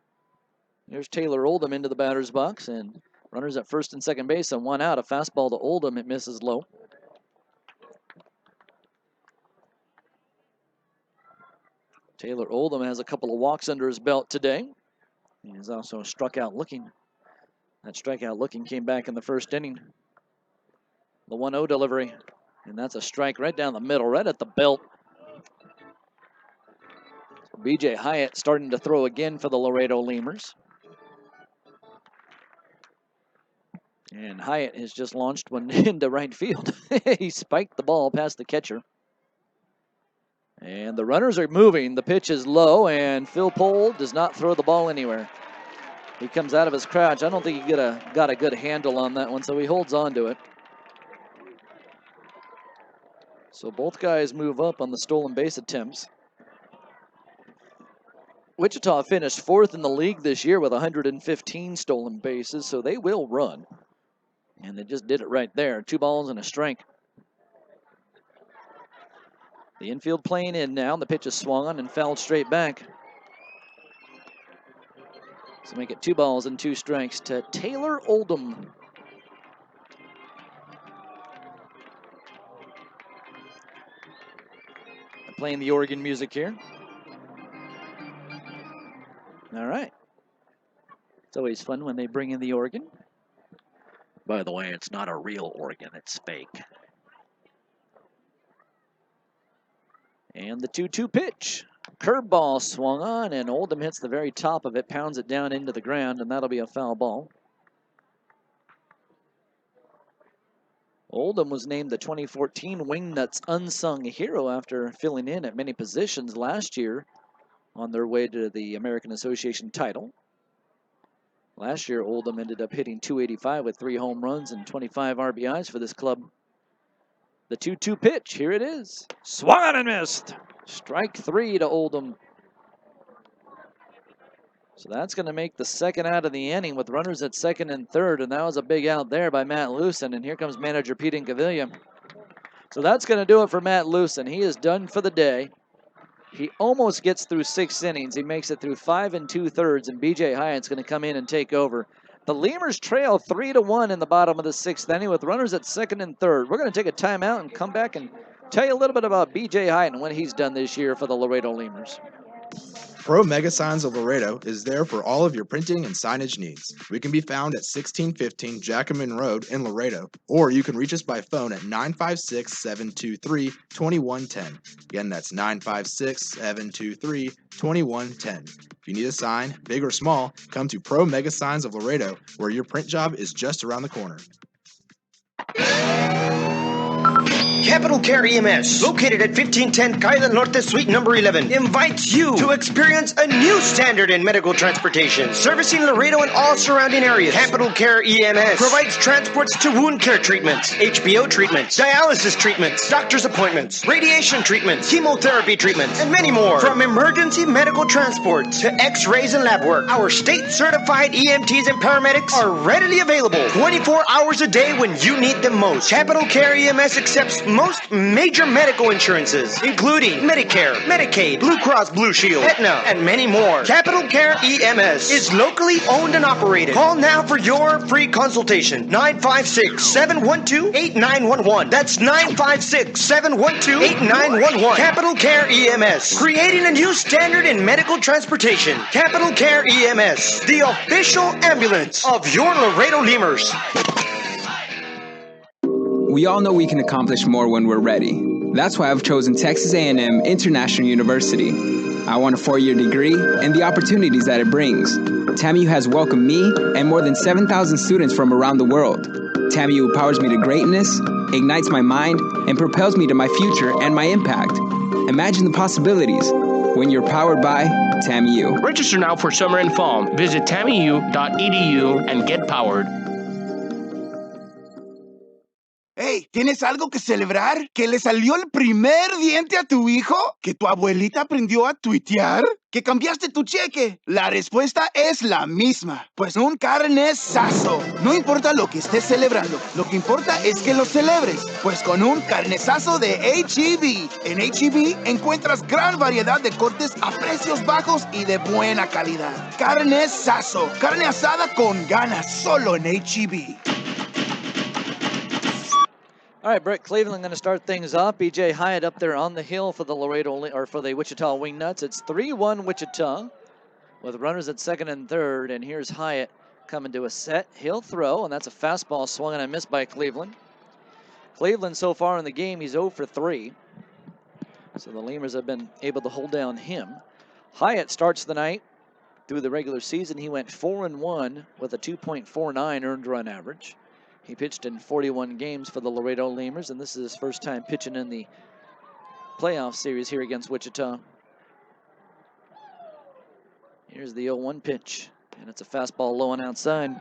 There's Taylor Oldham into the batter's box, and runners at first and second base and 1 out. A fastball to Oldham. It misses low. Taylor Oldham has a couple of walks under his belt today. He's also struck out looking. That strikeout looking came back in the first inning. The 1-0 delivery, and that's a strike right down the middle, right at the belt. B.J. Hyatt starting to throw again for the Laredo Lemurs. And Hyatt has just launched one into right field. He spiked the ball past the catcher. And the runners are moving. The pitch is low, and Phil Pohl does not throw the ball anywhere. He comes out of his crouch. I don't think he got a good handle on that one, so he holds on to it. So both guys move up on the stolen base attempts. Wichita finished 4th in the league this year with 115 stolen bases, so they will run. And they just did it right there. 2 balls and a strike. The infield playing in now. The pitch is swung on and fouled straight back. So make it 2 balls and 2 strikes to Taylor Oldham. Playing the organ music here. All right. It's always fun when they bring in the organ. By the way, it's not a real organ, it's fake. And the 2-2 pitch. Curveball swung on, and Oldham hits the very top of it, pounds it down into the ground, and that'll be a foul ball. Oldham was named the 2014 Wingnuts Unsung Hero after filling in at many positions last year on their way to the American Association title. Last year, Oldham ended up hitting .285 with 3 home runs and 25 RBIs for this club. The 2-2 pitch, here it is. Swung on and missed. Strike 3 to Oldham. So that's going to make the second out of the inning with runners at second and third, and that was a big out there by Matt Lewson, and here comes manager Pete Incaviglia. So that's going to do it for Matt Lewson. He is done for the day. He almost gets through 6 innings. He makes it through 5 2/3, and B.J. Hyatt's going to come in and take over. The Lemurs trail 3-1 in the bottom of the 6th inning with runners at 2nd and 3rd. We're going to take a timeout and come back and tell you a little bit about B.J. Hyatt and what he's done this year for the Laredo Lemurs. Pro Mega Signs of Laredo is there for all of your printing and signage needs. We can be found at 1615 Jackman Road in Laredo, or you can reach us by phone at 956-723-2110. Again, that's 956-723-2110. If you need a sign, big or small, come to Pro Mega Signs of Laredo, where your print job is just around the corner. Capital Care EMS, located at 1510 Calle Norte, Suite number 11, invites you to experience a new standard in medical transportation, servicing Laredo and all surrounding areas. Capital Care EMS provides transports to wound care treatments, HBO treatments, dialysis treatments, doctor's appointments, radiation treatments, chemotherapy treatments, and many more. From emergency medical transport to x-rays and lab work, our state-certified EMTs and paramedics are readily available 24 hours a day when you need them most. Capital Care EMS accepts most major medical insurances, including Medicare, Medicaid, Blue Cross Blue Shield, Aetna, and many more. Capital Care EMS is locally owned and operated. Call now for your free consultation. 956-712-8911. That's 956-712-8911. Capital Care EMS, creating a new standard in medical transportation. Capital Care EMS, the official ambulance of your Laredo Lemurs. We all know we can accomplish more when we're ready. That's why I've chosen Texas A&M International University. I want a 4-year degree and the opportunities that it brings. TAMU has welcomed me and more than 7,000 students from around the world. TAMU empowers me to greatness, ignites my mind, and propels me to my future and my impact. Imagine the possibilities when you're powered by TAMU. Register now for summer and fall. Visit tamu.edu and get powered. Hey, ¿tienes algo que celebrar? ¿Que le salió el primer diente a tu hijo? ¿Que tu abuelita aprendió a tuitear? ¿Que cambiaste tu cheque? La respuesta es la misma. Pues un carnesazo. No importa lo que estés celebrando, lo que importa es que lo celebres. Pues con un carnesazo de H-E-B. En H-E-B encuentras gran variedad de cortes a precios bajos y de buena calidad. Carnesazo. Carne asada con ganas, solo en H-E-B. All right, Brett Cleveland going to start things off. B.J. Hyatt up there on the hill for the for the Wichita Wingnuts. It's 3-1 Wichita with runners at 2nd and 3rd. And here's Hyatt coming to a set. He'll throw, and that's a fastball swung and a miss by Cleveland. Cleveland so far in the game, he's 0 for 3. So the Lemurs have been able to hold down him. Hyatt starts the night. Through the regular season, he went 4-1 with a 2.49 earned run average. He pitched in 41 games for the Laredo Lemurs, and this is his first time pitching in the playoff series here against Wichita. Here's the 0-1 pitch, and it's a fastball low and outside.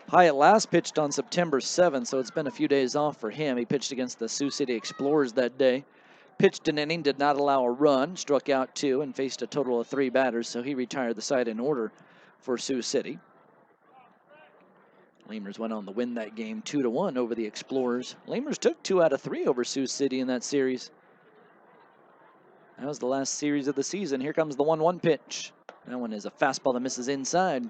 Hyatt last pitched on September 7th, so it's been a few days off for him. He pitched against the Sioux City Explorers that day. Pitched an inning, did not allow a run, struck out 2, and faced a total of 3 batters, so he retired the side in order for Sioux City. Lemurs went on to win that game 2-1 over the Explorers. Lemurs took 2 out of 3 over Sioux City in that series. That was the last series of the season. Here comes the 1-1 pitch. That one is a fastball that misses inside.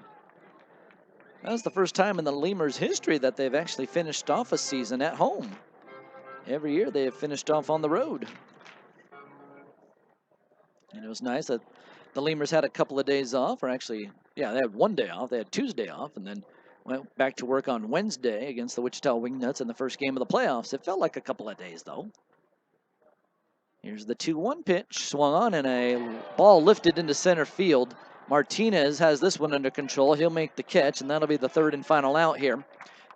That was the first time in the Lemurs' history that they've actually finished off a season at home. Every year they have finished off on the road. And it was nice that the Lemurs had a couple of days off, or actually, yeah, they had 1 day off. They had Tuesday off, and then went back to work on Wednesday against the Wichita Wingnuts in the first game of the playoffs. It felt like a couple of days, though. Here's the 2-1 pitch. Swung on, and a ball lifted into center field. Martinez has this one under control. He'll make the catch, and that'll be the 3rd and final out here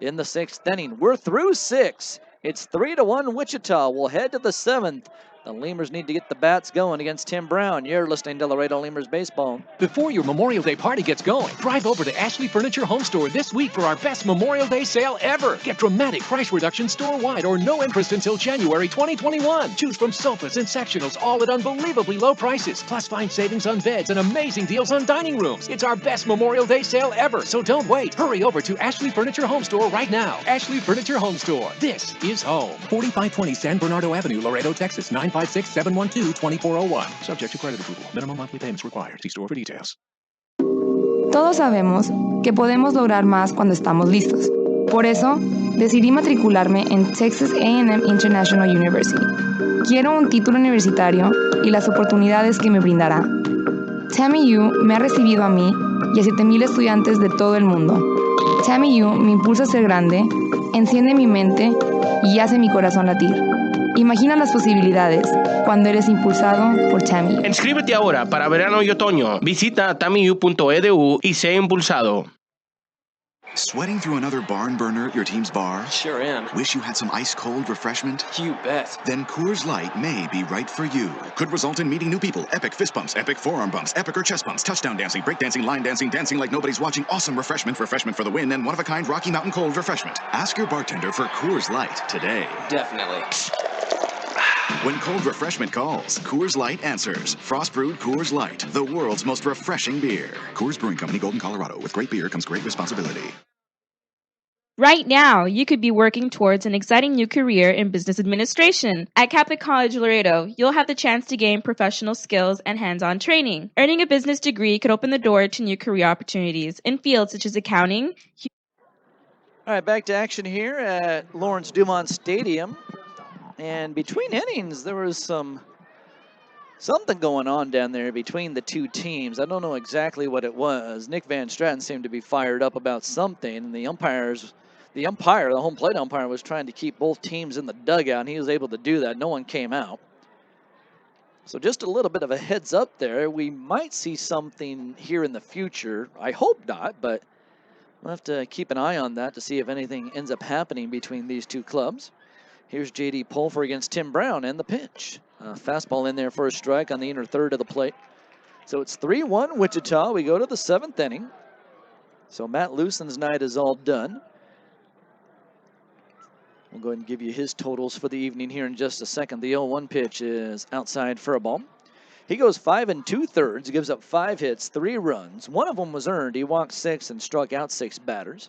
in the 6th inning. We're through 6. It's 3-1 Wichita. We'll head to the 7th. The Lemurs need to get the bats going against Tim Brown. You're listening to Laredo Lemurs Baseball. Before your Memorial Day party gets going, drive over to Ashley Furniture Home Store this week for our best Memorial Day sale ever. Get dramatic price reduction store-wide or no interest until January 2021. Choose from sofas and sectionals, all at unbelievably low prices. Plus find savings on beds and amazing deals on dining rooms. It's our best Memorial Day sale ever, so don't wait. Hurry over to Ashley Furniture Home Store right now. Ashley Furniture Home Store. This is home. 4520 San Bernardo Avenue, Laredo, Texas, 9 956-712-2401. Subject to credit approval. Minimum monthly payments required. See store for details. Todos sabemos que podemos lograr más cuando estamos listos. Por eso, decidí matricularme en Texas A&M International University. Quiero un título universitario y las oportunidades que me brindará. TAMIU me ha recibido a mí y a 7,000 estudiantes de todo el mundo. TAMIU me impulsa a ser grande, enciende mi mente y hace mi corazón latir. Imagina las posibilidades cuando eres impulsado por TAMIU. Inscríbete ahora para verano y otoño. Visita tamiu.edu y sé impulsado. Sweating through another barn burner at your team's bar? Sure am. Wish you had some ice-cold refreshment? You bet. Then Coors Light may be right for you. Could result in meeting new people, epic fist bumps, epic forearm bumps, epic or chest bumps, touchdown dancing, breakdancing, line dancing, dancing like nobody's watching, awesome refreshment for the win, and one-of-a-kind Rocky Mountain cold refreshment. Ask your bartender for Coors Light today. Definitely. When cold refreshment calls, Coors Light answers. Frost brewed Coors Light, the world's most refreshing beer. Coors Brewing Company, Golden, Colorado. With great beer comes great responsibility. Right now, you could be working towards an exciting new career in business administration. At Catholic College Laredo, you'll have the chance to gain professional skills and hands-on training. Earning a business degree could open the door to new career opportunities in fields such as accounting. All right, back to action here at Lawrence Dumont Stadium. And between innings, there was something going on down there between the two teams. I don't know exactly what it was. Nick Van Straten seemed to be fired up about something, and the home plate umpire, was trying to keep both teams in the dugout, and he was able to do that. No one came out. So just a little bit of a heads up there. We might see something here in the future. I hope not, but we'll have to keep an eye on that to see if anything ends up happening between these two clubs. Here's J.D. Pulfer against Tim Brown, and the pitch. Fastball in there for a strike on the inner third of the plate. So it's 3-1 Wichita. We go to the 7th inning. So Matt Lucens's night is all done. We'll go ahead and give you his totals for the evening here in just a second. The 0-1 pitch is outside for a ball. He goes 5 2/3, gives up 5 hits, 3 runs. One of them was earned. He walked 6 and struck out 6 batters.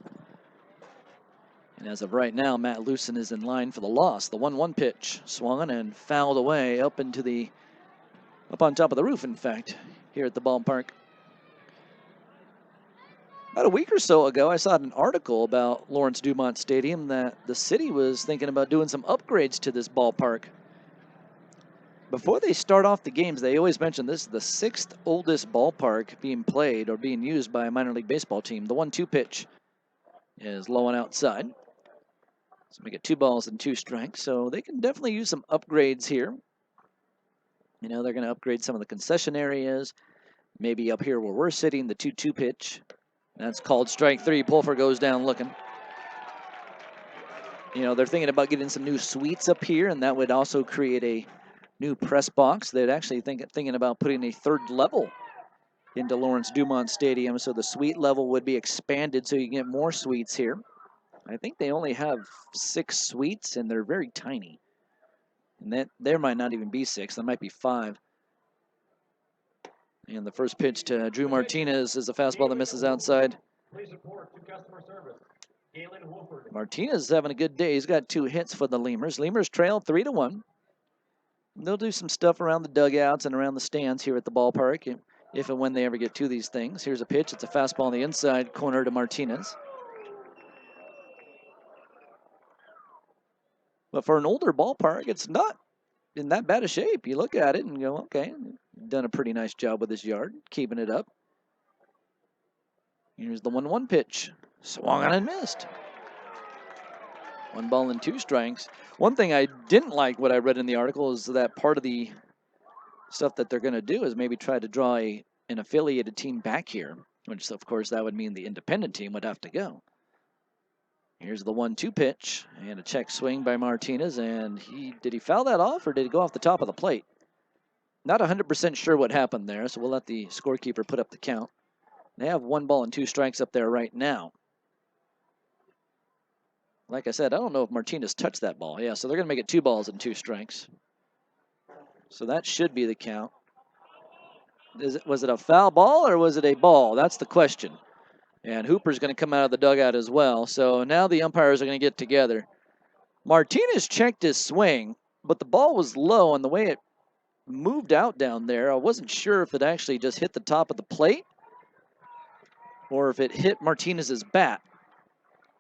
And as of right now, Matt Lucen is in line for the loss. The 1-1 pitch swung and fouled away up on top of the roof, in fact, here at the ballpark. About a week or so ago, I saw an article about Lawrence Dumont Stadium that the city was thinking about doing some upgrades to this ballpark. Before they start off the games, they always mention this is the 6th oldest ballpark being played or being used by a minor league baseball team. The 1-2 pitch is low and outside. So make it 2 balls and 2 strikes. So they can definitely use some upgrades here. You know, they're going to upgrade some of the concession areas. Maybe up here where we're sitting, the 2-2 pitch. That's called strike 3. Pulfer goes down looking. You know, they're thinking about getting some new suites up here, and that would also create a new press box. They'd actually thinking about putting a 3rd level into Lawrence Dumont Stadium, so the suite level would be expanded so you can get more suites here. I think they only have 6 suites, and they're very tiny. And there might not even be 6. There might be 5. And the first pitch to Drew Martinez is a fastball that misses outside. Martinez is having a good day. He's got 2 hits for the Lemurs. Lemurs trail 3-1. They'll do some stuff around the dugouts and around the stands here at the ballpark if and when they ever get to these things. Here's a pitch. It's a fastball on the inside corner to Martinez. But for an older ballpark, it's not in that bad a shape. You look at it and go, okay, done a pretty nice job with this yard, keeping it up. Here's the 1-1 pitch. Swung on and missed. 1 ball and 2 strikes. One thing I didn't like what I read in the article is that part of the stuff that they're going to do is maybe try to draw an affiliated team back here, which of course that would mean the independent team would have to go. Here's the 1-2 pitch and a check swing by Martinez, and did he foul that off or did he go off the top of the plate? Not 100% sure what happened there, so we'll let the scorekeeper put up the count. They have 1 ball and 2 strikes up there right now. Like I said, I don't know if Martinez touched that ball. Yeah, so they're going to make it 2 balls and 2 strikes. So that should be the count. Was it a foul ball or was it a ball? That's the question. And Hooper's going to come out of the dugout as well. So now the umpires are going to get together. Martinez checked his swing, but the ball was low, and the way it moved out down there, I wasn't sure if it actually just hit the top of the plate or if it hit Martinez's bat.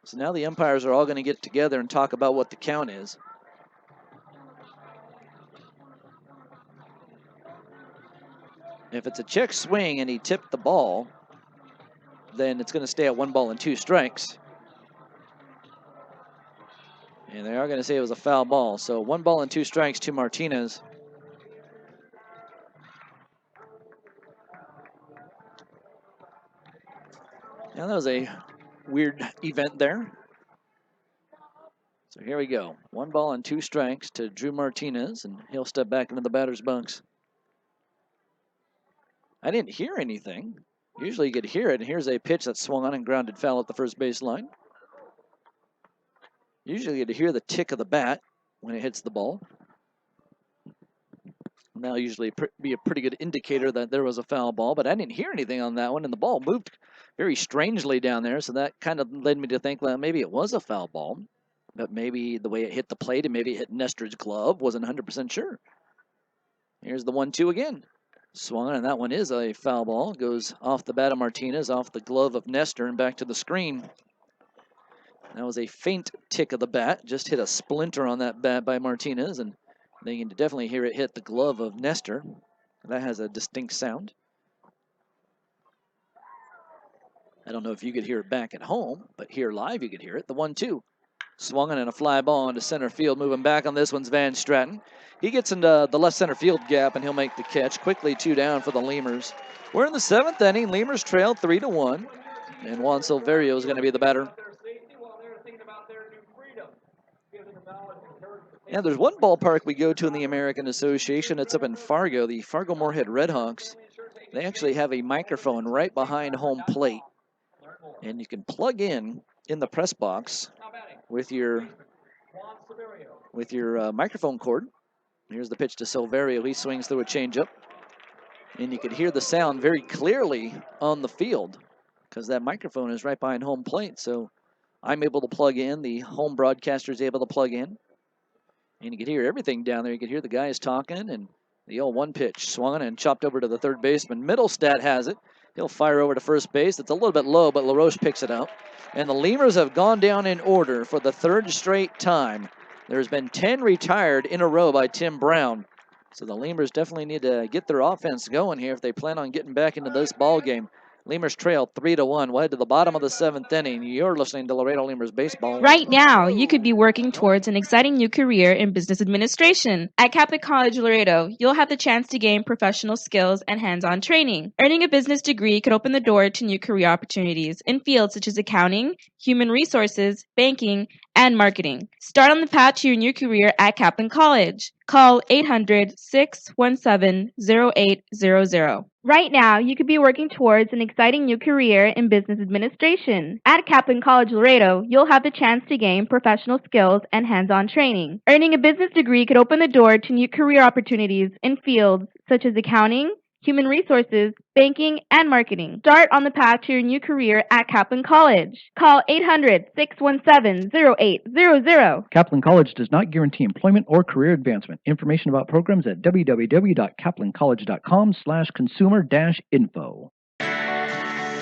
So now the umpires are all going to get together and talk about what the count is. If it's a check swing and he tipped the ball, then it's going to stay at 1 ball and 2 strikes. And they are going to say it was a foul ball. So 1 ball and 2 strikes to Martinez. Now that was a weird event there. So here we go. 1 ball and 2 strikes to Drew Martinez, and he'll step back into the batter's bunks. I didn't hear anything. Usually you could hear it, and here's a pitch that swung on and grounded foul at the first baseline. Usually you get to hear the tick of the bat when it hits the ball. And that'll usually be a pretty good indicator that there was a foul ball, but I didn't hear anything on that one, and the ball moved very strangely down there, so that kind of led me to think, well, maybe it was a foul ball, but maybe the way it hit the plate and maybe it hit Nestor's glove, wasn't 100% sure. Here's the 1-2 again. Swung on, and that one is a foul ball. Goes off the bat of Martinez, off the glove of Nestor, and back to the screen. That was a faint tick of the bat. Just hit a splinter on that bat by Martinez, and then you can definitely hear it hit the glove of Nestor. That has a distinct sound. I don't know if you could hear it back at home, but here live you could hear it. The 1-2. Swung on and a fly ball into center field. Moving back on this one's Van Stratton. He gets into the left center field gap, and he'll make the catch. Quickly 2 down for the Lemurs. We're in the 7th inning. Lemurs trail 3-1, and Juan Silverio is going to be the batter. Yeah, there's one ballpark we go to in the American Association. It's up in Fargo, the Fargo-Moorhead Redhawks. They actually have a microphone right behind home plate, and you can plug in the press box with your microphone cord. Here's the pitch to Silverio. He swings through a changeup, and you can hear the sound very clearly on the field because that microphone is right behind home plate. So I'm able to plug in. The home broadcaster is able to plug in, and you can hear everything down there. You can hear the guys talking, and the 0-1 pitch swung and chopped over to the third baseman. Middlestat has it. He'll fire over to first base. It's a little bit low, but LaRoche picks it out. And the Lemurs have gone down in order for the 3rd straight time. There's been 10 retired in a row by Tim Brown. So the Lemurs definitely need to get their offense going here if they plan on getting back into this ball game. Lemurs trail 3-1. We'll head to the bottom of the 7th inning. You're listening to Laredo Lemurs Baseball. Right now, you could be working towards an exciting new career in business administration. At Catholic College Laredo, you'll have the chance to gain professional skills and hands-on training. Earning a business degree could open the door to new career opportunities in fields such as accounting, human resources, banking, and marketing. Start on the path to your new career at Kaplan College. Call 800-617-0800. Right now, you could be working towards an exciting new career in business administration. At Kaplan College Laredo, you'll have the chance to gain professional skills and hands-on training. Earning a business degree could open the door to new career opportunities in fields such as accounting, human resources, banking, and marketing. Start on the path to your new career at Kaplan College. Call 800-617-0800. Kaplan College does not guarantee employment or career advancement. Information about programs at www.kaplancollege.com/consumer-info.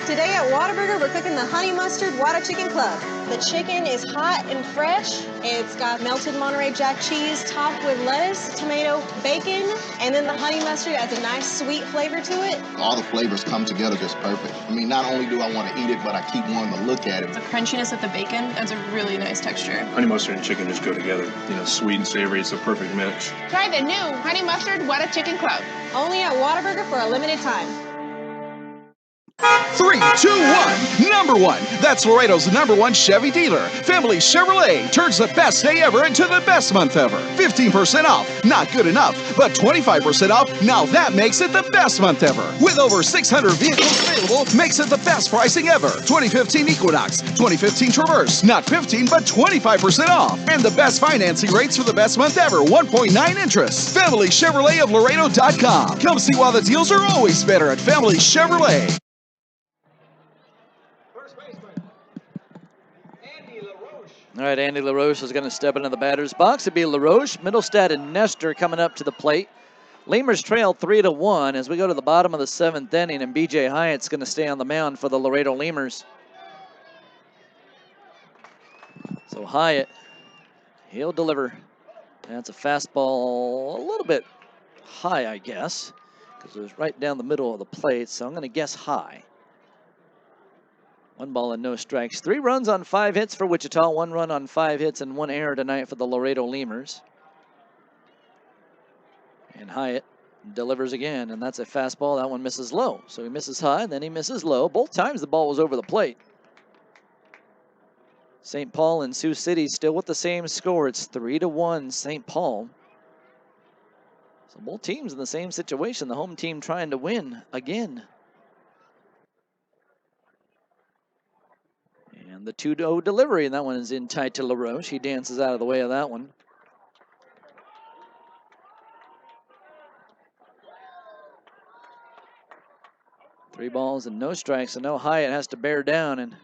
Today at Whataburger, we're cooking the Honey Mustard Whata Chicken Club. The chicken is hot and fresh. It's got melted Monterey Jack cheese topped with lettuce, tomato, bacon, and then the honey mustard adds a nice sweet flavor to it. All the flavors come together just perfect. I mean, not only do I want to eat it, but I keep wanting to look at it. The crunchiness of the bacon adds a really nice texture. Honey mustard and chicken just go together. You know, sweet and savory, it's a perfect mix. Try the new Honey Mustard Whata Chicken Club. Only at Whataburger for a limited time. 3, 2, 1. Number 1. That's Laredo's #1 Chevy dealer. Family Chevrolet turns the best day ever into the best month ever. 15% off. Not good enough, but 25% off. Now that makes it the best month ever. With over 600 vehicles available, makes it the best pricing ever. 2015 Equinox, 2015 Traverse. Not 15, but 25% off. And the best financing rates for the best month ever. 1.9 interest. Family Chevrolet of Laredo.com. Come see why the deals are always better at Family Chevrolet. All right, Andy LaRoche is going to step into the batter's box. It'll be LaRoche, Middlestad, and Nestor coming up to the plate. Lemurs trail 3-1 as we go to the bottom of the 7th inning, and B.J. Hyatt's going to stay on the mound for the Laredo Lemurs. So Hyatt, he'll deliver. That's a fastball a little bit high, I guess, because it was right down the middle of the plate, so I'm going to guess high. 1 ball and no strikes. 3 runs on 5 hits for Wichita, 1 run on 5 hits, and 1 error tonight for the Laredo Lemurs. And Hyatt delivers again, and that's a fastball. That one misses low. So he misses high, then he misses low. Both times the ball was over the plate. St. Paul and Sioux City still with the same score. It's 3-1 St. Paul. So both teams in the same situation. The home team trying to win again. And the 2-0 delivery, and that one is in tight to LaRoche. He dances out of the way of that one. Three balls and no strikes, so no Hyatt has to bear down and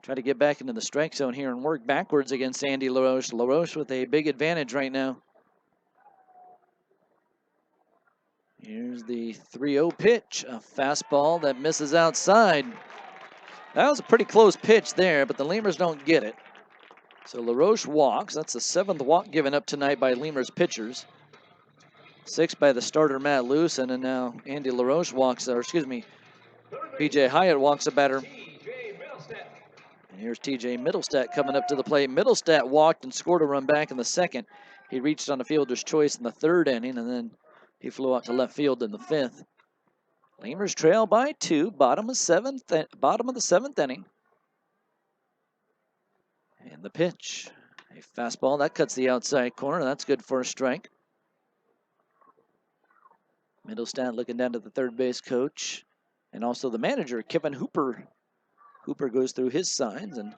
try to get back into the strike zone here and work backwards against Andy LaRoche. LaRoche with a big advantage right now. Here's the 3-0 pitch, a fastball that misses outside. That was a pretty close pitch there, but the Lemurs don't get it. So LaRoche walks. That's the 7th walk given up tonight by Lemurs pitchers. 6 by the starter Matt Lewson, and now Andy LaRoche walks, or excuse me, B.J. Hyatt walks a batter. And here's T.J. Middlestat coming up to the plate. Middlestat walked and scored a run back in the 2nd. He reached on a fielder's choice in the 3rd inning, and then he flew out to left field in the 5th. Lemurs trail by 2, bottom of the 7th inning. And the pitch, a fastball that cuts the outside corner. That's good for a strike. Middlestat looking down to the third base coach and also the manager, Kevin Hooper. Hooper goes through his signs and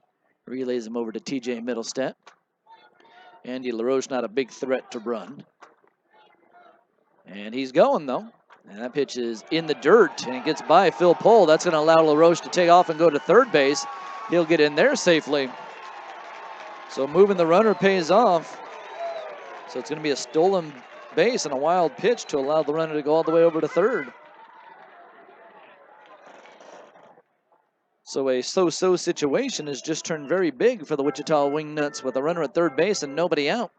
relays them over to T.J. Middlestat. Andy LaRoche not a big threat to run. And he's going, though. And that pitch is in the dirt, and it gets by Phil Pohl. That's going to allow LaRoche to take off and go to third base. He'll get in there safely. So moving the runner pays off. So it's going to be a stolen base and a wild pitch to allow the runner to go all the way over to third. So a so-so situation has just turned very big for the Wichita Wingnuts with a runner at third base and nobody out.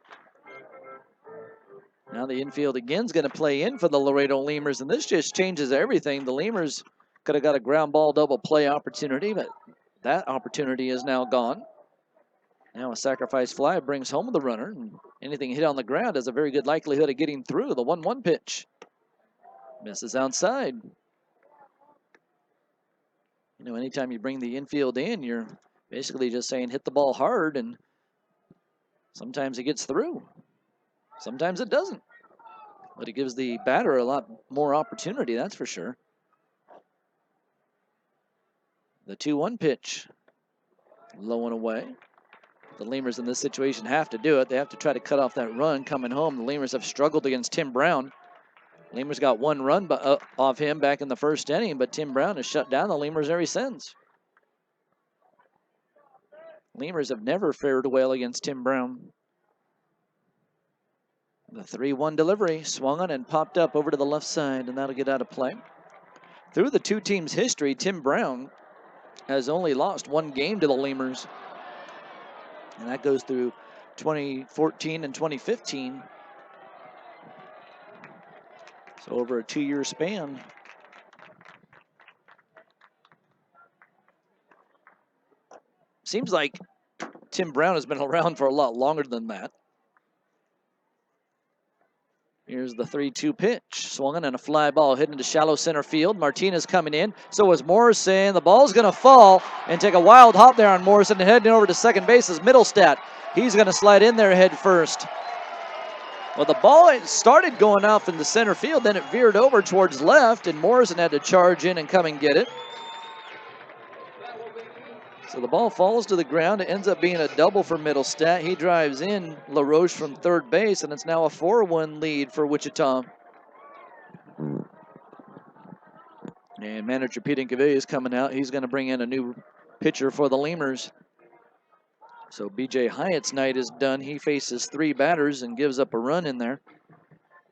Now the infield again is going to play in for the Laredo Lemurs, and this just changes everything. The Lemurs could have got a ground ball double play opportunity, but that opportunity is now gone. Now a sacrifice fly brings home the runner, and anything hit on the ground has a very good likelihood of getting through. The 1-1 pitch misses outside. You know, anytime you bring the infield in, you're basically just saying hit the ball hard, and sometimes it gets through. Sometimes it doesn't. But it gives the batter a lot more opportunity, that's for sure. The 2-1 pitch, low and away. The Lemurs in this situation have to do it. They have to try to cut off that run coming home. The Lemurs have struggled against Tim Brown. Lemurs got 1 run off him back in the 1st inning, but Tim Brown has shut down the Lemurs ever since. Lemurs have never fared well against Tim Brown. The 3-1 delivery swung on and popped up over to the left side, and that'll get out of play. Through the two teams' history, Tim Brown has only lost 1 game to the Lemurs. And that goes through 2014 and 2015. So over a 2-year span. Seems like Tim Brown has been around for a lot longer than that. Here's the 3-2 pitch. Swung and a fly ball hit into shallow center field. Martinez coming in. So is Morrison. The ball's going to fall and take a wild hop there on Morrison and heading over to second base is Middlestat. He's going to slide in there head first. Well, the ball started going off in the center field, then it veered over towards left, and Morrison had to charge in and come and get it. So the ball falls to the ground. It ends up being a double for Middlestat. He drives in LaRoche from third base, and it's now a 4-1 lead for Wichita. And manager Pete Incavilla is coming out. He's going to bring in a new pitcher for the Lemurs. So B.J. Hyatt's night is done. He faces 3 batters and gives up a run in there.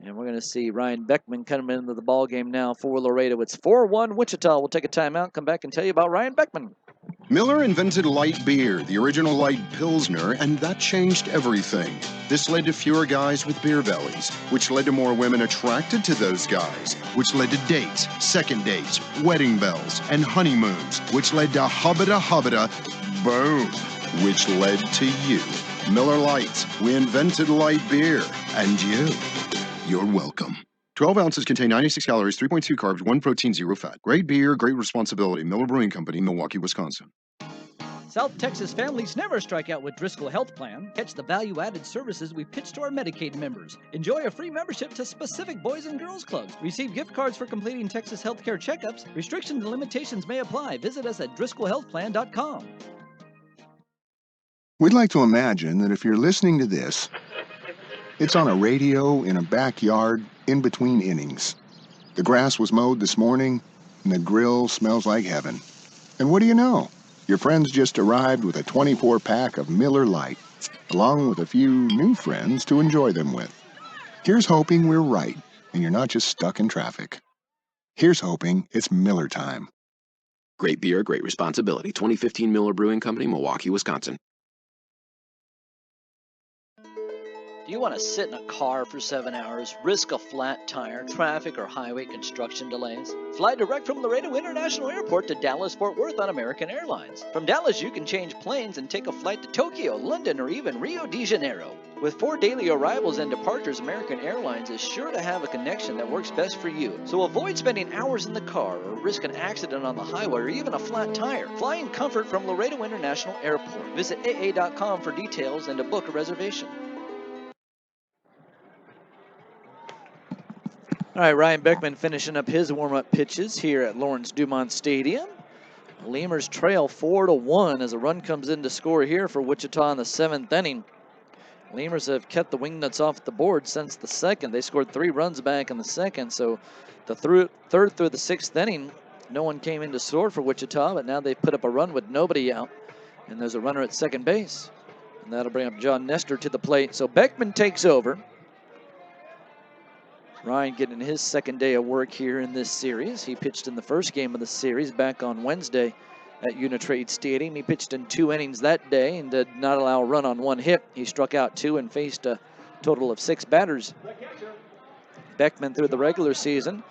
And we're going to see Ryan Beckman coming into the ball game now for Laredo. It's 4-1 Wichita. We'll take a timeout, come back and tell you about Ryan Beckman. Miller invented light beer, the original light Pilsner, and that changed everything. This led to fewer guys with beer bellies, which led to more women attracted to those guys, which led to dates, second dates, wedding bells, and honeymoons, which led to hubbada, boom, which led to you. Miller Lite, we invented light beer, and you're welcome. 12 ounces contain 96 calories, 3.2 carbs, 1 protein, 0 fat. Great beer, great responsibility. Miller Brewing Company, Milwaukee, Wisconsin. South Texas families never strike out with Driscoll Health Plan. Catch the value-added services we pitch to our Medicaid members. Enjoy a free membership to specific boys and girls clubs. Receive gift cards for completing Texas healthcare checkups. Restrictions and limitations may apply. Visit us at DriscollHealthPlan.com. We'd like to imagine that if you're listening to this, it's on a radio in a backyard in between innings. The grass was mowed this morning, and the grill smells like heaven. And what do you know? Your friends just arrived with a 24-pack of Miller Lite, along with a few new friends to enjoy them with. Here's hoping we're right, and you're not just stuck in traffic. Here's hoping it's Miller time. Great beer, great responsibility. 2015 Miller Brewing Company, Milwaukee, Wisconsin. Do you want to sit in a car for 7 hours, risk a flat tire, traffic, or highway construction delays? Fly direct from Laredo International Airport to Dallas-Fort Worth on American Airlines. From Dallas, you can change planes and take a flight to Tokyo, London, or even Rio de Janeiro. With 4 daily arrivals and departures, American Airlines is sure to have a connection that works best for you. So avoid spending hours in the car or risk an accident on the highway or even a flat tire. Fly in comfort from Laredo International Airport. Visit AA.com for details and to book a reservation. All right, Ryan Beckman finishing up his warm-up pitches here at Lawrence Dumont Stadium. The Lemurs trail 4-1 as a run comes in to score here for Wichita in the 7th inning. Lemurs have kept the Wingnuts off the board since the 2nd. They scored 3 runs back in the 2nd, so the third through the 6th inning, no one came in to score for Wichita, but now they've put up a run with nobody out, and there's a runner at second base. And that'll bring up John Nestor to the plate. So Beckman takes over. Ryan getting his 2nd day of work here in this series. He pitched in the first game of the series back on Wednesday at Uni-Trade Stadium. He pitched in 2 innings that day and did not allow a run on 1 hit. He struck out 2 and faced a total of 6 batters. Beckman through the regular season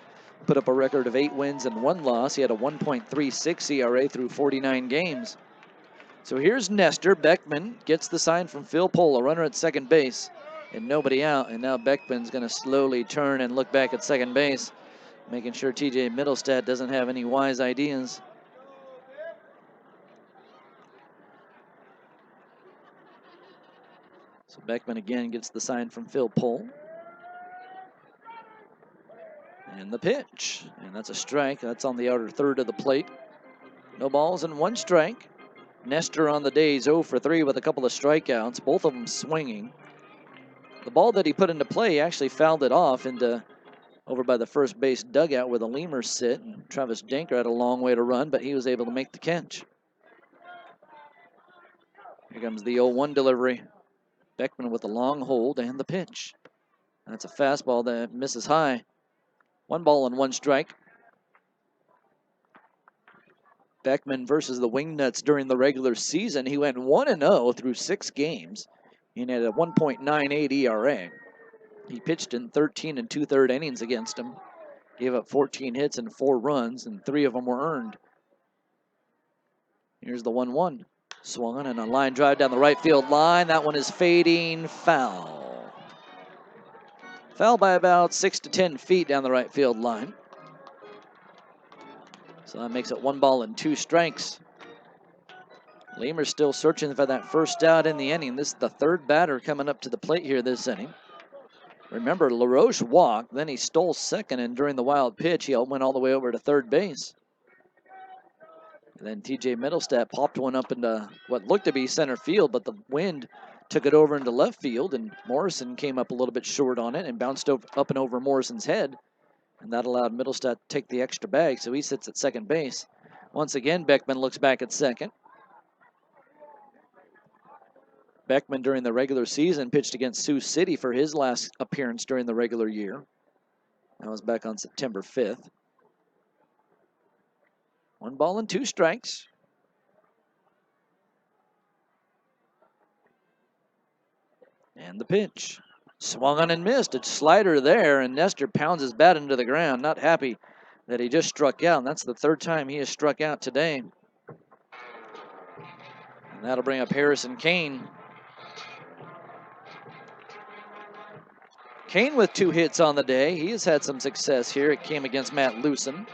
put up a record of 8 wins and 1 loss. He had a 1.36 ERA through 49 games. So here's Nestor. Beckman gets the sign from Phil Pohl, a runner at second base, and nobody out. And now Beckman's going to slowly turn and look back at second base, making sure TJ Middlestat doesn't have any wise ideas. So Beckman again gets the sign from Phil Pohl. And the pitch. And that's a strike. That's on the outer third of the plate. No balls and 1 strike. Nestor on the day is 0 for 3 with a couple of strikeouts, both of them swinging. The ball that he put into play, he actually fouled it off into over by the first base dugout where the Lemurs sit. And Travis Denker had a long way to run, but he was able to make the catch. Here comes the 0-1 delivery. Beckman with a long hold and the pitch. That's a fastball that misses high. 1 ball and 1 strike. Beckman versus the Wingnuts during the regular season. He went 1-0 through 6 games and had a 1.98 ERA. He pitched in 13 2/3 innings against him. Gave up 14 hits and 4 runs, and 3 of them were earned. Here's the 1-1. Swung on and a line drive down the right field line. That one is fading foul. Foul by about 6 to 10 feet down the right field line. So that makes it 1 ball and 2 strikes. Lemurs still searching for that first out in the inning. This is the 3rd batter coming up to the plate here this inning. Remember, LaRoche walked, then he stole second, and during the wild pitch, he went all the way over to third base. And then TJ Middlestat popped one up into what looked to be center field, but the wind took it over into left field, and Morrison came up a little bit short on it and bounced up and over Morrison's head. And that allowed Middlestat to take the extra bag, so he sits at second base. Once again, Beckman looks back at second. Beckman during the regular season pitched against Sioux City for his last appearance during the regular year. That was back on September 5th. 1 ball and 2 strikes. And the pitch. Swung on and missed. A slider there, and Nestor pounds his bat into the ground. Not happy that he just struck out, and that's the 3rd time he has struck out today. And that'll bring up Harrison Kane. Kane with 2 hits on the day. He has had some success here. It came against Matt Lewson.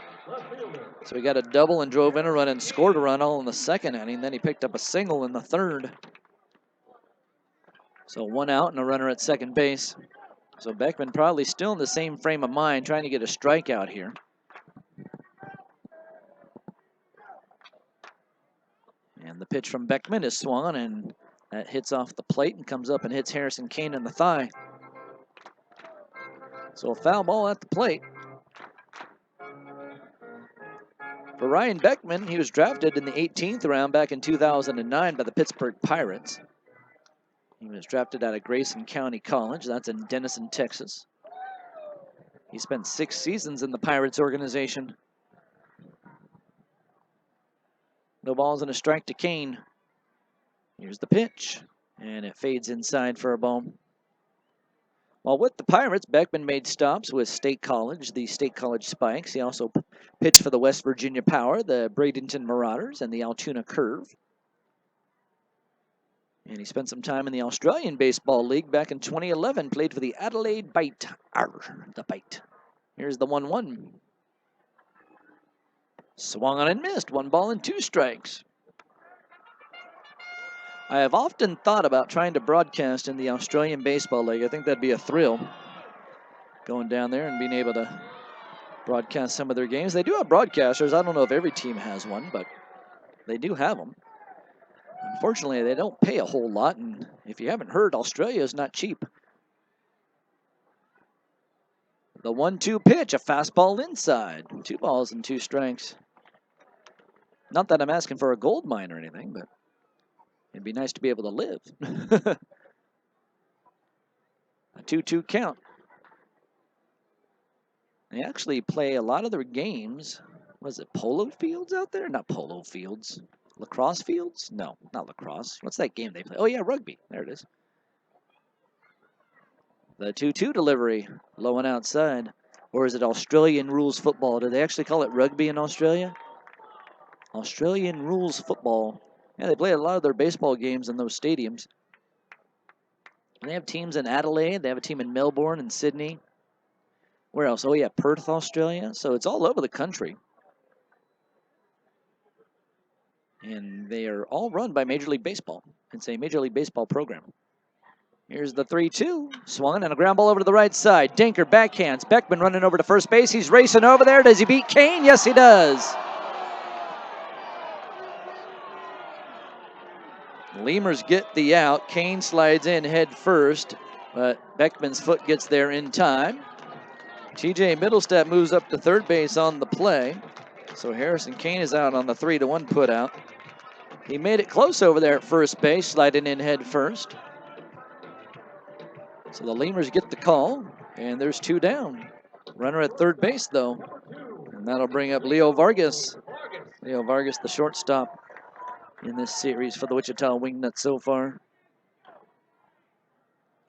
So he got a double and drove in a run and scored a run all in the 2nd inning. Then he picked up a single in the 3rd. So 1 out and a runner at second base. So Beckman probably still in the same frame of mind, trying to get a strikeout here. And the pitch from Beckman is swung, and that hits off the plate and comes up and hits Harrison Kane in the thigh. So a foul ball at the plate. For Ryan Beckman, he was drafted in the 18th round back in 2009 by the Pittsburgh Pirates. He was drafted out of Grayson County College. That's in Denison, Texas. He spent 6 seasons in the Pirates organization. No balls and a strike to Kane. Here's the pitch, and it fades inside for a ball. While with the Pirates, Beckman made stops with State College, the State College Spikes. He also pitched for the West Virginia Power, the Bradenton Marauders, and the Altoona Curve. And he spent some time in the Australian Baseball League back in 2011, played for the Adelaide Bite. The Bite. Here's the 1-1. Swung on and missed. 1 ball and 2 strikes. I have often thought about trying to broadcast in the Australian Baseball League. I think that'd be a thrill, going down there and being able to broadcast some of their games. They do have broadcasters. I don't know if every team has one, but they do have them. Unfortunately, they don't pay a whole lot, and if you haven't heard, Australia is not cheap. The 1-2 pitch, a fastball inside. 2 balls and 2 strikes. Not that I'm asking for a gold mine or anything, but it'd be nice to be able to live. A 2-2 count. They actually play a lot of their games. Was it polo fields out there? Not polo fields. Lacrosse fields? No, not lacrosse. What's that game they play? Oh, yeah, rugby. There it is. The 2-2 delivery, low and outside. Or is it Australian rules football? Do they actually call it rugby in Australia? Australian rules football. Yeah, they play a lot of their baseball games in those stadiums. And they have teams in Adelaide. They have a team in Melbourne and Sydney. Where else? Oh, yeah, Perth, Australia. So it's all over the country. And they are all run by Major League Baseball. It's a Major League Baseball program. Here's the 3-2. Swung and a ground ball over to the right side. Dinker backhands. Beckman running over to first base. He's racing over there. Does he beat Kane? Yes, he does. Lemurs get the out. Kane slides in head first, but Beckman's foot gets there in time. TJ Middlestat moves up to third base on the play. So Harrison Kane is out on the 3-1 put out. He made it close over there at first base, sliding in head first. So the Lemurs get the call, and there's 2 down. Runner at third base, though. And that'll bring up Leo Vargas. Leo Vargas, the shortstop in this series for the Wichita Wingnuts so far.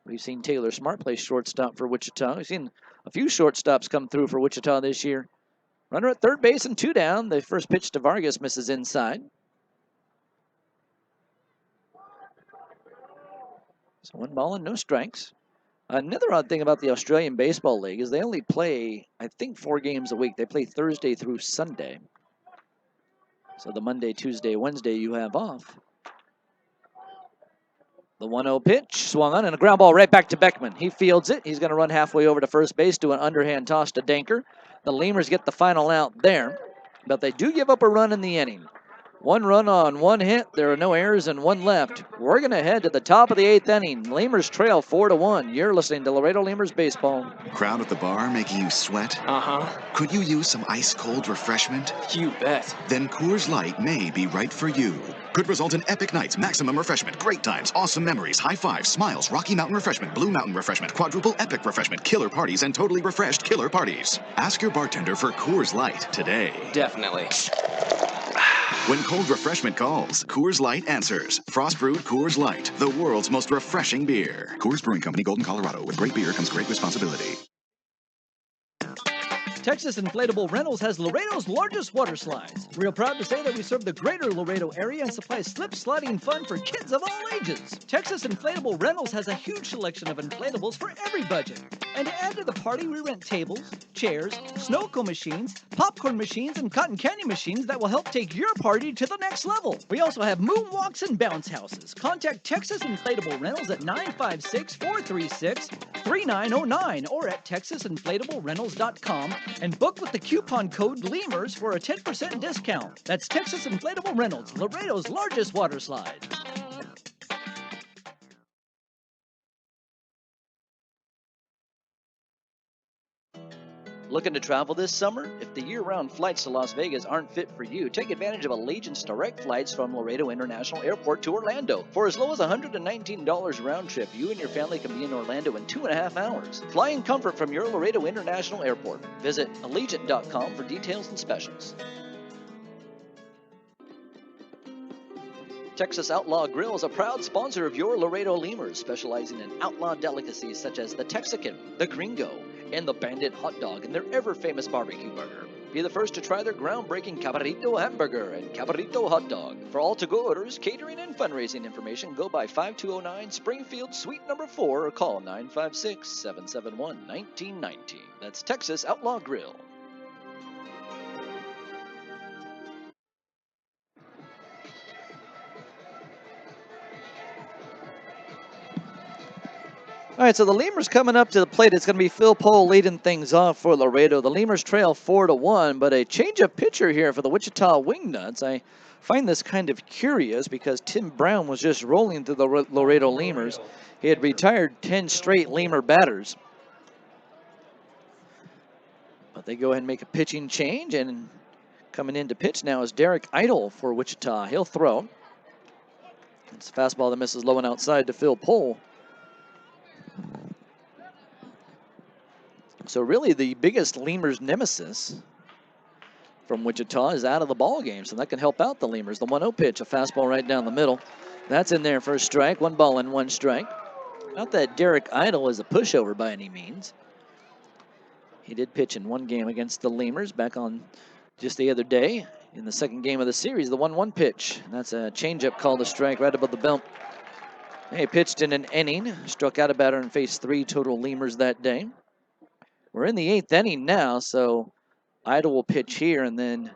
We've seen Taylor Smart play shortstop for Wichita. We've seen a few shortstops come through for Wichita this year. Runner at third base and 2 down. The first pitch to Vargas misses inside. So 1 ball and no strikes. Another odd thing about the Australian Baseball League is they only play, I think, 4 games a week. They play Thursday through Sunday. So the Monday, Tuesday, Wednesday you have off. The 1-0 pitch, swung on, and a ground ball right back to Beckman. He fields it. He's going to run halfway over to first base, do an underhand toss to Danker. The Lemurs get the final out there, but they do give up a run in the inning. 1 run on 1 hit. There are no errors and 1 left. We're going to head to the top of the 8th inning. Lemurs trail 4-1. You're listening to Laredo Lemurs Baseball. Crowd at the bar making you sweat? Uh-huh. Could you use some ice-cold refreshment? You bet. Then Coors Light may be right for you. Could result in epic nights, maximum refreshment, great times, awesome memories, high fives, smiles, Rocky Mountain refreshment, Blue Mountain refreshment, quadruple epic refreshment, killer parties, and totally refreshed killer parties. Ask your bartender for Coors Light today. Definitely. When cold refreshment calls, Coors Light answers. Frost brewed Coors Light, the world's most refreshing beer. Coors Brewing Company, Golden, Colorado. With great beer comes great responsibility. Texas Inflatable Rentals has Laredo's largest water slides. Real proud to say that we serve the greater Laredo area and supply slip sliding fun for kids of all ages. Texas Inflatable Rentals has a huge selection of inflatables for every budget. And to add to the party, we rent tables, chairs, snow cone machines, popcorn machines, and cotton candy machines that will help take your party to the next level. We also have moonwalks and bounce houses. Contact Texas Inflatable Rentals at 956-436-3909 or at texasinflatablerentals.com and book with the coupon code LEMURS for a 10% discount. That's Texas Inflatable Rentals, Laredo's largest water slide. Looking to travel this summer? If the year-round flights to Las Vegas aren't fit for you, take advantage of Allegiant's direct flights from Laredo International Airport to Orlando. For as low as $119 round trip, you and your family can be in Orlando in 2.5 hours. Fly in comfort from your Laredo International Airport. Visit Allegiant.com for details and specials. Texas Outlaw Grill is a proud sponsor of your Laredo Lemurs, specializing in outlaw delicacies such as the Texican, the Gringo, and the Bandit hot dog and their ever-famous barbecue burger. Be the first to try their groundbreaking Cabrito hamburger and Cabrito hot dog. For all to-go orders, catering, and fundraising information, go by 5209 Springfield Suite number 4 or call 956-771-1919. That's Texas Outlaw Grill. All right, so the Lemurs coming up to the plate. It's going to be Phil Pohl leading things off for Laredo. The Lemurs trail 4-1, but a change of pitcher here for the Wichita Wingnuts. I find this kind of curious because Tim Brown was just rolling through the Laredo Lemurs. He had retired 10 straight Lemur batters. But they go ahead and make a pitching change, and coming in to pitch now is Derek Idle for Wichita. He'll throw. It's a fastball that misses low and outside to Phil Pohl. So really the biggest Lemurs nemesis from Wichita is out of the ball game, so that can help out the Lemurs. The 1-0 pitch, a fastball right down the middle. That's in there for a strike. 1 ball and 1 strike. Not that Derek Idle is a pushover by any means. He did pitch in one game against the Lemurs back on just the other day in the second game of the series, the 1-1 pitch. And that's a changeup called a strike right above the belt. He pitched in an inning, struck out a batter and faced 3 total Lemurs that day. We're in the 8th inning now, so Idle will pitch here, and then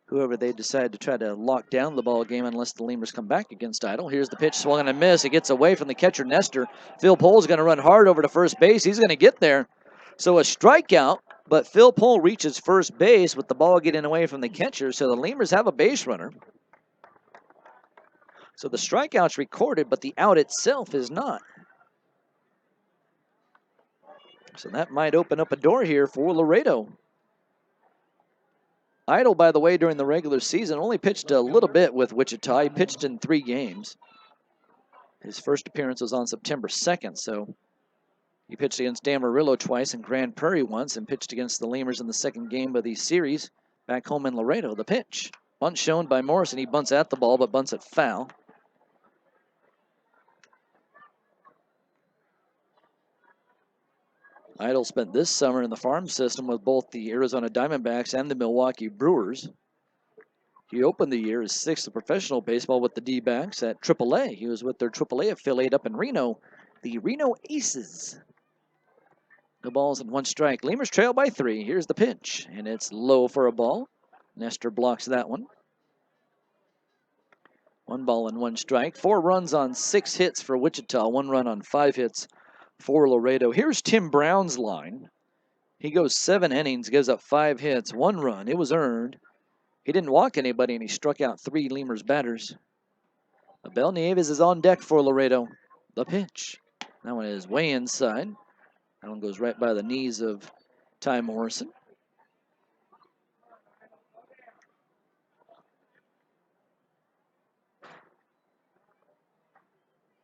whoever they decide to try to lock down the ball game unless the Lemurs come back against Idle. Here's the pitch, swung and a miss. It gets away from the catcher, Nestor. Phil Pohl's going to run hard over to first base. He's going to get there. So a strikeout, but Phil Pohl reaches first base with the ball getting away from the catcher, so the Lemurs have a base runner. So the strikeout's recorded, but the out itself is not. So that might open up a door here for Laredo. Idle, by the way, during the regular season, only pitched a little bit with Wichita. He pitched in 3 games. His first appearance was on September 2nd, so he pitched against Amarillo twice and Grand Prairie once, and pitched against the Lemurs in the second game of the series back home in Laredo. The pitch. Bunt shown by Morrison. He bunts at the ball, but bunts it foul. Idle spent this summer in the farm system with both the Arizona Diamondbacks and the Milwaukee Brewers. He opened the year as 6th in professional baseball with the D-backs at AAA. He was with their AAA affiliate up in Reno, the Reno Aces. No balls and 1 strike. Lemurs trail by 3. Here's the pitch, and it's low for a ball. Nestor blocks that one. 1 ball and 1 strike. 4 runs on 6 hits for Wichita. 1 run on 5 hits for Laredo. Here's Tim Brown's line. He goes 7 innings, gives up 5 hits, 1 run. It was earned. He didn't walk anybody, and he struck out 3 Lemurs batters. Abel Nieves is on deck for Laredo. The pitch. That one is way inside. That one goes right by the knees of Ty Morrison.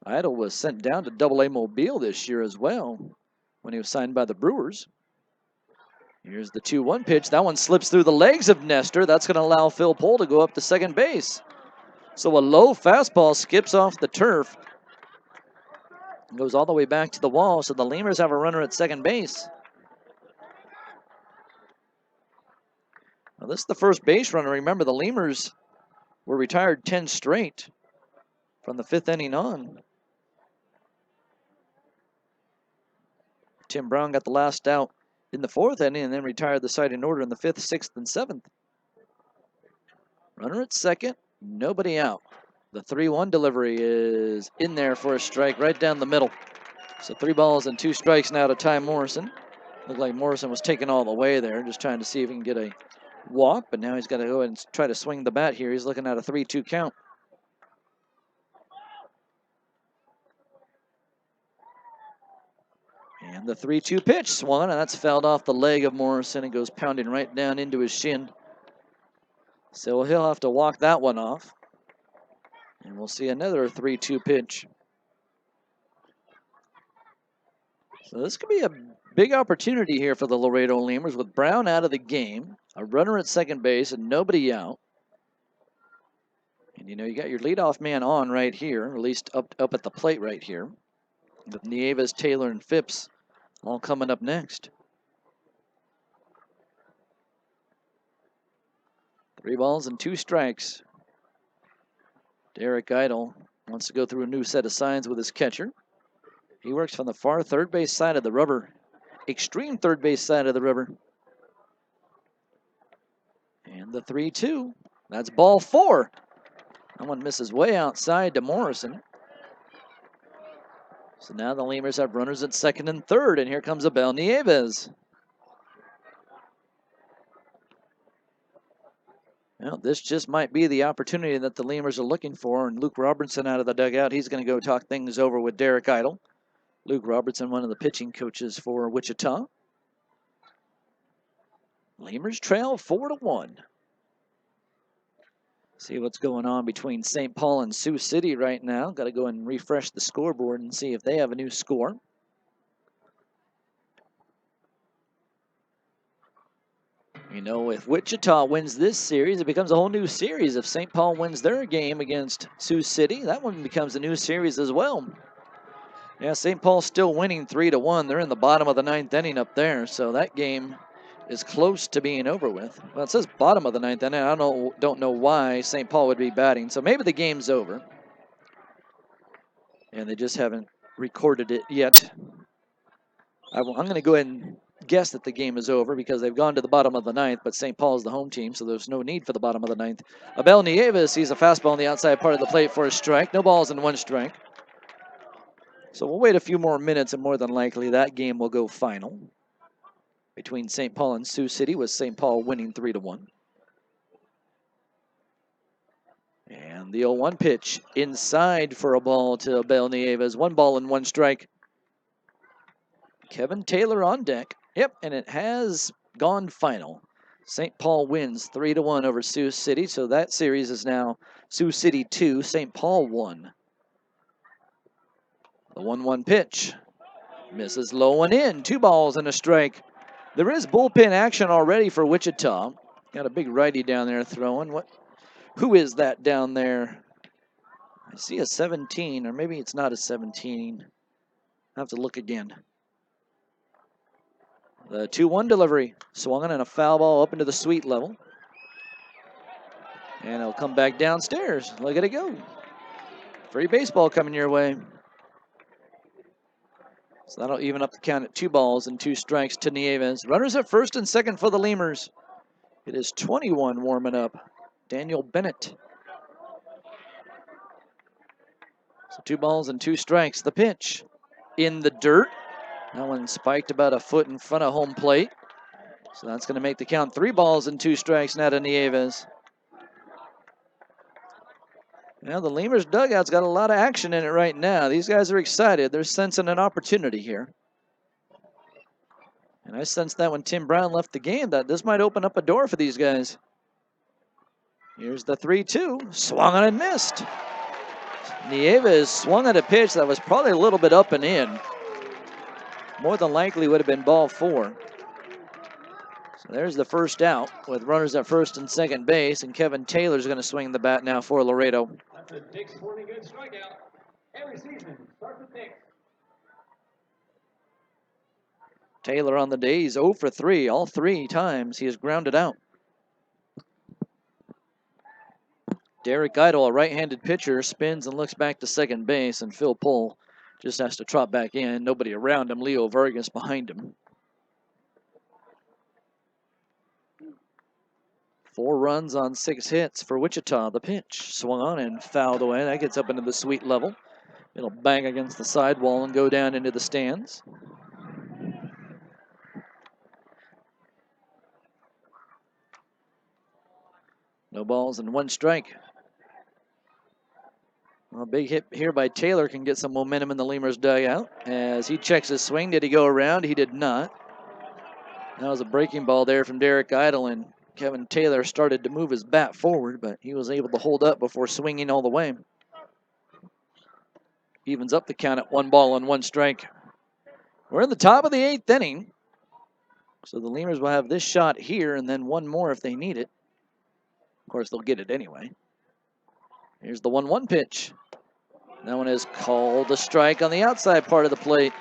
Idle was sent down to Double-A Mobile this year as well when he was signed by the Brewers. Here's the 2-1 pitch. That one slips through the legs of Nestor. That's going to allow Phil Pohl to go up to second base. So a low fastball skips off the turf. Goes all the way back to the wall. So the Lemurs have a runner at second base. Now this is the first base runner. Remember, the Lemurs were retired 10 straight from the 5th inning on. Tim Brown got the last out in the 4th inning and then retired the side in order in the 5th, 6th, and 7th. Runner at second, nobody out. The 3-1 delivery is in there for a strike right down the middle. So 3 balls and 2 strikes now to Ty Morrison. Looked like Morrison was taken all the way there, just trying to see if he can get a walk, but now he's got to go and try to swing the bat here. He's looking at a 3-2 count. And the 3-2 pitch swung, and that's fouled off the leg of Morrison. It goes pounding right down into his shin. So he'll have to walk that one off. And we'll see another 3-2 pitch. So this could be a big opportunity here for the Laredo Lemurs with Brown out of the game, a runner at second base, and nobody out. And you know, you got your leadoff man on right here, at least up at the plate right here, with Nieves, Taylor, and Phipps all coming up next. 3 balls and 2 strikes. Derek Idle wants to go through a new set of signs with his catcher. He works from the far third base side of the rubber, extreme third base side of the rubber. And the 3-2. That's ball 4. That one misses way outside to Morrison. So now the Lemurs have runners at second and third, and here comes Abel Nieves. Well, this just might be the opportunity that the Lemurs are looking for, and Luke Robertson out of the dugout. He's going to go talk things over with Derek Idle. Luke Robertson, one of the pitching coaches for Wichita. Lemurs trail 4-1. See what's going on between St. Paul and Sioux City right now. Got to go and refresh the scoreboard and see if they have a new score. You know, if Wichita wins this series, it becomes a whole new series. If St. Paul wins their game against Sioux City, that one becomes a new series as well. Yeah, St. Paul's still winning 3-1. They're in the bottom of the 9th inning up there, so that game is close to being over with. Well, it says bottom of the 9th inning. I don't know why St. Paul would be batting, so maybe the game's over. And they just haven't recorded it yet. I'm going to go ahead and guess that the game is over because they've gone to the bottom of the 9th, but St. Paul is the home team, so there's no need for the bottom of the 9th. Abel Nieves sees a fastball on the outside part of the plate for a strike. No balls and 1 strike. So we'll wait a few more minutes, and more than likely that game will go final between St. Paul and Sioux City, with St. Paul winning 3-1. And the 0-1 pitch inside for a ball to Abel Nieves. 1 ball and 1 strike. Kevin Taylor on deck. Yep, and it has gone final. St. Paul wins 3-1 over Sioux City, so that series is now Sioux City 2, St. Paul 1. The 1-1 pitch misses low and in. 2 balls and a strike. There is bullpen action already for Wichita. Got a big righty down there throwing. Who is that down there? I see a 17, or maybe it's not a 17. I have to look again. The 2-1 delivery. Swung on and a foul ball up into the sweet level. And it'll come back downstairs. Look at it go. Free baseball coming your way. So that'll even up the count at 2 balls and 2 strikes to Nieves. Runners at first and second for the Lemurs. It is 21 warming up. Daniel Bennett. So 2 balls and 2 strikes. The pitch in the dirt. That one spiked about a foot in front of home plate. So that's going to make the count 3 balls and 2 strikes now to Nieves. Well, the Lemurs dugout's got a lot of action in it right now. These guys are excited. They're sensing an opportunity here. And I sensed that when Tim Brown left the game, that this might open up a door for these guys. Here's the 3-2. Swung on and missed. Nieves swung at a pitch that was probably a little bit up and in. More than likely would have been ball 4. So there's the first out with runners at first and second base, and Kevin Taylor's going to swing the bat now for Laredo. That's a Dick Sporting Goods strikeout. Every season starts with Dick. Taylor on the day, he's 0 for 3. All 3 times he has grounded out. Derek Idle, a right-handed pitcher, spins and looks back to second base, and Phil Pohl just has to trot back in. Nobody around him. Leo Vargas behind him. 4 runs on 6 hits for Wichita. The pitch swung on and fouled away. That gets up into the sweet level. It'll bang against the sidewall and go down into the stands. No balls and 1 strike. Well, a big hit here by Taylor can get some momentum in the Lemurs dugout. As he checks his swing, did he go around? He did not. That was a breaking ball there from Derek Idle, and Kevin Taylor started to move his bat forward, but he was able to hold up before swinging all the way. Evens up the count at 1 ball and 1 strike. We're in the top of the 8th inning. So the Lemurs will have this shot here and then 1 more if they need it. Of course, they'll get it anyway. Here's the 1-1 pitch. That one is called a strike on the outside part of the plate.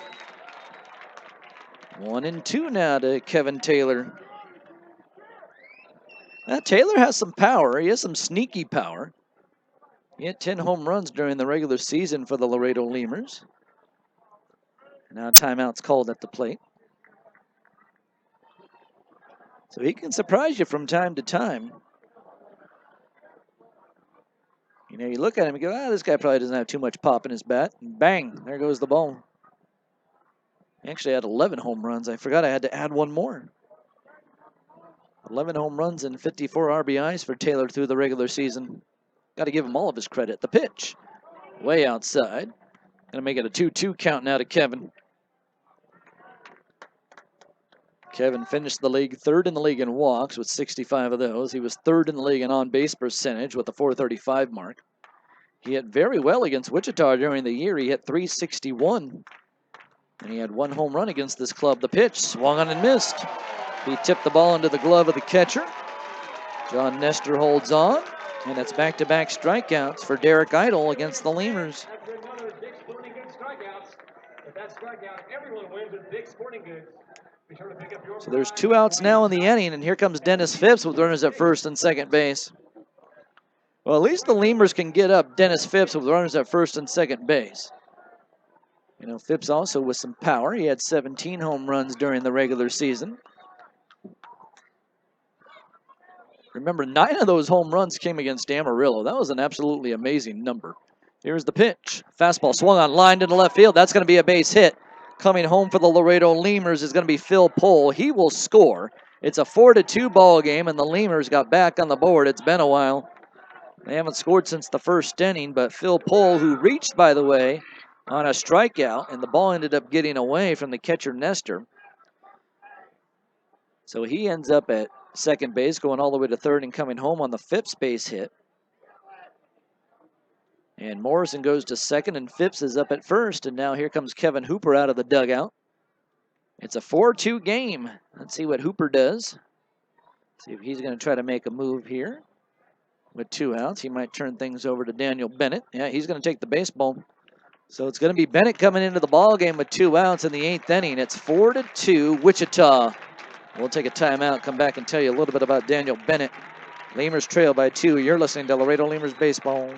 1-2 now to Kevin Taylor. Now, Taylor has some power. He has some sneaky power. He had 10 home runs during the regular season for the Laredo Lemurs. Now timeout's called at the plate. So he can surprise you from time to time. You know, you look at him and go, this guy probably doesn't have too much pop in his bat. And bang, there goes the ball. He actually had 11 home runs. I forgot I had to add 1 more. 11 home runs and 54 RBIs for Taylor through the regular season. Got to give him all of his credit. The pitch, way outside. Going to make it a 2-2 count now to Kevin. Kevin finished the league 3rd in the league in walks with 65 of those. He was 3rd in the league in on-base percentage with a .435 mark. He hit very well against Wichita during the year. He hit .361. And he had 1 home run against this club. The pitch swung on and missed. He tipped the ball into the glove of the catcher. John Nestor holds on. And it's back-to-back strikeouts for Derek Idle against the Lemurs. After another Dick Sporting Goods strikeouts. With that strikeout, everyone wins with Dick Sporting Goods. Be sure to pick up your So there's 2 outs now in the inning, and here comes Dennis Phipps with runners at first and second base. Well, at least the Lemurs can get up Dennis Phipps with runners at first and second base. You know, Phipps also with some power. He had 17 home runs during the regular season. Remember, 9 of those home runs came against Amarillo. That was an absolutely amazing number. Here's the pitch. Fastball swung on, line into left field. That's going to be a base hit. Coming home for the Laredo Lemurs is going to be Phil Pohl. He will score. It's a 4-2 ball game, and the Lemurs got back on the board. It's been a while. They haven't scored since the 1st inning, but Phil Pohl, who reached, by the way, on a strikeout, and the ball ended up getting away from the catcher Nestor. So he ends up at second base, going all the way to 3rd and coming home on the Phipps base hit. And Morrison goes to 2nd, and Phipps is up at 1st. And now here comes Kevin Hooper out of the dugout. It's a 4-2 game. Let's see what Hooper does. See if he's going to try to make a move here. With 2 outs, he might turn things over to Daniel Bennett. Yeah, he's going to take the baseball. So it's going to be Bennett coming into the ball game with 2 outs in the 8th inning. It's 4-2 Wichita. We'll take a timeout, come back and tell you a little bit about Daniel Bennett. Lemurs trail by 2. You're listening to Laredo Lemurs Baseball.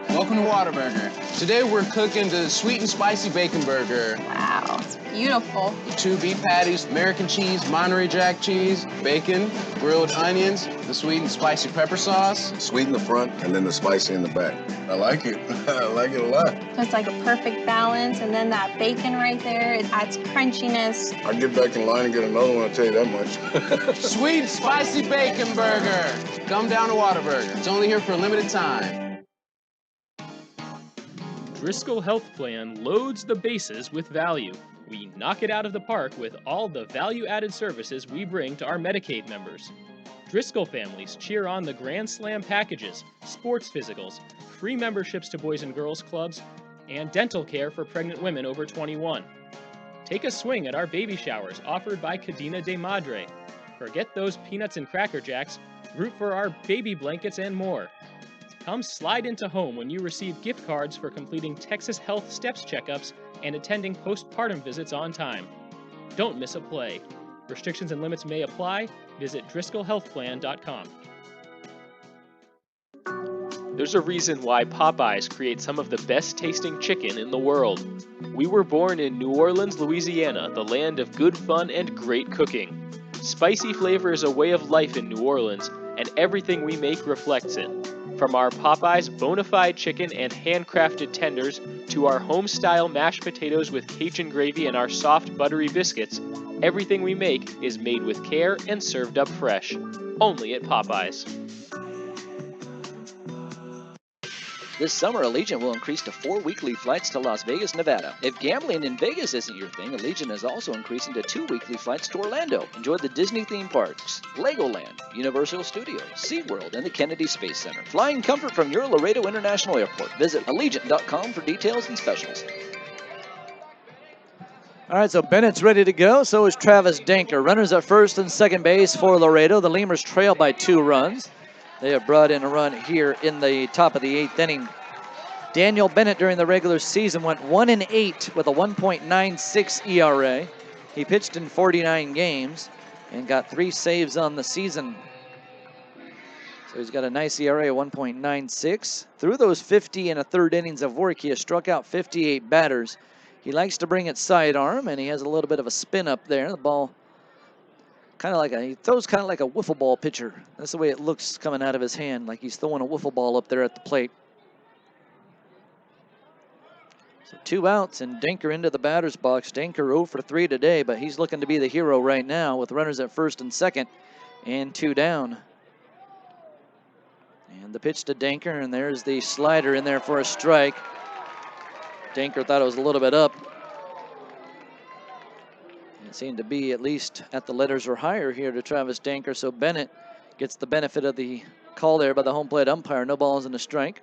Welcome to Whataburger. Today we're cooking the sweet and spicy bacon burger. Wow, it's beautiful. 2 beef patties, American cheese, Monterey Jack cheese, bacon, grilled onions, the sweet and spicy pepper sauce. Sweet in the front and then the spicy in the back. I like it. I like it a lot. So it's like a perfect balance, and then that bacon right there, it adds crunchiness. I'll get back in line and get another one, I'll tell you that much. Sweet spicy bacon burger. Come down to Whataburger. It's only here for a limited time. Driscoll Health Plan loads the bases with value. We knock it out of the park with all the value-added services we bring to our Medicaid members. Driscoll families cheer on the Grand Slam packages, sports physicals, free memberships to Boys and Girls Clubs, and dental care for pregnant women over 21. Take a swing at our baby showers offered by Cadena de Madre. Forget those peanuts and Cracker Jacks, root for our baby blankets and more. Come slide into home when you receive gift cards for completing Texas Health Steps checkups and attending postpartum visits on time. Don't miss a play. Restrictions and limits may apply. Visit DriscollHealthPlan.com. There's a reason why Popeyes creates some of the best tasting chicken in the world. We were born in New Orleans, Louisiana, the land of good fun and great cooking. Spicy flavor is a way of life in New Orleans, and everything we make reflects it. From our Popeyes bona fide chicken and handcrafted tenders to our home-style mashed potatoes with Cajun gravy and our soft, buttery biscuits, everything we make is made with care and served up fresh. Only at Popeyes. This summer, Allegiant will increase to 4 weekly flights to Las Vegas, Nevada. If gambling in Vegas isn't your thing, Allegiant is also increasing to 2 weekly flights to Orlando. Enjoy the Disney theme parks, Legoland, Universal Studios, SeaWorld, and the Kennedy Space Center. Fly in comfort from your Laredo International Airport. Visit Allegiant.com for details and specials. All right, so Bennett's ready to go. So is Travis Danker. Runners at first and second base for Laredo. The Lemurs trail by 2 runs. They have brought in a run here in the top of the 8th inning. Daniel Bennett during the regular season went 1-8 with a 1.96 ERA. He pitched in 49 games and got 3 saves on the season. So he's got a nice ERA of 1.96. Through those 50 and a third innings of work, he has struck out 58 batters. He likes to bring it sidearm, and he has a little bit of a spin up there. The ball he throws kind of like a wiffle ball pitcher. That's the way it looks coming out of his hand, like he's throwing a wiffle ball up there at the plate. So 2 outs and Danker into the batter's box. Danker 0 for 3 today, but he's looking to be the hero right now with runners at first and second and 2 down. And the pitch to Danker, and there's the slider in there for a strike. Danker thought it was a little bit up. It seemed to be at least at the letters or higher here to Travis Danker, so Bennett gets the benefit of the call there by the home plate umpire. No balls and a strike.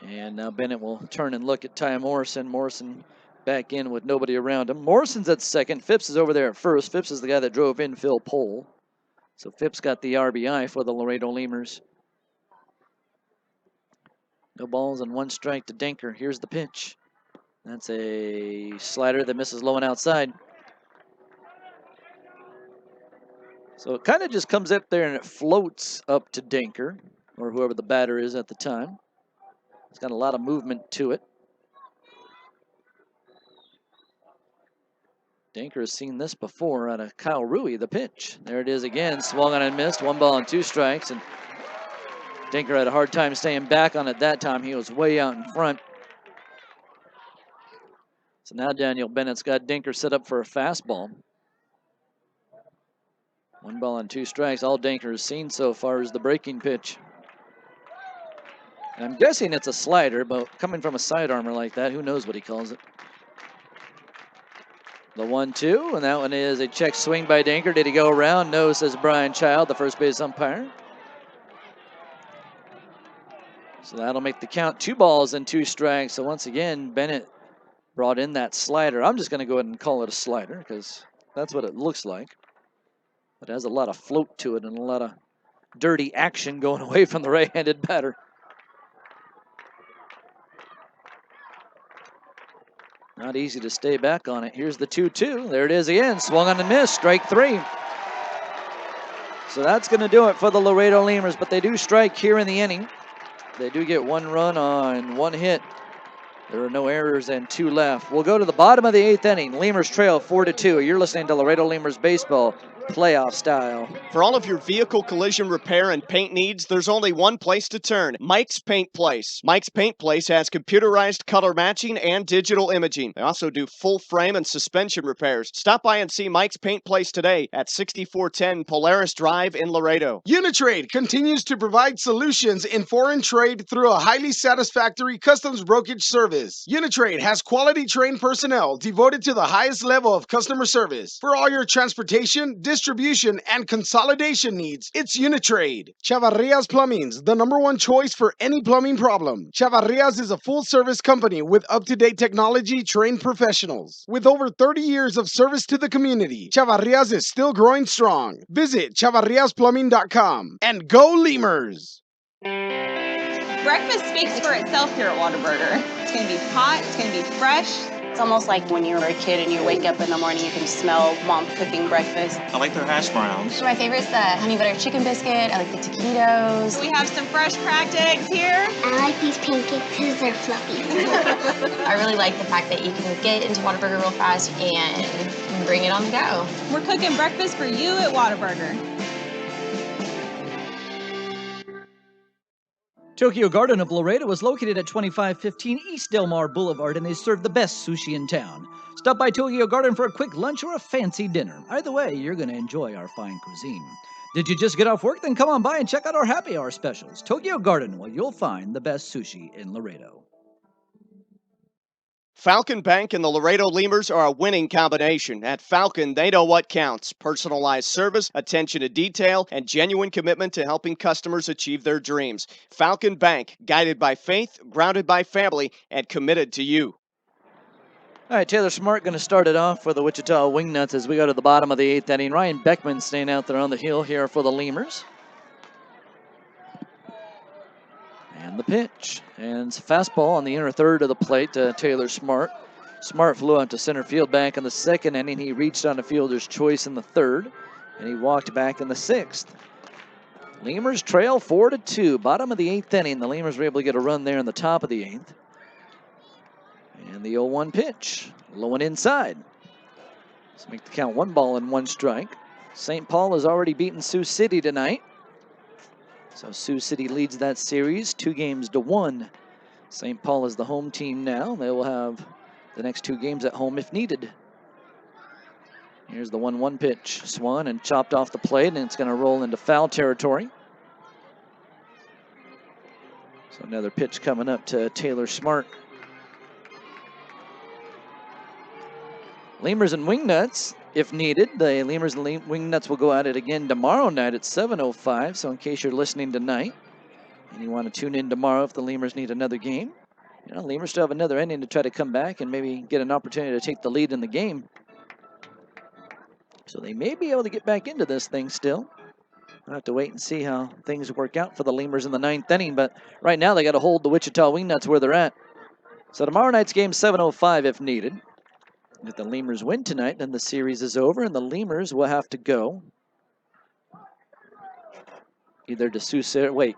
And now Bennett will turn and look at Ty Morrison. Morrison back in with nobody around him. Morrison's at second. Phipps is over there at first. Phipps is the guy that drove in Phil Pohl. So Phipps got the RBI for the Laredo Lemurs. No balls and 1 strike to Danker. Here's the pitch. That's a slider that misses low and outside. So it kind of just comes up there and it floats up to Danker, or whoever the batter is at the time. It's got a lot of movement to it. Danker has seen this before out of Kyle Rui, the pitch. There it is again, swung on and missed. 1 ball and 2 strikes, and Danker had a hard time staying back on it that time. He was way out in front. So now Daniel Bennett's got Danker set up for a fastball. 1 ball and 2 strikes. All Danker has seen so far is the breaking pitch. And I'm guessing it's a slider, but coming from a sidearmer like that, who knows what he calls it. The 1-2, and that one is a check swing by Danker. Did he go around? No, says Brian Child, the first base umpire. So that'll make the count 2 balls and 2 strikes. So once again, Bennett brought in that slider. I'm just going to go ahead and call it a slider because that's what it looks like. It has a lot of float to it and a lot of dirty action going away from the right-handed batter. Not easy to stay back on it. Here's the 2-2. There it is again. Swung on and missed. Strike 3. So that's going to do it for the Laredo Lemurs, but they do strike here in the inning. They do get 1 run on 1 hit. There are no errors and 2 left. We'll go to the bottom of the 8th inning. Lemurs trail 4-2. You're listening to Laredo Lemurs Baseball playoff style. For all of your vehicle collision repair and paint needs, there's only one place to turn, Mike's Paint Place. Mike's Paint Place has computerized color matching and digital imaging. They also do full frame and suspension repairs. Stop by and see Mike's Paint Place today at 6410 Polaris Drive in Laredo. Uni-Trade continues to provide solutions in foreign trade through a highly satisfactory customs brokerage service. Uni-Trade has quality trained personnel devoted to the highest level of customer service. For all your transportation, distribution, and consolidation needs, it's Uni-Trade. Chavarrias Plumbing's the #1 choice for any plumbing problem. Chavarrias is a full-service company with up-to-date technology trained professionals. With over 30 years of service to the community, Chavarrias is still growing strong. Visit chavarriasplumbing.com and go Lemurs! Breakfast speaks for itself here at Whataburger. It's going to be hot, it's going to be fresh. It's almost like when you were a kid and you wake up in the morning, you can smell mom cooking breakfast. I like their hash browns. My favorite's the honey butter chicken biscuit. I like the taquitos. We have some fresh cracked eggs here. I like these pancakes because they're fluffy. I really like the fact that you can get into Whataburger real fast and bring it on the go. We're cooking breakfast for you at Whataburger. Tokyo Garden of Laredo is located at 2515 East Del Mar Boulevard, and they serve the best sushi in town. Stop by Tokyo Garden for a quick lunch or a fancy dinner. Either way, you're going to enjoy our fine cuisine. Did you just get off work? Then come on by and check out our happy hour specials. Tokyo Garden, where you'll find the best sushi in Laredo. Falcon Bank and the Laredo Lemurs are a winning combination. At Falcon, they know what counts. Personalized service, attention to detail, and genuine commitment to helping customers achieve their dreams. Falcon Bank, guided by faith, grounded by family, and committed to you. All right, Taylor Smart going to start it off for the Wichita Wingnuts as we go to the bottom of the 8th inning. Ryan Beckman staying out there on the hill here for the Lemurs. And the pitch. And it's a fastball on the inner third of the plate to Taylor Smart. Smart flew out to center field back in the 2nd inning. He reached on a fielder's choice in the 3rd, and he walked back in the 6th. Lemurs trail 4-2. Bottom of the 8th inning. The Lemurs were able to get a run there in the top of the 8th. And the 0-1 pitch. Low and inside. Let's make the count 1-1 strike. St. Paul has already beaten Sioux City tonight. So Sioux City leads that series 2-1. St. Paul is the home team now. They will have the next 2 games at home if needed. Here's the 1-1 pitch. Swung and chopped off the plate, and it's going to roll into foul territory. So another pitch coming up to Taylor Smart. Lemurs and Wingnuts, if needed. The Lemurs and Wingnuts will go at it again tomorrow night at 7:05. So in case you're listening tonight and you want to tune in tomorrow if the Lemurs need another game, Lemurs still have another inning to try to come back and maybe get an opportunity to take the lead in the game. So they may be able to get back into this thing still. We'll have to wait and see how things work out for the Lemurs in the 9th inning. But right now they got to hold the Wichita Wingnuts where they're at. So tomorrow night's game 7:05 if needed. If the Lemurs win tonight, then the series is over, and the Lemurs will have to go either to Sioux City.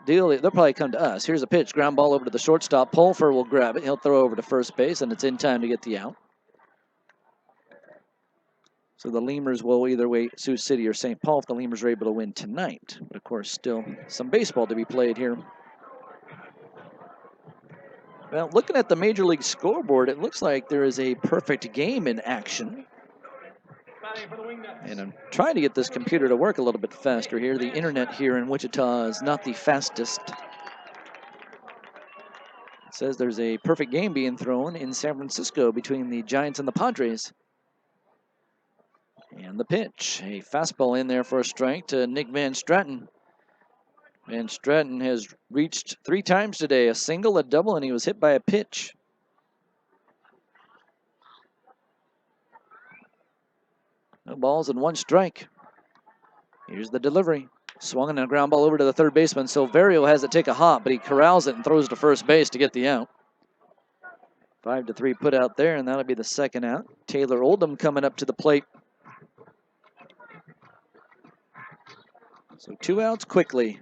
They'll probably come to us. Here's a pitch, ground ball over to the shortstop. Pulfer will grab it. He'll throw over to first base, and it's in time to get the out. So the Lemurs will either wait Sioux City or St. Paul if the Lemurs are able to win tonight. But of course, still some baseball to be played here. Well, looking at the Major League scoreboard, it looks like there is a perfect game in action. And I'm trying to get this computer to work a little bit faster here. The internet here in Wichita is not the fastest. It says there's a perfect game being thrown in San Francisco between the Giants and the Padres. And the pitch, a fastball in there for a strike to Nick Van Straten. Van Straten has reached 3 times today, a single, a double, and he was hit by a pitch. No balls and 1 strike. Here's the delivery. Swung and a ground ball over to the third baseman. Silverio has it take a hop, but he corrals it and throws to first base to get the out. 5-3 put out there, and that'll be the 2nd out. Taylor Oldham coming up to the plate. So 2 outs quickly.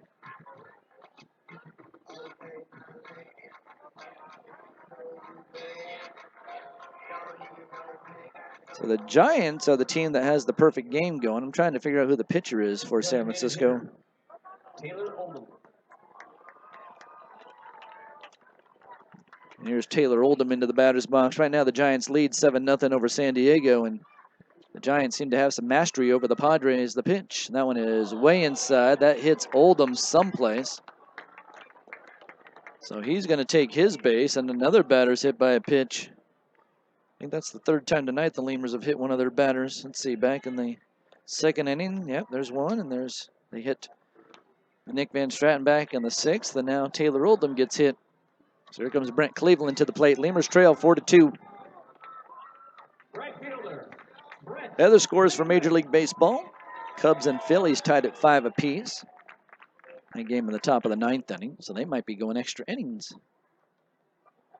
So The Giants are the team that has the perfect game going. I'm trying to figure out who the pitcher is for San Francisco. And here's Taylor Oldham into the batter's box. Right now the Giants lead 7-0 over San Diego, and the Giants seem to have some mastery over the Padres. The pitch, that one is way inside. That hits Oldham someplace. So he's going to take his base, and another batter's hit by a pitch. I think that's the third time tonight the Lemurs have hit one of their batters. Let's see, back in the second inning, yep, there's one, and they hit Nick Van Straten back in the sixth, and now Taylor Oldham gets hit. So here comes Brent Cleveland to the plate. Lemurs trail 4-2. The other scores for Major League Baseball. Cubs and Phillies tied at 5 apiece. That game in the top of the 9th inning, so they might be going extra innings.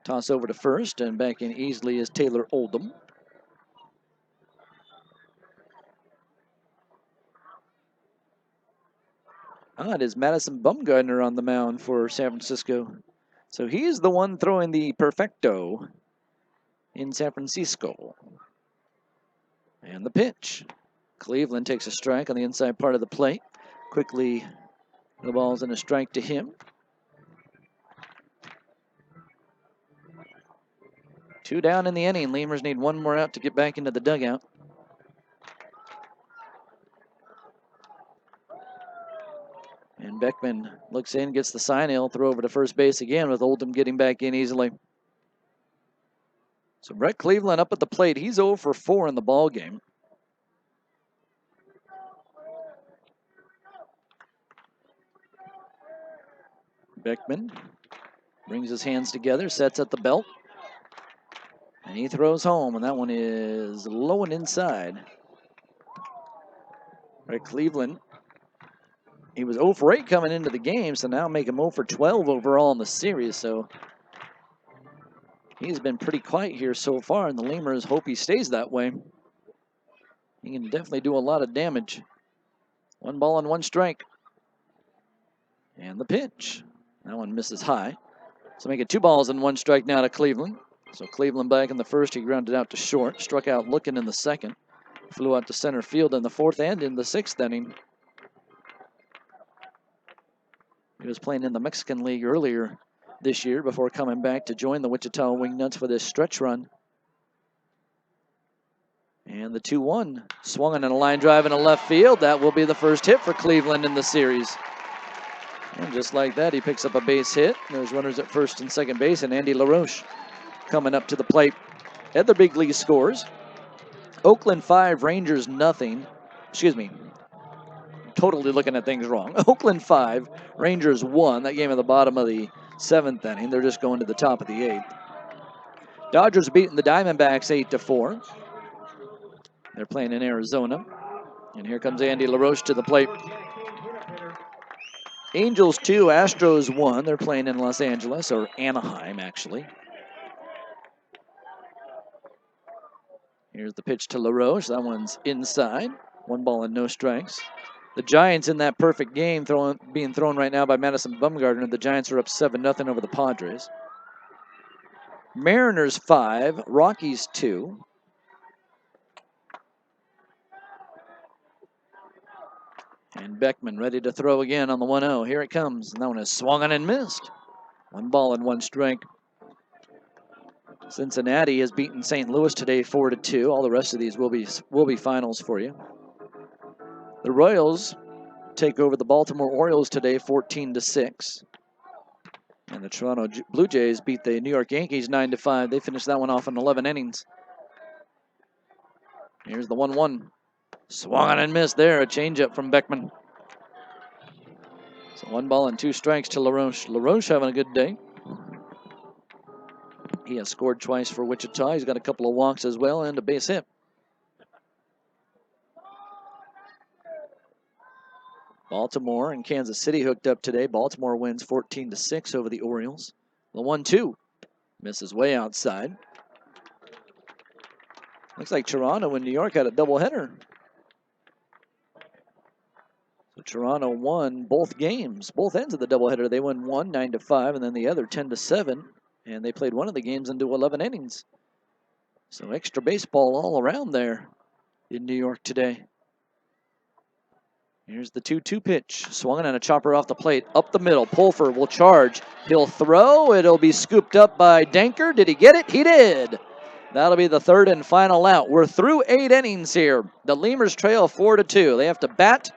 Toss over to first, and back in easily is Taylor Oldham. It is Madison Bumgarner on the mound for San Francisco. So he's the one throwing the perfecto in San Francisco. And the pitch. Cleveland takes a strike on the inside part of the plate. Quickly, the ball's in a strike to him. 2 down in the inning. Lemurs need one more out to get back into the dugout. And Beckman looks in, gets the sign. He'll throw over to first base again with Oldham getting back in easily. So Brett Cleveland up at the plate. He's 0 for 4 in the ball game. Beckman brings his hands together, sets at the belt, and he throws home, and that one is low and inside. Brett Cleveland, he was 0 for 8 coming into the game, so now make him 0 for 12 overall in the series. So he's been pretty quiet here so far, and the Lemurs hope he stays that way. He can definitely do a lot of damage. 1 ball and 1 strike. And the pitch. That one misses high. So make it 2 balls and 1 strike now to Cleveland. So Cleveland back in the first. He grounded out to short. Struck out looking in the second. Flew out to center field in the 4th and in the 6th inning. He was playing in the Mexican League earlier this year before coming back to join the Wichita Wingnuts for this stretch run. And the 2-1 swung on a line drive in a left field. That will be the first hit for Cleveland in the series. And just like that, he picks up a base hit. There's runners at first and second base, and Andy LaRoche coming up to the plate. Other big league scores. Oakland 5, Rangers nothing. Excuse me. Totally looking at things wrong. Oakland 5, Rangers 1. That game at the bottom of the 7th inning. They're just going to the top of the 8th. Dodgers beating the Diamondbacks 8-4. They're playing in Arizona. And here comes Andy LaRoche to the plate. Angels 2, Astros 1. They're playing in Los Angeles, or Anaheim, actually. Here's the pitch to LaRoche. That one's inside. 1 ball and no strikes. The Giants in that perfect game being thrown right now by Madison Bumgarner. The Giants are up 7-0 over the Padres. Mariners 5, Rockies 2. And Beckman ready to throw again on the 1-0. Here it comes. And that one is swung on and missed. 1 ball and 1 strike. Cincinnati has beaten St. Louis today 4-2. All the rest of these will be finals for you. The Royals take over the Baltimore Orioles today 14-6. And the Toronto Blue Jays beat the New York Yankees 9-5. They finished that one off in 11 innings. Here's the 1-1. Swung on and missed there. A changeup from Beckman. So 1 ball and 2 strikes to LaRoche. LaRoche having a good day. He has scored twice for Wichita. He's got a couple of walks as well and a base hit. Baltimore and Kansas City hooked up today. Baltimore wins 14-6 over the Orioles. The 1-2 misses way outside. Looks like Toronto and New York had a doubleheader. So Toronto won both games, both ends of the doubleheader. They won one 9-5, and then the other 10-7. And they played one of the games into 11 innings. So extra baseball all around there in New York today. Here's the 2-2 pitch. Swung on a chopper off the plate. Up the middle. Pulfer will charge. He'll throw. It'll be scooped up by Denker. Did he get it? He did. That'll be the third and final out. We're through 8 innings here. The Lemurs trail 4-2. They have to bat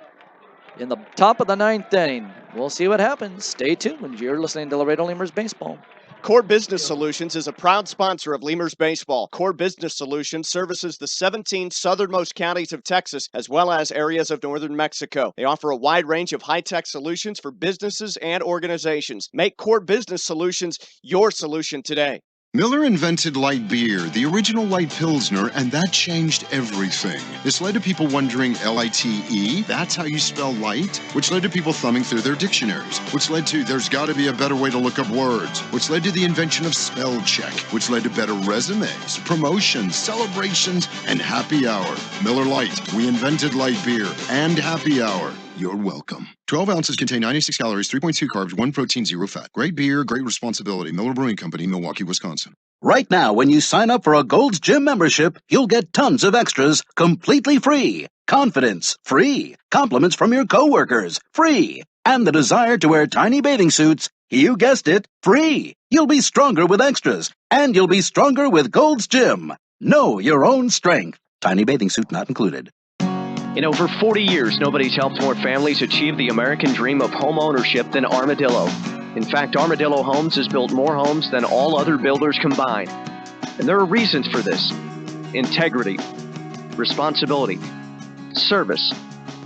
in the top of the 9th inning. We'll see what happens. Stay tuned. You're listening to Laredo Lemurs Baseball. Core Business Solutions is a proud sponsor of Lemurs Baseball. Core Business Solutions services the 17 southernmost counties of Texas, as well as areas of northern Mexico. They offer a wide range of high-tech solutions for businesses and organizations. Make Core Business Solutions your solution today. Miller invented light beer, the original light Pilsner, and that changed everything. This led to people wondering L-I-T-E, that's how you spell light, which led to people thumbing through their dictionaries, which led to there's got to be a better way to look up words, which led to the invention of spell check, which led to better resumes, promotions, celebrations, and happy hour. Miller Lite, we invented light beer and happy hour. You're welcome. 12 ounces contain 96 calories, 3.2 carbs, 1 protein, 0 fat. Great beer, great responsibility. Miller Brewing Company, Milwaukee, Wisconsin. Right now, when you sign up for a Gold's Gym membership, you'll get tons of extras completely free. Confidence, free. Compliments from your coworkers, free. And the desire to wear tiny bathing suits, you guessed it, free. You'll be stronger with extras, and you'll be stronger with Gold's Gym. Know your own strength. Tiny bathing suit not included. In over 40 years, nobody's helped more families achieve the American dream of home ownership than Armadillo. In fact, Armadillo Homes has built more homes than all other builders combined. And there are reasons for this: integrity, responsibility, service,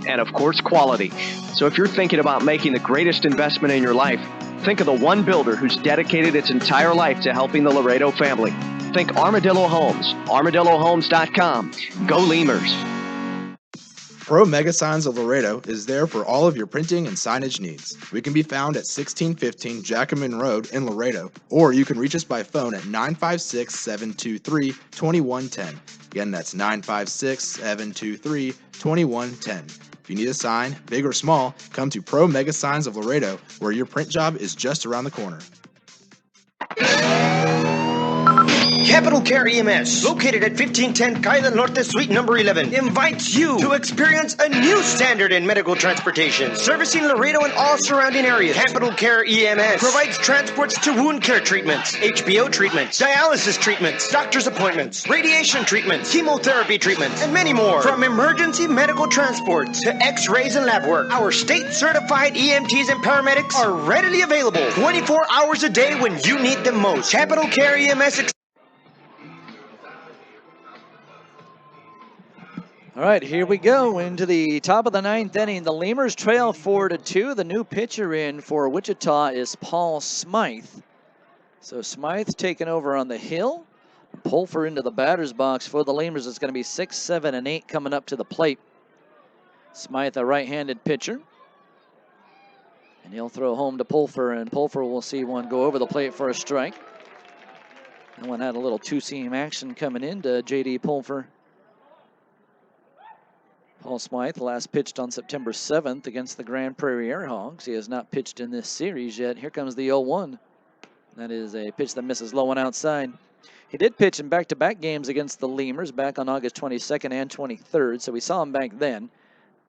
and of course, quality. So if you're thinking about making the greatest investment in your life, think of the one builder who's dedicated its entire life to helping the Laredo family. Think Armadillo Homes, armadillohomes.com. Go Lemurs. Pro Mega Signs of Laredo is there for all of your printing and signage needs. We can be found at 1615 Jackman Road in Laredo, or you can reach us by phone at 956-723-2110. Again, that's 956-723-2110. If you need a sign, big or small, come to Pro Mega Signs of Laredo, where your print job is just around the corner. Capital Care EMS, located at 1510 Calle Norte, Suite number 11, invites you to experience a new standard in medical transportation, servicing Laredo and all surrounding areas. Capital Care EMS provides transports to wound care treatments, HBO treatments, dialysis treatments, doctor's appointments, radiation treatments, chemotherapy treatments, and many more. From emergency medical transport to x-rays and lab work, our state-certified EMTs and paramedics are readily available 24 hours a day when you need them most. Capital Care EMS. All right, here we go into the top of the 9th inning. The Lemurs trail 4-2. The new pitcher in for Wichita is Paul Smythe. So Smythe taking over on the hill. Pulfer into the batter's box for the Lemurs. It's going to be 6, 7, and 8 coming up to the plate. Smythe, a right-handed pitcher. And he'll throw home to Pulfer, and Pulfer will see one go over the plate for a strike. That one had a little two-seam action coming into J.D. Pulfer. Paul Smythe last pitched on September 7th against the Grand Prairie Airhogs. He has not pitched in this series yet. Here comes the 0-1. That is a pitch that misses low and outside. He did pitch in back-to-back games against the Lemurs back on August 22nd and 23rd, so we saw him back then.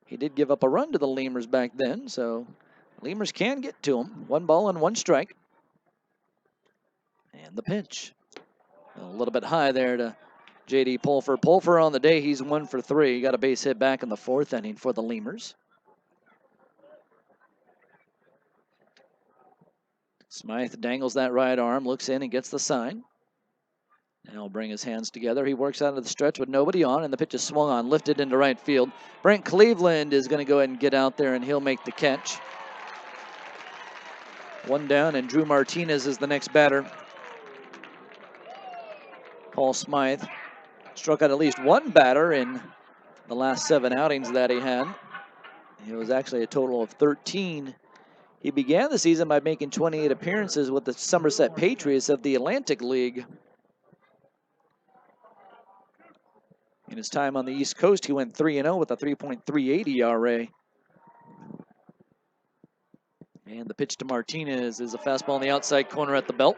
He did give up a run to the Lemurs back then, so Lemurs can get to him. 1 ball and 1 strike. And the pitch. A little bit high there to J.D. Pulfer. Pulfer on the day, he's 1 for 3. He got a base hit back in the 4th inning for the Lemurs. Smythe dangles that right arm, looks in and gets the sign. And he'll bring his hands together. He works out of the stretch with nobody on, and the pitch is swung on, lifted into right field. Brent Cleveland is going to go ahead and get out there, and he'll make the catch. 1 down, and Drew Martinez is the next batter. Paul Smythe struck out at least 1 batter in the last 7 outings that he had. It was actually a total of 13. He began the season by making 28 appearances with the Somerset Patriots of the Atlantic League. In his time on the East Coast, he went 3-0 with a 3.38 ERA. And the pitch to Martinez is a fastball on the outside corner at the belt.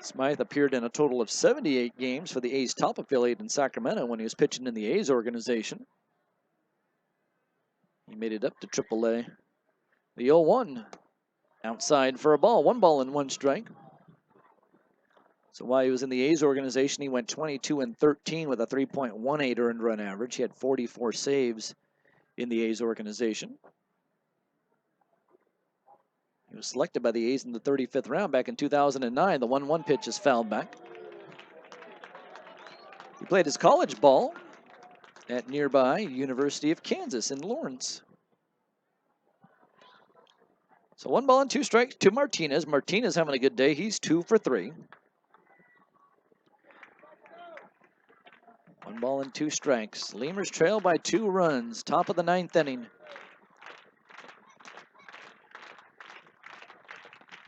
Smythe appeared in a total of 78 games for the A's top affiliate in Sacramento when he was pitching in the A's organization. He made it up to AAA. The 0-1 outside for a ball. 1 ball and 1 strike. So while he was in the A's organization, he went 22-13 with a 3.18 earned run average. He had 44 saves in the A's organization. He was selected by the A's in the 35th round back in 2009. The 1-1 pitch is fouled back. He played his college ball at nearby University of Kansas in Lawrence. So 1 ball and 2 strikes to Martinez. Martinez having a good day. He's 2 for 3. 1 ball and 2 strikes. Lemurs trail by 2 runs. Top of the 9th inning.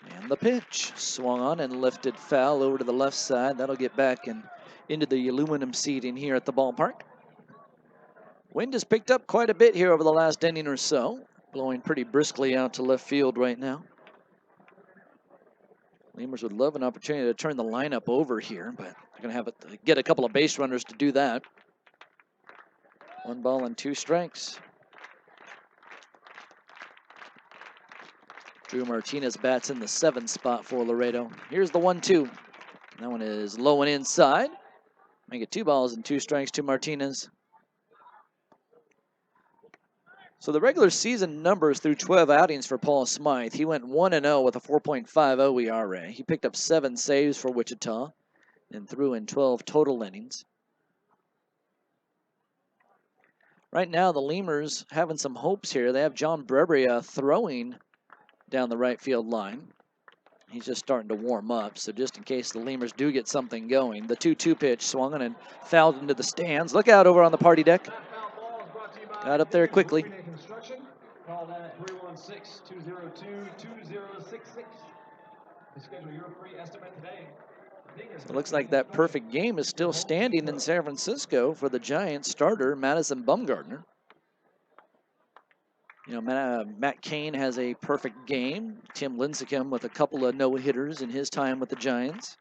And the pitch. Swung on and lifted foul over to the left side. That'll get back and into the aluminum seating here at the ballpark. Wind has picked up quite a bit here over the last inning or so. Blowing pretty briskly out to left field right now. Lemurs would love an opportunity to turn the lineup over here, but they're going to have to get a couple of base runners to do that. 1 ball and 2 strikes. Drew Martinez bats in the 7th spot for Laredo. Here's the 1-2. That one is low and inside. Make it 2 balls and 2 strikes to Martinez. So the regular season numbers through 12 outings for Paul Smythe. He went 1-0 with a 4.50 ERA. He picked up 7 saves for Wichita and threw in 12 total innings. Right now, the Lemurs having some hopes here. They have John Brebria throwing down the right field line. He's just starting to warm up, so just in case the Lemurs do get something going. The 2-2 pitch swung and fouled into the stands. Look out over on the party deck. Got up there quickly. Call that at 316-202-2066 to schedule your free estimate today. So it looks like that perfect game is still standing in San Francisco for the Giants starter, Madison Bumgarner. You know, Matt Cain has a perfect game. Tim Lincecum with a couple of no-hitters in his time with the Giants.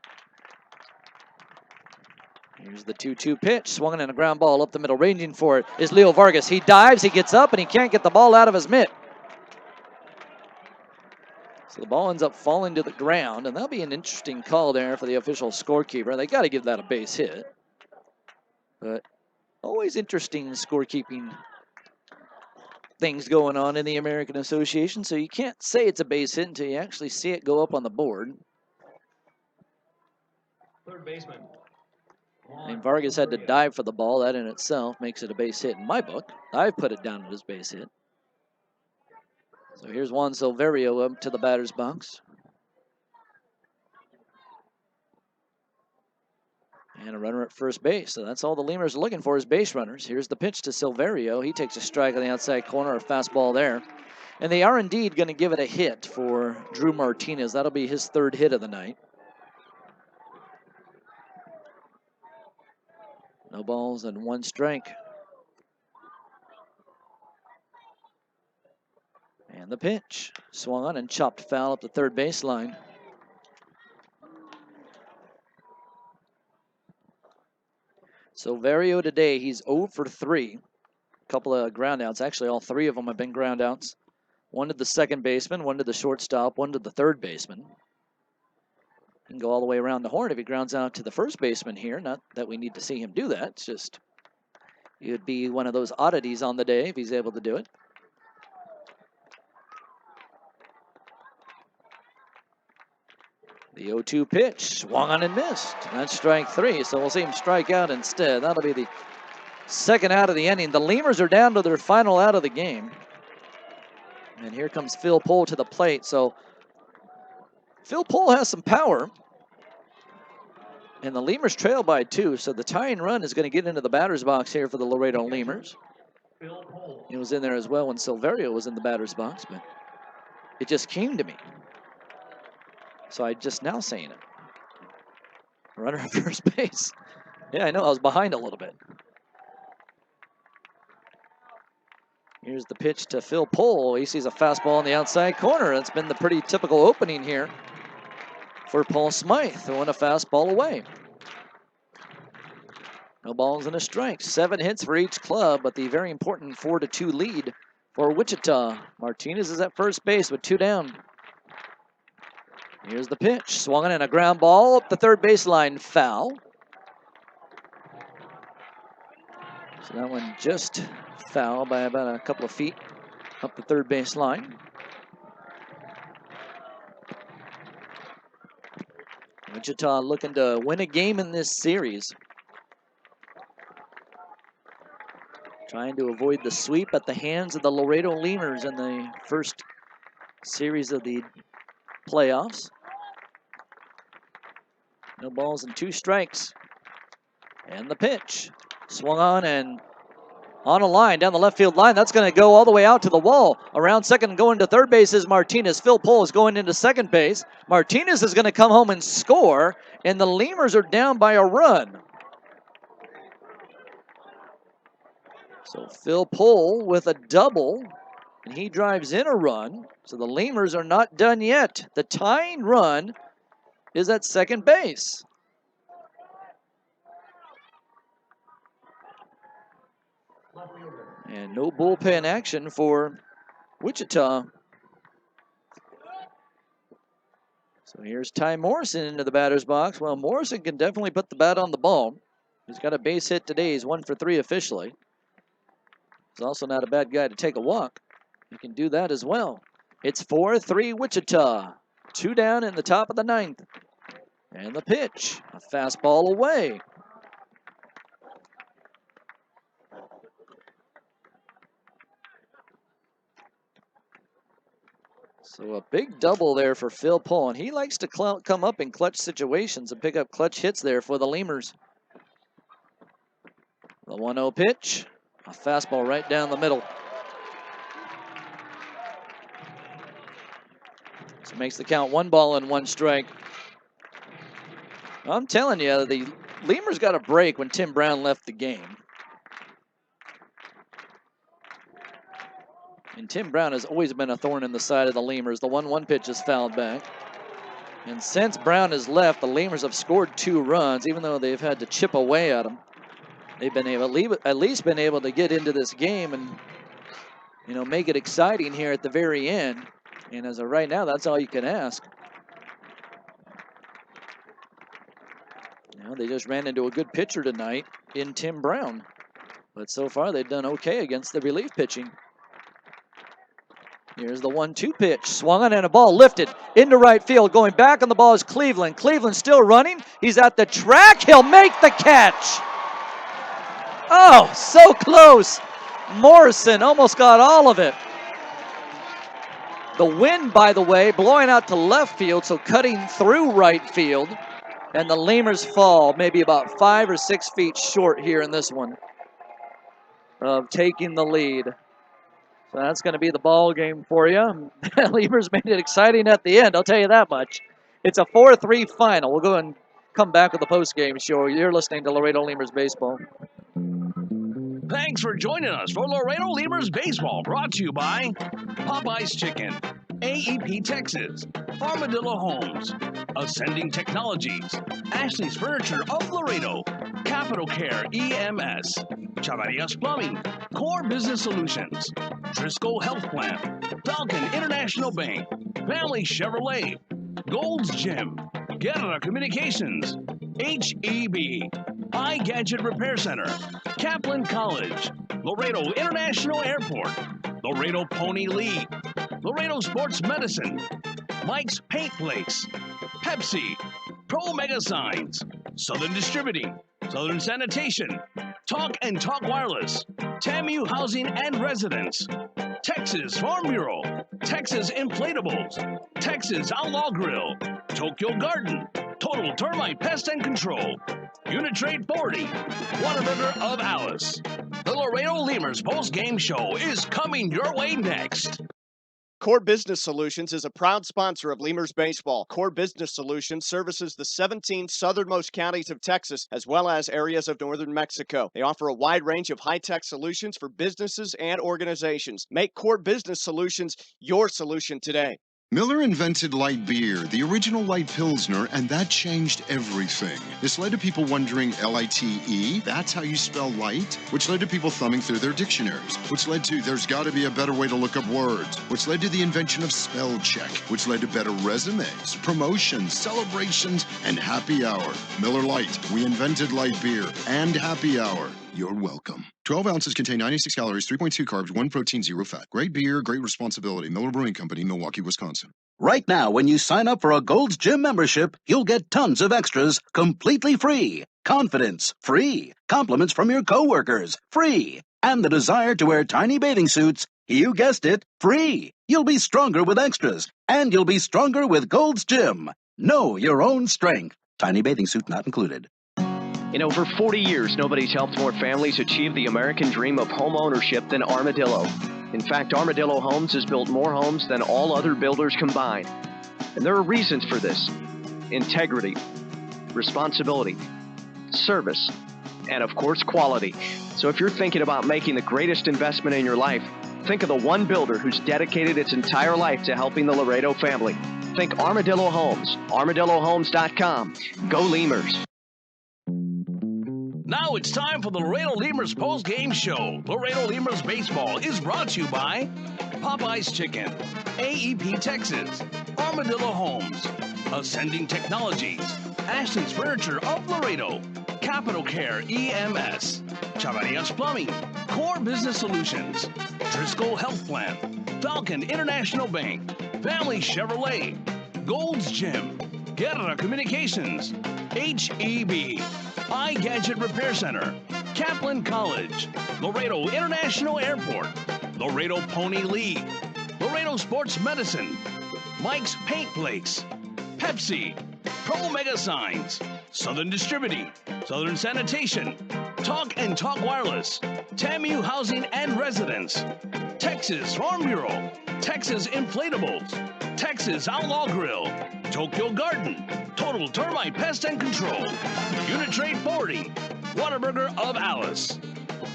Here's the 2-2 pitch, swung in a ground ball up the middle. Ranging for it is Leo Vargas. He dives, he gets up, and he can't get the ball out of his mitt. So the ball ends up falling to the ground, and that'll be an interesting call there for the official scorekeeper. They got to give that a base hit. But always interesting scorekeeping things going on in the American Association, so you can't say it's a base hit until you actually see it go up on the board. Third baseman. And Vargas had to dive for the ball. That in itself makes it a base hit in my book. I've put it down as base hit. So here's Juan Silverio up to the batter's box. And a runner at first base. So that's all the Lemurs are looking for is base runners. Here's the pitch to Silverio. He takes a strike on the outside corner, a fastball there. And they are indeed going to give it a hit for Drew Martinez. That'll be his 3rd hit of the night. No balls and 1 strike. And the pitch. Swung on and chopped foul up the third baseline. Silverio today, he's 0 for 3. A couple of groundouts. Actually, all 3 of them have been groundouts. 1 to the second baseman, 1 to the shortstop, 1 to the third baseman. He can go all the way around the horn if he grounds out to the first baseman here. Not that we need to see him do that. It's just it would be one of those oddities on the day if he's able to do it. The 0-2 pitch, swung on and missed. That's strike 3, so we'll see him strike out instead. That'll be the 2nd out of the inning. The Lemurs are down to their final out of the game. And here comes Phil Pohl to the plate. So Phil Pohl has some power. And the Lemurs trail by 2, so the tying run is going to get into the batter's box here for the Laredo Lemurs. He was in there as well when Silverio was in the batter's box, but it just came to me. So I'm just now saying it. Runner at first base. Yeah, I know, I was behind a little bit. Here's the pitch to Phil Pohl. He sees a fastball on the outside corner. That's been the pretty typical opening here for Paul Smythe, throwing a fastball away. No balls and a strike. 7 hits for each club, but the very important 4-2 lead for Wichita. Martinez is at first base with 2 down. Here's the pitch. Swung on and a ground ball up the third baseline, foul. So that one just foul by about a couple of feet up the third baseline. Wichita looking to win a game in this series. Trying to avoid the sweep at the hands of the Laredo Lemurs in the first series of the playoffs. No balls and 2 strikes. And the pitch. Swung on and on a line down the left field line. That's going to go all the way out to the wall. Around second, going to third base is Martinez. Phil Pohl is going into second base. Martinez is going to come home and score, and the Lemurs are down by a run. So Phil Pohl with a double, and he drives in a run. So the Lemurs are not done yet. The tying run is at second base. And no bullpen action for Wichita. So here's Ty Morrison into the batter's box. Well, Morrison can definitely put the bat on the ball. He's got a base hit today. He's 1 for 3 officially. He's also not a bad guy to take a walk. He can do that as well. It's 4-3 Wichita. 2 down in the top of the 9th. And the pitch. A fastball away. So a big double there for Phil Pohl, and he likes to come up in clutch situations and pick up clutch hits there for the Lemurs. The 1-0 pitch, a fastball right down the middle. So makes the count 1 ball and 1 strike. I'm telling you, the Lemurs got a break when Tim Brown left the game. And Tim Brown has always been a thorn in the side of the Lemurs. The 1-1 pitch is fouled back. And since Brown has left, the Lemurs have scored 2 runs, even though they've had to chip away at them. They've been able, at least been able to get into this game and, you know, make it exciting here at the very end. And as of right now, that's all you can ask. You know, they just ran into a good pitcher tonight in Tim Brown. But so far, they've done okay against the relief pitching. Here's the 1-2 pitch. Swung on and a ball lifted into right field. Going back on the ball is Cleveland. Cleveland still running. He's at the track. He'll make the catch. Oh, so close. Morrison almost got all of it. The wind, by the way, blowing out to left field, so cutting through right field. And the Lemurs fall maybe about 5 or 6 feet short here in this one of taking the lead. So that's going to be the ball game for you. Lemurs made it exciting at the end, I'll tell you that much. It's a 4-3 final. We'll go and come back with the post-game show. You're listening to Laredo Lemurs Baseball. Thanks for joining us for Laredo Lemurs Baseball, brought to you by Popeye's Chicken, AEP Texas, Armadillo Homes, Ascending Technologies, Ashley's Furniture of Laredo, Capital Care EMS, Chavarias Plumbing, Core Business Solutions, Driscoll Health Plan, Falcon International Bank, Family Chevrolet, Gold's Gym, Guerra Communications, HEB, iGadget Repair Center, Kaplan College, Laredo International Airport, Laredo Pony League, Laredo Sports Medicine, Mike's Paint Place, Pepsi, Pro Mega Signs, Southern Distributing, Southern Sanitation, Talk and Talk Wireless, TAMU Housing and Residence, Texas Farm Bureau, Texas Inflatables, Texas Outlaw Grill, Tokyo Garden, Total Termite Pest and Control, Uni-Trade Forwarding, Whataburger of Alice. The Laredo Lemurs post-game show is coming your way next. Core Business Solutions is a proud sponsor of Lemurs Baseball. Core Business Solutions services the 17 southernmost counties of Texas, as well as areas of northern Mexico. They offer a wide range of high-tech solutions for businesses and organizations. Make Core Business Solutions your solution today. Miller invented light beer, the original light Pilsner, and that changed everything. This led to people wondering L-I-T-E, that's how you spell light, which led to people thumbing through their dictionaries, which led to there's got to be a better way to look up words, which led to the invention of spell check, which led to better resumes, promotions, celebrations, and happy hour. Miller Lite, we invented light beer and happy hour. You're welcome. 12 ounces contain 96 calories, 3.2 carbs, 1 protein, 0 fat. Great beer, great responsibility. Miller Brewing Company, Milwaukee, Wisconsin. Right now, when you sign up for a Gold's Gym membership, you'll get tons of extras completely free. Confidence, free. Compliments from your coworkers, free. And the desire to wear tiny bathing suits, you guessed it, free. You'll be stronger with extras, and you'll be stronger with Gold's Gym. Know your own strength. Tiny bathing suit not included. In over 40 years, nobody's helped more families achieve the American dream of home ownership than Armadillo. In fact, Armadillo Homes has built more homes than all other builders combined. And there are reasons for this: integrity, responsibility, service, and of course, quality. So if you're thinking about making the greatest investment in your life, think of the one builder who's dedicated its entire life to helping the Laredo family. Think Armadillo Homes, armadillohomes.com. Go Lemurs. Now it's time for the Laredo Lemurs post-game show. Laredo Lemurs baseball is brought to you by Popeye's Chicken, AEP Texas, Armadillo Homes, Ascending Technologies, Ashley's Furniture of Laredo, Capital Care EMS, Chavarias Plumbing, Core Business Solutions, Driscoll Health Plan, Falcon International Bank, Family Chevrolet, Gold's Gym, Guerra Communications, HEB, iGadget Repair Center, Kaplan College, Laredo International Airport, Laredo Pony League, Laredo Sports Medicine, Mike's Paint Place, Pepsi, Pro Mega Signs, Southern Distributing, Southern Sanitation, Talk and Talk Wireless, TAMU Housing and Residence, Texas Farm Bureau, Texas Inflatables, Texas Outlaw Grill, Tokyo Garden, Total Termite Pest and Control, Uni-Trade Forwarding, Whataburger of Alice.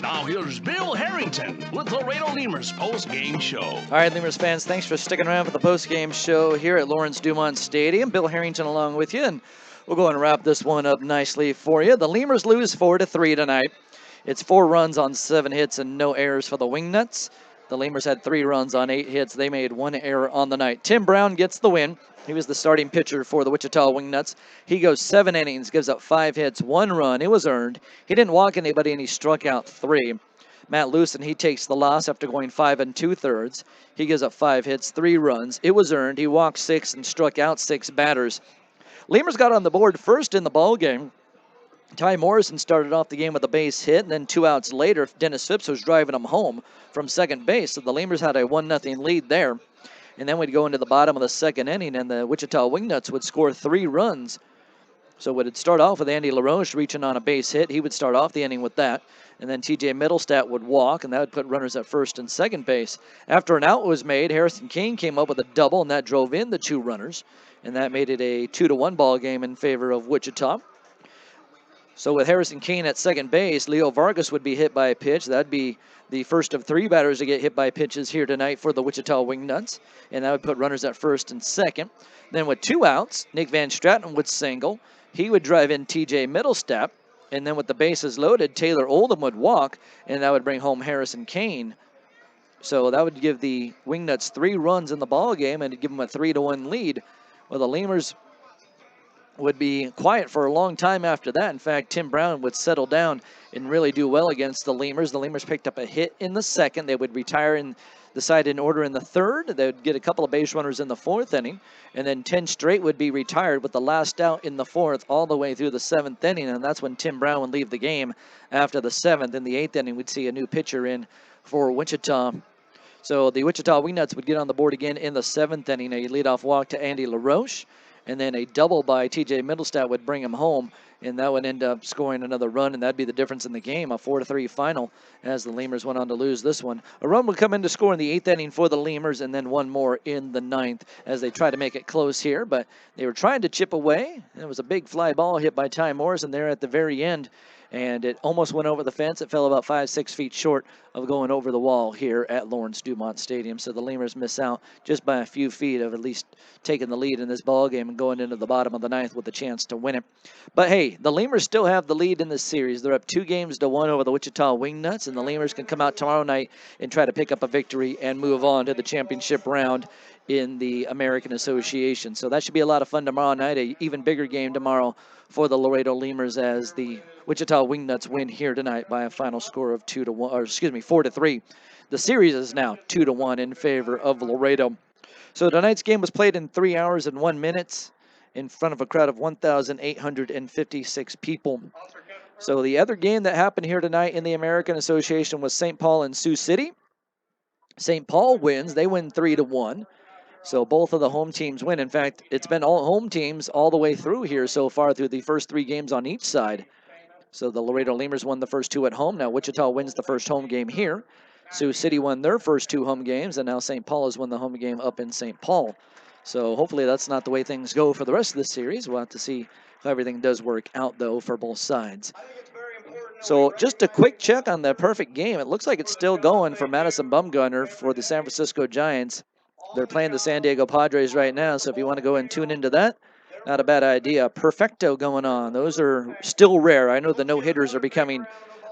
Now here's Bill Harrington with Laredo Lemurs post-game show. All right, Lemurs fans, thanks for sticking around for the post-game show here at Lawrence Dumont Stadium. Bill Harrington along with you, and we'll go and wrap this one up nicely for you. The Lemurs lose 4-3 tonight. It's 4 runs on 7 hits and no errors for the Wingnuts. The Lemurs had 3 runs on 8 hits. They made 1 error on the night. Tim Brown gets the win. He was the starting pitcher for the Wichita Wingnuts. He goes 7 innings, gives up 5 hits, 1 run. It was earned. He didn't walk anybody, and he struck out 3. Matt Lewson, he takes the loss after going 5 2/3. He gives up 5 hits, 3 runs. It was earned. He walked 6 and struck out 6 batters. Lemurs got on the board first in the ball game. Ty Morrison started off the game with a base hit, and then 2 outs later, Dennis Phipps was driving him home from second base. So the Lemurs had a 1-0 lead there. And then we'd go into the bottom of the second inning, and the Wichita Wingnuts would score 3 runs. So it would start off with Andy LaRoche reaching on a base hit. He would start off the inning with that. And then T.J. Middlestat would walk, and that would put runners at first and second base. After an out was made, Harrison King came up with a double, and that drove in the 2 runners. And that made it a 2-1 ball game in favor of Wichita. So with Harrison Kane at second base, Leo Vargas would be hit by a pitch. That'd be the first of 3 batters to get hit by pitches here tonight for the Wichita Wingnuts. And that would put runners at first and second. Then with 2 outs, Nick Van Straten would single. He would drive in T.J. Middlestat. And then with the bases loaded, Taylor Oldham would walk, and that would bring home Harrison Kane. So that would give the Wingnuts 3 runs in the ball game and give them a 3-1 lead. Well, the Lemurs would be quiet for a long time after that. In fact, Tim Brown would settle down and really do well against the Lemurs. The Lemurs picked up a hit in the second. They would retire in the side in order in the third. They would get a couple of base runners in the 4th inning. And then 10 straight would be retired with the last out in the 4th all the way through the 7th inning. And that's when Tim Brown would leave the game after the 7th. In the 8th inning, we'd see a new pitcher in for Wichita. So the Wichita Wingnuts would get on the board again in the 7th inning. A leadoff walk to Andy LaRoche. And then a double by T.J. Middlestat would bring him home, and that would end up scoring another run, and that'd be the difference in the game, a 4-3 final as the Lemurs went on to lose this one. A run would come in to score in the 8th inning for the Lemurs, and then 1 more in the 9th as they try to make it close here, but they were trying to chip away. It was a big fly ball hit by Ty Morrison there at the very end, and it almost went over the fence. It fell about 5-6 feet short of going over the wall here at Lawrence Dumont Stadium. So the Lemurs miss out just by a few feet of at least taking the lead in this ball game and going into the bottom of the ninth with a chance to win it. But hey, the Lemurs still have the lead in this series. They're up 2-1 over the Wichita Wingnuts, and the Lemurs can come out tomorrow night and try to pick up a victory and move on to the championship round in the American Association. So that should be a lot of fun tomorrow night. An even bigger game tomorrow for the Laredo Lemurs as the Wichita Wingnuts win here tonight by a final score of 4-3. The series is now 2-1 in favor of Laredo. So tonight's game was played in 3 hours and 1 minute in front of a crowd of 1,856 people. So the other game that happened here tonight in the American Association was St. Paul and Sioux City. St. Paul wins. They win 3-1. So both of the home teams win. In fact, it's been all home teams all the way through here so far through the first 3 games on each side. So the Laredo Lemurs won the first 2 at home. Now Wichita wins the first home game here. Sioux City won their first 2 home games, and now St. Paul has won the home game up in St. Paul. So hopefully that's not the way things go for the rest of the series. We'll have to see how everything does work out, though, for both sides. So just a quick check on the perfect game. It looks like it's still going for Madison Bumgarner for the San Francisco Giants. They're playing the San Diego Padres right now, so if you want to go and tune into that, not a bad idea. Perfecto going on. Those are still rare. I know the no-hitters are becoming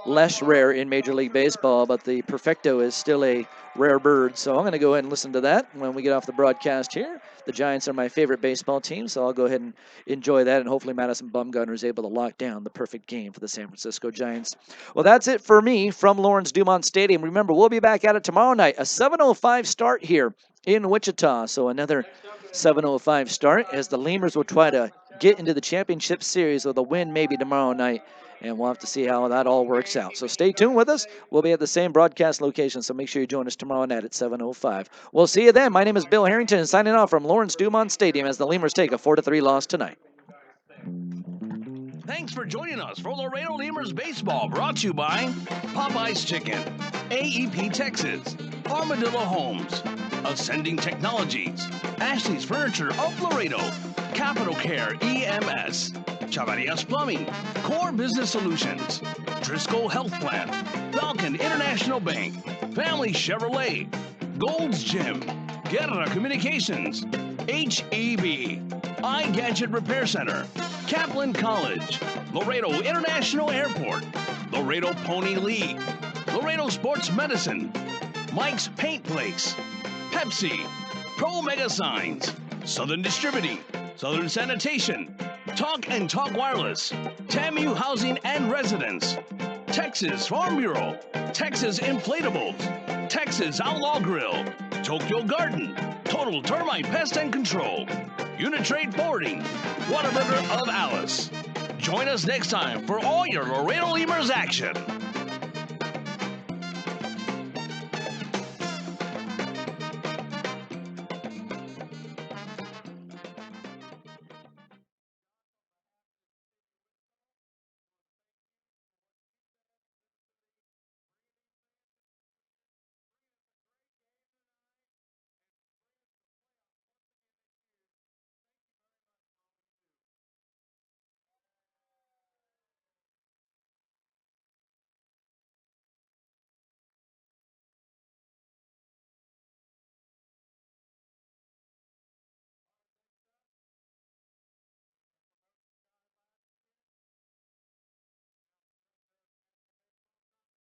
less rare in Major League Baseball, but the Perfecto is still a rare bird. So I'm going to go ahead and listen to that when we get off the broadcast here. The Giants are my favorite baseball team, so I'll go ahead and enjoy that, and hopefully Madison Bumgarner is able to lock down the perfect game for the San Francisco Giants. Well, that's it for me from Lawrence Dumont Stadium. Remember, we'll be back at it tomorrow night, a 7:05 start here in Wichita. So another 7:05 start as the Lemurs will try to get into the championship series with a win maybe tomorrow night. And we'll have to see how that all works out. So stay tuned with us. We'll be at the same broadcast location, so make sure you join us tomorrow night at 7:05. We'll see you then. My name is Bill Harrington, signing off from Lawrence Dumont Stadium as the Lemurs take a 4-3 loss tonight. Thanks for joining us for Laredo Lemurs Baseball, brought to you by Popeye's Chicken, AEP Texas, Armadillo Homes, Ascending Technologies, Ashley's Furniture of Laredo, Capital Care EMS, Chavarias Plumbing, Core Business Solutions, Driscoll Health Plan, Falcon International Bank, Family Chevrolet, Gold's Gym, Guerra Communications, HEB, iGadget Repair Center, Kaplan College, Laredo International Airport, Laredo Pony League, Laredo Sports Medicine, Mike's Paint Place, Pepsi, Pro Mega Signs, Southern Distributing, Southern Sanitation, Talk and Talk Wireless, TAMU Housing and Residence, Texas Farm Bureau, Texas Inflatables, Texas Outlaw Grill, Tokyo Garden, Total Termite Pest and Control, Uni-Trade Forwarding, Whataburger of Alice. Join us next time for all your Laredo Lemurs action.